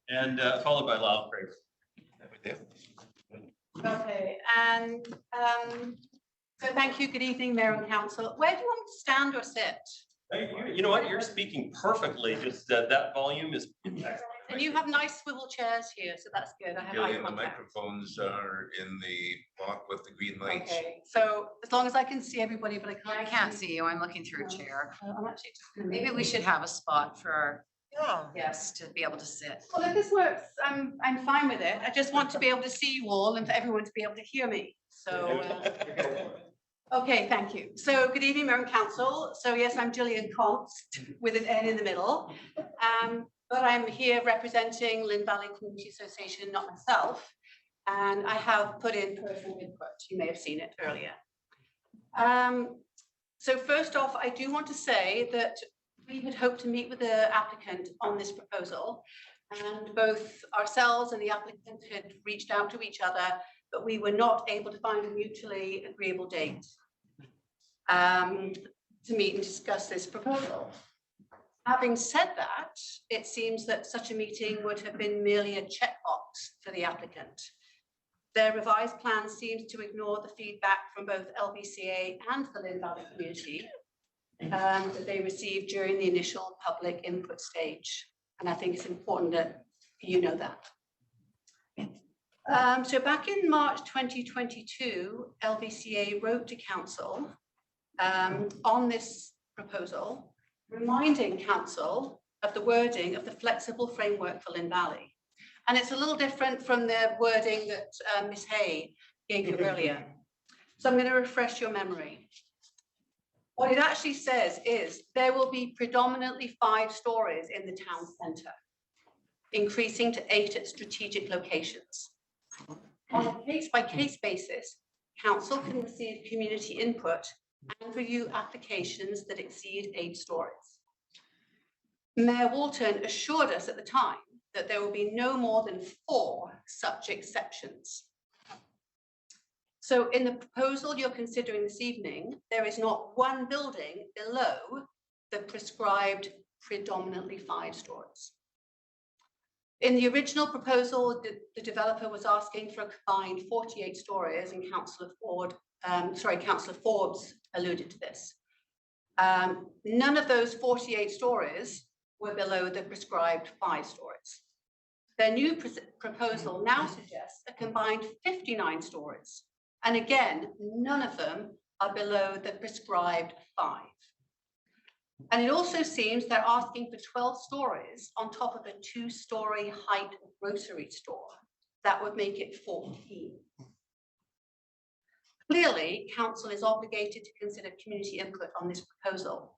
And followed by Lyle Craig. there. Okay, and so thank you. Good evening, Mayor and Council. Where do you want me to stand or sit? Hey, you know what? You're speaking perfectly. Just that volume is. And you have nice swivel chairs here, so that's good. I have eye Julian, the contact. microphones are in the block with the green lights. Okay, so as long as I can see everybody, but I can't see you. I'm looking through a chair. I'm actually just gonna Maybe we should have a spot for our Yeah. guests to be able to sit. Well, if this works, I'm fine with it. I just want to be able to see you all and for everyone to be able to hear me. So, okay, thank you. So good evening, Mayor and Council. So yes, I'm Gillian Const with an N in the middle. But I'm here representing Lynn Valley Community Association, not myself. And I have put in personal input. You may have seen it earlier. So first off, I do want to say that we had hoped to meet with the applicant on this proposal. And both ourselves and the applicant had reached out to each other, but we were not able to find a mutually agreeable date to meet and discuss this proposal. Having said that, it seems that such a meeting would have been merely a checkbox for the applicant. Their revised plan seems to ignore the feedback from both LBCA and the Lynn Valley community that they received during the initial public input stage. And I think it's important that you know that. So back in March 2022, LBCA wrote to council on this proposal, reminding council of the wording of the flexible framework for Lynn Valley. And it's a little different from the wording that Ms. Hay gave you earlier. So I'm going to refresh your memory. What it actually says is there will be predominantly 5 stories in the town centre, increasing to 8 at strategic locations. On a case-by-case basis, council can receive community input and review applications that exceed 8 stories. Mayor Walton assured us at the time that there will be no more than 4 such exceptions. So in the proposal you're considering this evening, there is not one building below the prescribed predominantly 5 stories. In the original proposal, the developer was asking for a combined 48 stories, and Councillor Forbes alluded to this. None of those 48 stories were below the prescribed 5 stories. Their new proposal now suggests a combined 59 stories. And again, none of them are below the prescribed 5. And it also seems they're asking for 12 stories on top of a 2-story height grocery store. That would make it 14. Clearly, council is obligated to consider community input on this proposal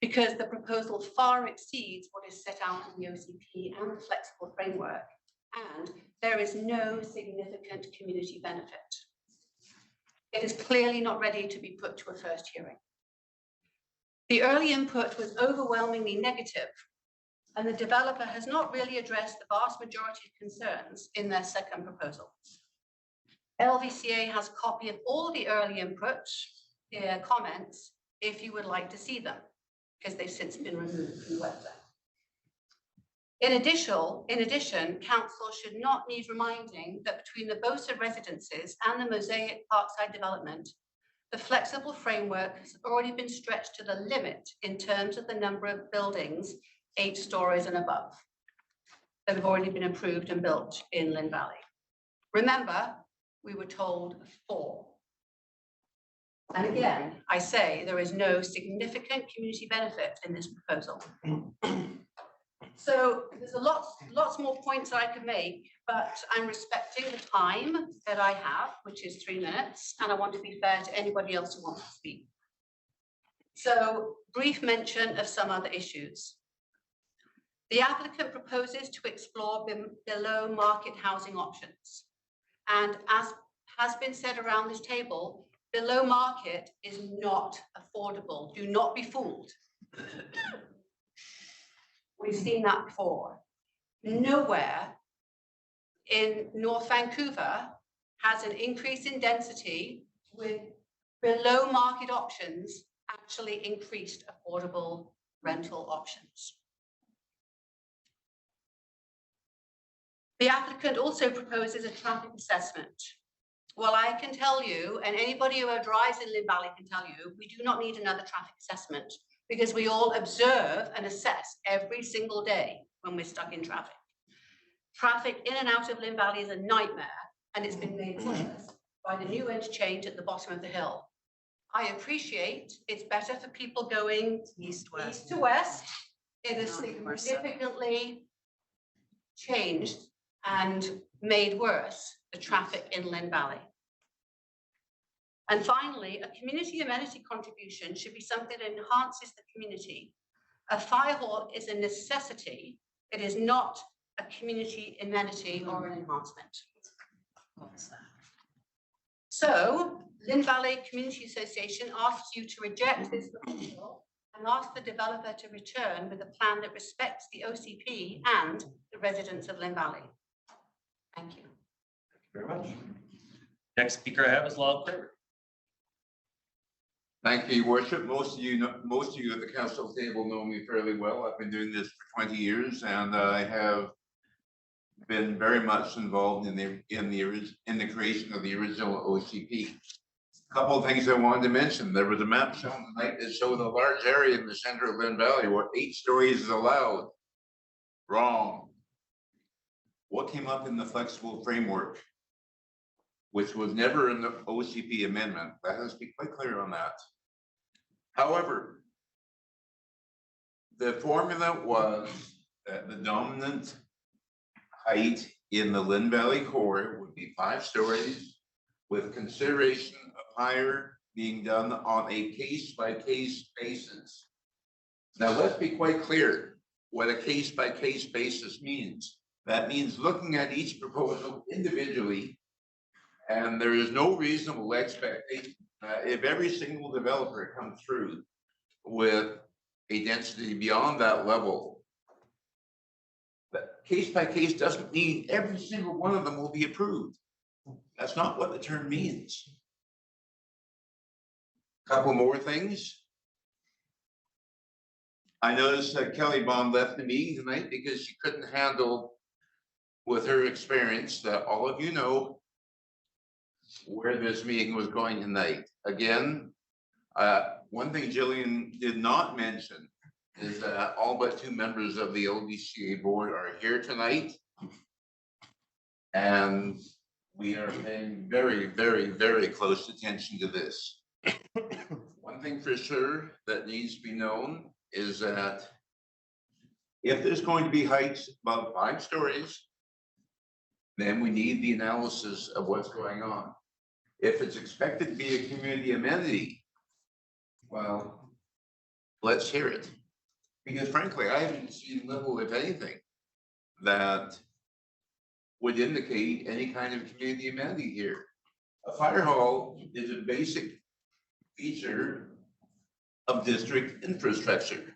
because the proposal far exceeds what is set out in the OCP and the flexible framework, and there is no significant community benefit. It is clearly not ready to be put to a first hearing. The early input was overwhelmingly negative, and the developer has not really addressed the vast majority of concerns in their second proposal. LVCA has a copy of all the early input comments if you would like to see them, because they've since been removed from the website. In addition, council should not need reminding that between the Bosa residences and the Mosaic Parkside development, the flexible framework has already been stretched to the limit in terms of the number of buildings 8 stories and above that have already been approved and built in Lynn Valley. Remember, we were told 4. And again, I say there is no significant community benefit in this proposal. So there's lots more points that I could make, but I'm respecting the time that I have, which is 3 minutes, and I want to be fair to anybody else who wants to speak. So brief mention of some other issues. The applicant proposes to explore below market housing options. And as has been said around this table, below market is not affordable. Do not be fooled. We've seen that before. Nowhere in North Vancouver has an increase in density with below market options actually increased affordable rental options. The applicant also proposes a traffic assessment. Well, I can tell you, and anybody who drives in Lynn Valley can tell you, we do not need another traffic assessment because we all observe and assess every single day when we're stuck in traffic. Traffic in and out of Lynn Valley is a nightmare, and it's been made worse by the new interchange at the bottom of the hill. I appreciate it's better for people going east to west. It has significantly changed and made worse the traffic in Lynn Valley. And finally, a community amenity contribution should be something that enhances the community. A fire hall is a necessity. It is not a community amenity or an enhancement. So, Lynn Valley Community Association asks you to reject this proposal and ask the developer to return with a plan that respects the OCP and the residents of Lynn Valley. Thank you. Very much. Next speaker I have is Lyle Kramer. Thank you, Your Worship. Most of you at the council table know me fairly well. I've been doing this for 20 years, and I have been very much involved in the creation of the original OCP. A couple of things I wanted to mention. There was a map shown tonight that showed a large area in the center of Lynn Valley where 8 stories is allowed. Wrong. What came up in the flexible framework, which was never in the OCP amendment? Let us be quite clear on that. However, the formula was that the dominant height in the Lynn Valley core would be 5 stories, with consideration of higher being done on a case-by-case basis. Now, let's be quite clear what a case-by-case basis means. That means looking at each proposal individually, and there is no reasonable expectation if every single developer comes through with a density beyond that level. But case by case doesn't mean every single one of them will be approved. That's not what the term means. Couple more things. I noticed that Kelly Bond left the meeting tonight because she couldn't handle, with her experience, that all of you know where this meeting was going tonight. Again, one thing Jillian did not mention is that all but 2 members of the LDCA board are here tonight. And we are paying very, very, very close attention to this. One thing for sure that needs to be known is that if there's going to be heights above 5 stories, then we need the analysis of what's going on. If it's expected to be a community amenity, well, let's hear it. Because frankly, I haven't seen little, if anything, that would indicate any kind of community amenity here. A fire hall is a basic feature of district infrastructure.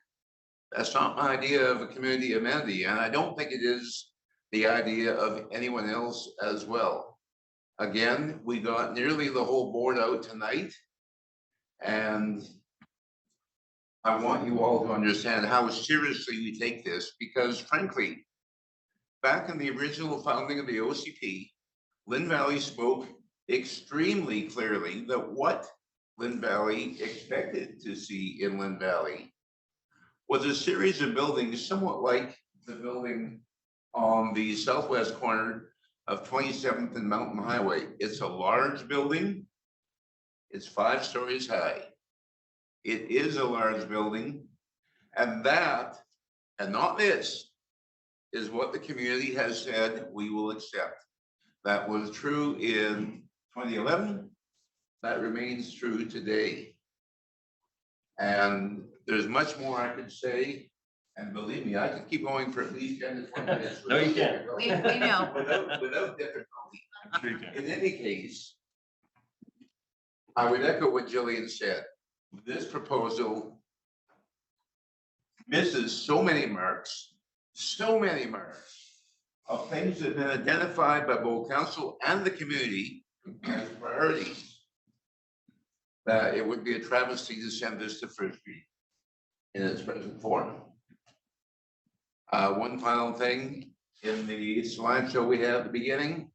That's not my idea of a community amenity, and I don't think it is the idea of anyone else as well. Again, we got nearly the whole board out tonight, and I want you all to understand how seriously we take this, because frankly, back in the original founding of the OCP, Lynn Valley spoke extremely clearly that what Lynn Valley expected to see in Lynn Valley was a series of buildings somewhat like the building on the southwest corner of 27th and Mountain Highway. It's a large building. It's 5 stories high. It is a large building, and that, and not this, is what the community has said we will accept. That was true in 2011. That remains true today. And there's much more I could say. And believe me, I could keep going for at least 10 to 20 minutes. No, you can't. We know. Without difficulty. In any case, I would echo what Jillian said. This proposal misses so many marks of things that have been identified by both council and the community as priorities, that it would be a travesty to send this to first reading in its present form. One final thing, in the slideshow we had at the beginning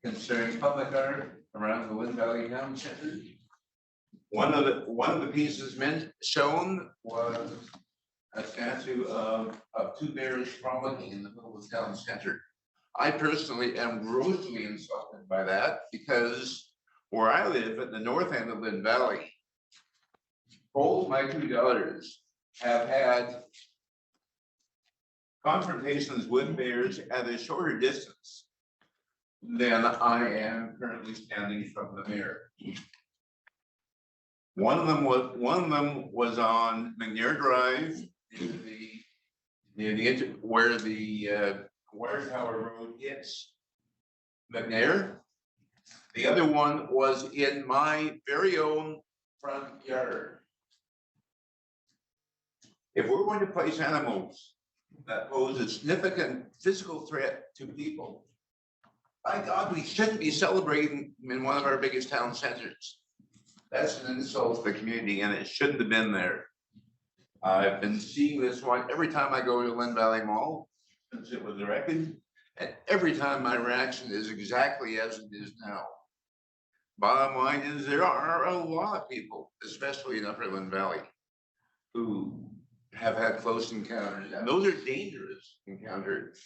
concerning public art around the Lynn Valley Town Center. One of the pieces shown was a statue of two bears frolicking in the middle of the town center. I personally am grossly insulted by that because where I live at the north end of Lynn Valley, both my two daughters have had confrontations with bears at a shorter distance than I am currently standing from the mirror. One of them was on McNair Drive where the Wire Tower Road hits McNair. The other one was in my very own front yard. If we're going to place animals that pose a significant physical threat to people, by God, we shouldn't be celebrating in one of our biggest town centers. That's an insult to the community and it shouldn't have been there. I've been seeing this one every time I go to Lynn Valley Mall since it was erected. And every time my reaction is exactly as it is now. Bottom line is there are a lot of people, especially in Upper Lynn Valley, who have had close encounters, and those are dangerous encounters.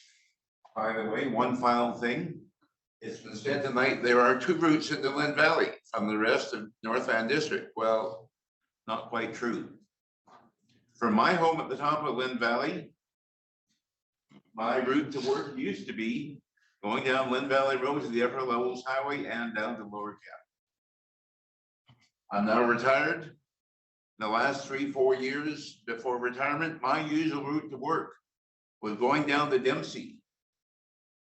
By the way, one final thing, it's been said tonight, there are two routes into Lynn Valley from the rest of North Van District. Well, not quite true. From my home at the top of Lynn Valley, my route to work used to be going down Lynn Valley Road to the Upper Levels Highway and down to Lower Cap. I'm now retired. The last 3-4 years before retirement, my usual route to work was going down to Dempsey,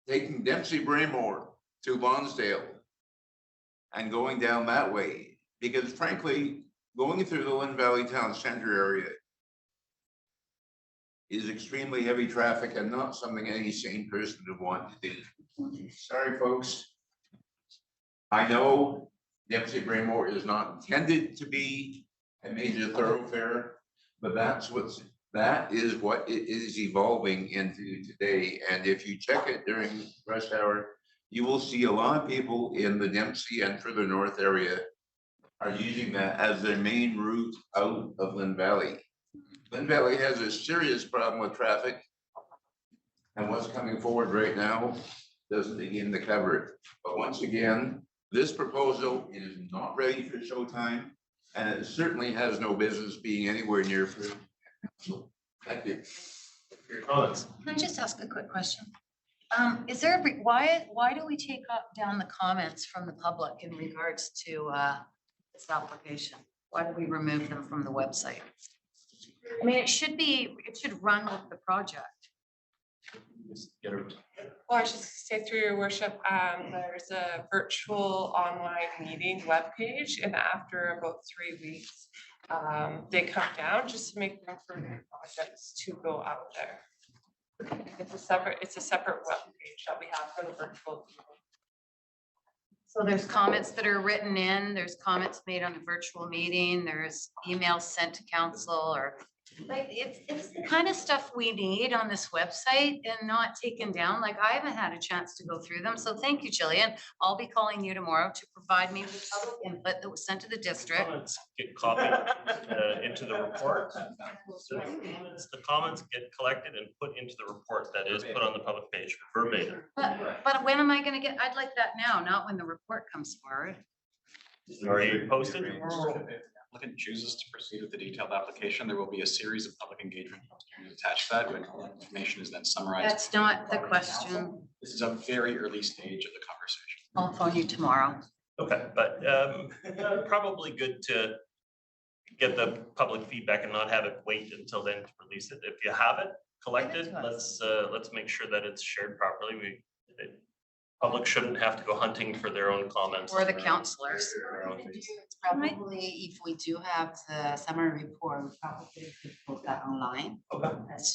taking Dempsey Braymore to Lonsdale and going down that way. Because frankly, going through the Lynn Valley Town Center area is extremely heavy traffic and not something any sane person would want to do. Sorry, folks. I know Dempsey Braymore is not intended to be a major thoroughfare, but that is what it is evolving into today. And if you check it during rush hour, you will see a lot of people in the Dempsey and further north area are using that as their main route out of Lynn Valley. Lynn Valley has a serious problem with traffic, and what's coming forward right now doesn't begin to cover it. But once again, this proposal is not ready for showtime, and it certainly has no business being anywhere near for. Thank you. Your comments. Can I just ask a quick question? Is there why do we take down the comments from the public in regards to this application? Why do we remove them from the website? I mean, it should run with the project. Well, I should say through your worship, there's a virtual online meeting webpage, and after about 3 weeks, they come down just to make room for new projects to go out there. It's a separate webpage that we have for the virtual meeting. So there's comments that are written in, there's comments made on the virtual meeting, there's emails sent to council, or like it's the kind of stuff we need on this website and not taken down. Like I haven't had a chance to go through them. So thank you, Jillian. I'll be calling you tomorrow to provide me with public input that was sent to the district. Comments get copied into the report. So the comments get collected and put into the report that is put on the public page verbatim. But when am I gonna get, I'd like that now, not when the report comes forward. Are you posted? Applicant chooses to proceed with the detailed application, there will be a series of public engagement opportunities attached to that when all information is then summarized. That's not the question. This is a very early stage of the conversation. I'll phone you tomorrow. Okay, but probably good to get the public feedback and not have it wait until then to release it. If you have it collected, let's make sure that it's shared properly. Public shouldn't have to go hunting for their own comments. Or the counselors. It's probably, if we do have the summary report, we probably could put that online. Okay.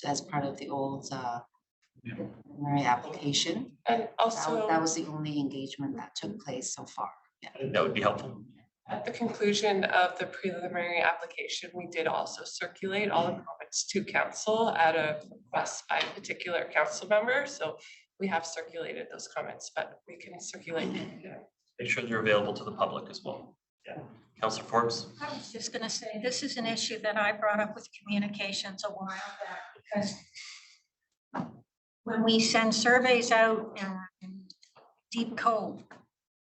As part of the old summary application. And also that was the only engagement that took place so far. Yeah. That would be helpful. At the conclusion of the preliminary application, we did also circulate all the comments to council at a request by a particular council member. So we have circulated those comments, but we can circulate them again. Make sure they're available to the public as well. Yeah. Councillor Forbes. I was just gonna say, this is an issue that I brought up with communications a while back, because when we send surveys out in Deep Cove,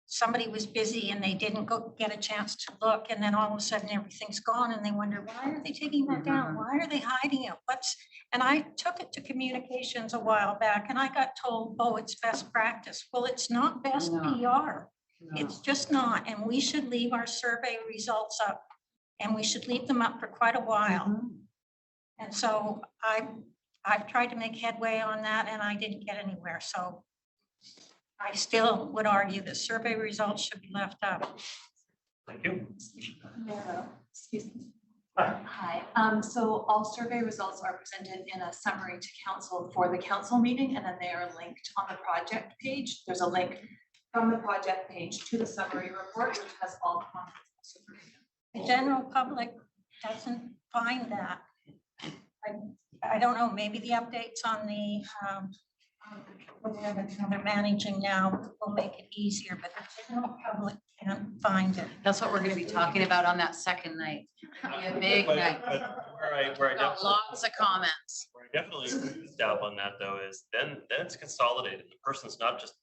somebody was busy and they didn't go get a chance to look, and then all of a sudden everything's gone and they wonder, why are they taking that down? Why are they hiding it? And I took it to communications a while back and I got told, oh, it's best practice. Well, it's not best PR. It's just not, and we should leave our survey results up, and we should leave them up for quite a while. And so I've tried to make headway on that and I didn't get anywhere, so I still would argue that survey results should be left up. Thank you. Excuse me. Hi, so all survey results are presented in a summary to council for the council meeting, and then they are linked on the project page. There's a link from the project page to the summary report, which has all conference information. The general public doesn't find that. I don't know, maybe the updates on the whatever they're managing now will make it easier, but the general public can't find it. That's what we're gonna be talking about on that second night. Be a big night. Where I Got lots of comments. definitely stab on that though is then it's consolidated. The person's not just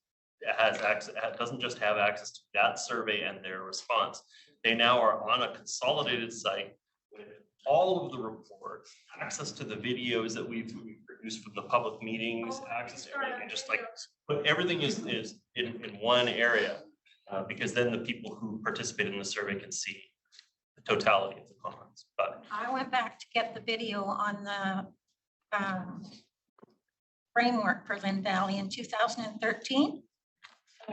has access, doesn't just have access to that survey and their response. They now are on a consolidated site with all of the reports, access to the videos that we've produced from the public meetings, access to everything, and just like, but everything is in one area. Because then the people who participated in the survey can see the totality of the comments, but. I went back to get the video on the framework for Lynn Valley in 2013.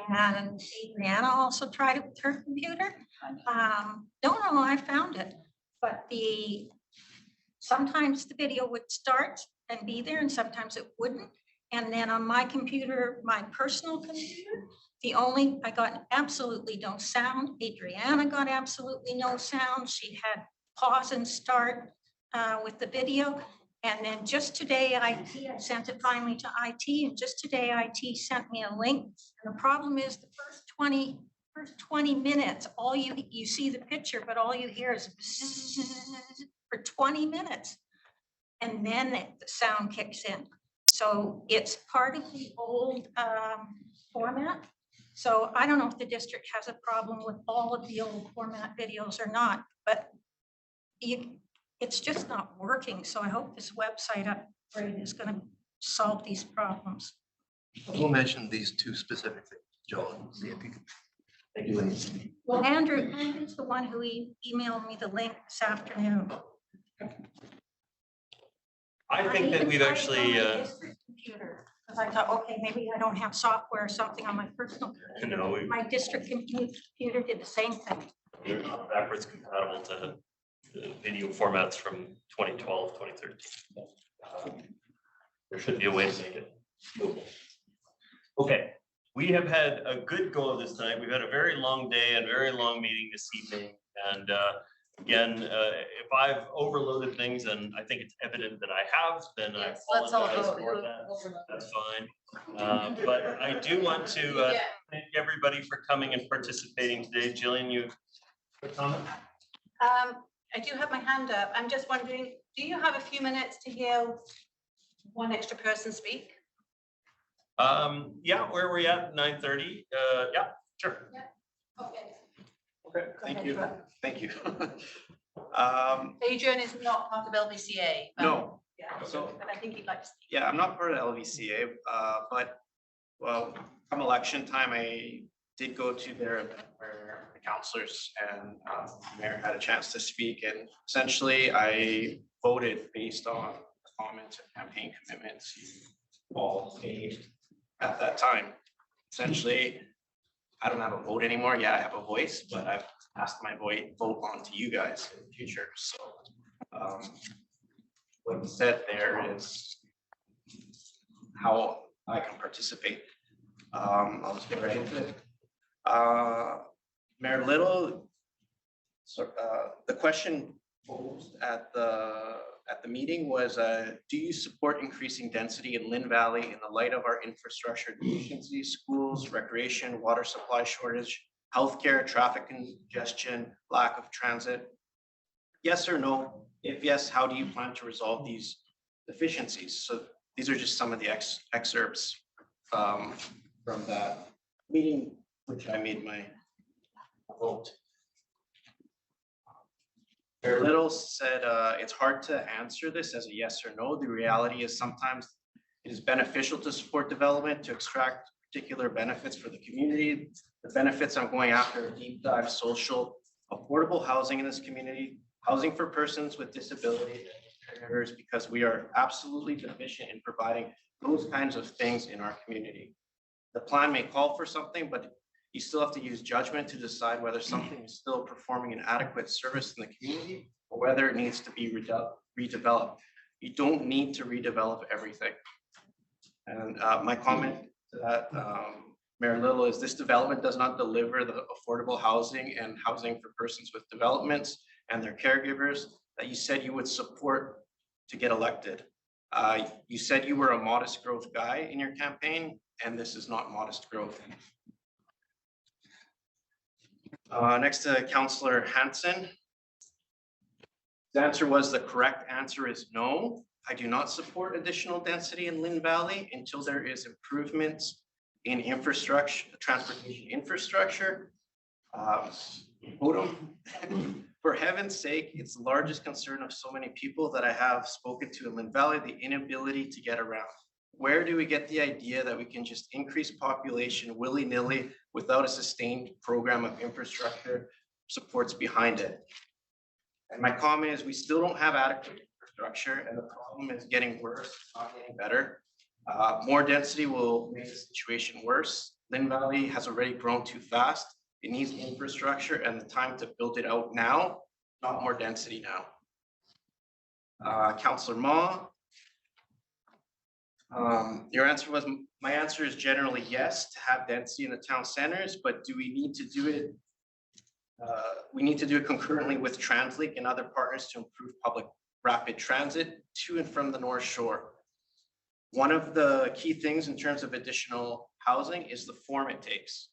And Adriana also tried it with her computer. Don't know how I found it, but sometimes the video would start and be there and sometimes it wouldn't. And then on my computer, my personal computer, I got absolutely no sound. Adriana got absolutely no sound. She had pause and start with the video. And then just today, IT, I sent it finally to IT, and just today, IT sent me a link. And the problem is the first 20 minutes, all you see the picture, but all you hear is bzzz for 20 minutes. And then the sound kicks in. So it's part of the old format. So I don't know if the district has a problem with all of the old format videos or not, but it's just not working. So I hope this website upgrade is going to solve these problems. We'll mention these two specifically, Joel. See if you can. Thank you, Lynn. Well, Andrew's the one who emailed me the link this afternoon. I think that we've actually. Because I thought, okay, maybe I don't have software or something on my personal computer. No, My district computer did the same thing. They're not backwards compatible to the video formats from 2012, 2013. There should be a way to make it movable. Okay, we have had a good go of this tonight. We've had a very long day and very long meeting this evening. And again, if I've overloaded things, and I think it's evident that I have, then I apologize for that. That's fine. But I do want to thank everybody for coming and participating today. Jillian, you have a comment? I do have my hand up. I'm just wondering, do you have a few minutes to hear one extra person speak? Yeah, where are we at? 9:30? Yeah, sure. Yeah. Okay. Okay, thank you. Thank you. Adrian is not part of LVCA. No. Yeah, So, but I think he'd like to speak. yeah, I'm not part of LVCA, but, well, come election time, I did go to their event where the councillors and the mayor had a chance to speak, and essentially I voted based on the comments and campaign commitments you all made at that time. Essentially, I don't have a vote anymore. Yeah, I have a voice, but I've passed my vote on to you guys in the future. So what you said there is how I can participate. I'll just get right into it. Mayor Little, So the question posed at the meeting was, do you support increasing density in Lynn Valley in the light of our infrastructure deficiencies, schools, recreation, water supply shortage, healthcare, traffic congestion, lack of transit? Yes or no? If yes, how do you plan to resolve these deficiencies? So these are just some of the excerpts from that meeting, which I made my vote. Mayor Little said it's hard to answer this as a yes or no. The reality is sometimes it is beneficial to support development to extract particular benefits for the community. The benefits I'm going after are deep dive social, affordable housing in this community, housing for persons with disabilities, and caregivers, because we are absolutely deficient in providing those kinds of things in our community. The plan may call for something, but you still have to use judgment to decide whether something is still performing an adequate service in the community or whether it needs to be redeveloped. You don't need to redevelop everything. And my comment to that, Mayor Little, is this development does not deliver the affordable housing and housing for persons with developments and their caregivers that you said you would support to get elected. You said you were a modest growth guy in your campaign, and this is not modest growth. Next to Councillor Hanson. The answer was the correct answer is no. I do not support additional density in Lynn Valley until there is improvements in infrastructure, transportation infrastructure. For heaven's sake, it's the largest concern of so many people that I have spoken to in Lynn Valley, the inability to get around. Where do we get the idea that we can just increase population willy-nilly without a sustained program of infrastructure supports behind it? And my comment is we still don't have adequate infrastructure, and the problem is getting worse, not getting better. More density will make the situation worse. Lynn Valley has already grown too fast. It needs infrastructure and the time to build it out now, not more density now. Councillor Ma, your answer was, my answer is generally yes, to have density in the town centers, but do we need to do it? We need to do it concurrently with TransLink and other partners to improve public rapid transit to and from the North Shore. One of the key things in terms of additional housing is the form it takes.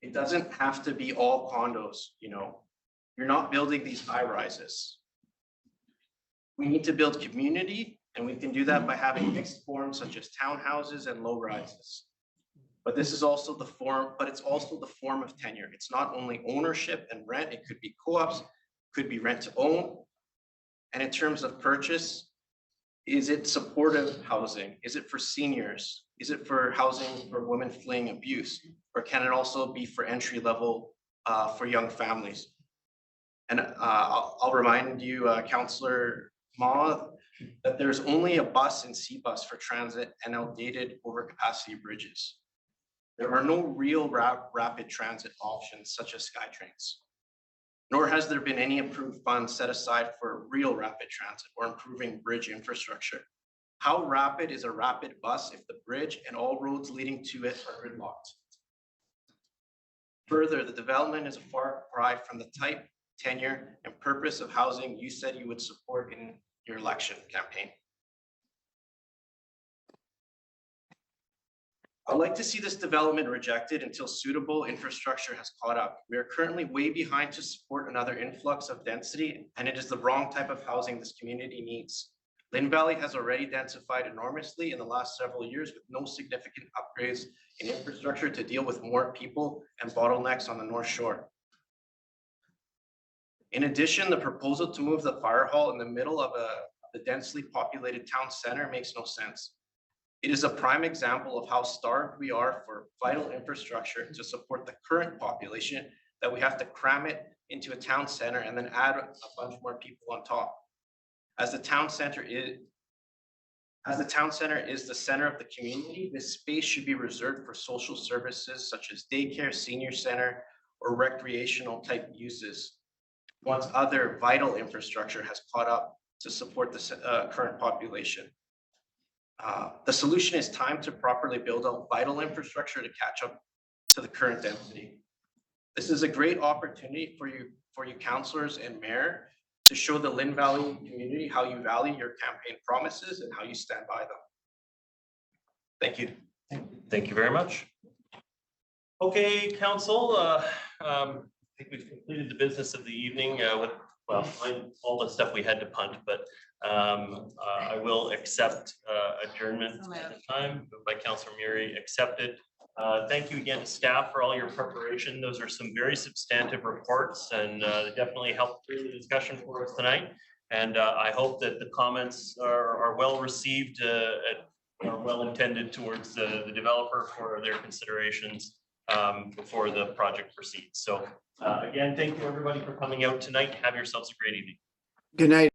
It doesn't have to be all condos, you know. You're not building these high rises. We need to build community, and we can do that by having mixed forms such as townhouses and low rises. But this is also the form, but it's also the form of tenure. It's not only ownership and rent, it could be co-ops, could be rent to own. And in terms of purchase, is it supportive housing? Is it for seniors? Is it for housing for women fleeing abuse? Or can it also be for entry level for young families? And I'll remind you, Councillor Ma, that there's only a bus and C-bus for transit and outdated overcapacity bridges. There are no real rapid transit options such as SkyTrains, nor has there been any approved funds set aside for real rapid transit or improving bridge infrastructure. How rapid is a rapid bus if the bridge and all roads leading to it are gridlocked? Further, the development is a far cry from the type, tenure, and purpose of housing you said you would support in your election campaign. I'd like to see this development rejected until suitable infrastructure has caught up. We are currently way behind to support another influx of density, and it is the wrong type of housing this community needs. Lynn Valley has already densified enormously in the last several years with no significant upgrades in infrastructure to deal with more people and bottlenecks on the North Shore. In addition, the proposal to move the fire hall in the middle of the densely populated town center makes no sense. It is a prime example of how starved we are for vital infrastructure to support the current population that we have to cram it into a town center and then add a bunch more people on top. As the town center is the center of the community, this space should be reserved for social services such as daycare, senior center, or recreational type uses, once other vital infrastructure has caught up to support the current population. The solution is time to properly build out vital infrastructure to catch up to the current density. This is a great opportunity for for you councillors and mayor to show the Lynn Valley community how you value your campaign promises and how you stand by them. Thank you. Thank you very much. Okay, council, I think we've completed the business of the evening with, well, all the stuff we had to punt, but I will accept adjournment at the time. Moved by Councilor Murray, accepted. Thank you again to staff for all your preparation. Those are some very substantive reports and they definitely helped through the discussion for us tonight. And I hope that the comments are well received, are well intended towards the developer for their considerations before the project proceeds. So again, thank you everybody for coming out tonight. Have yourselves a great evening. Good night.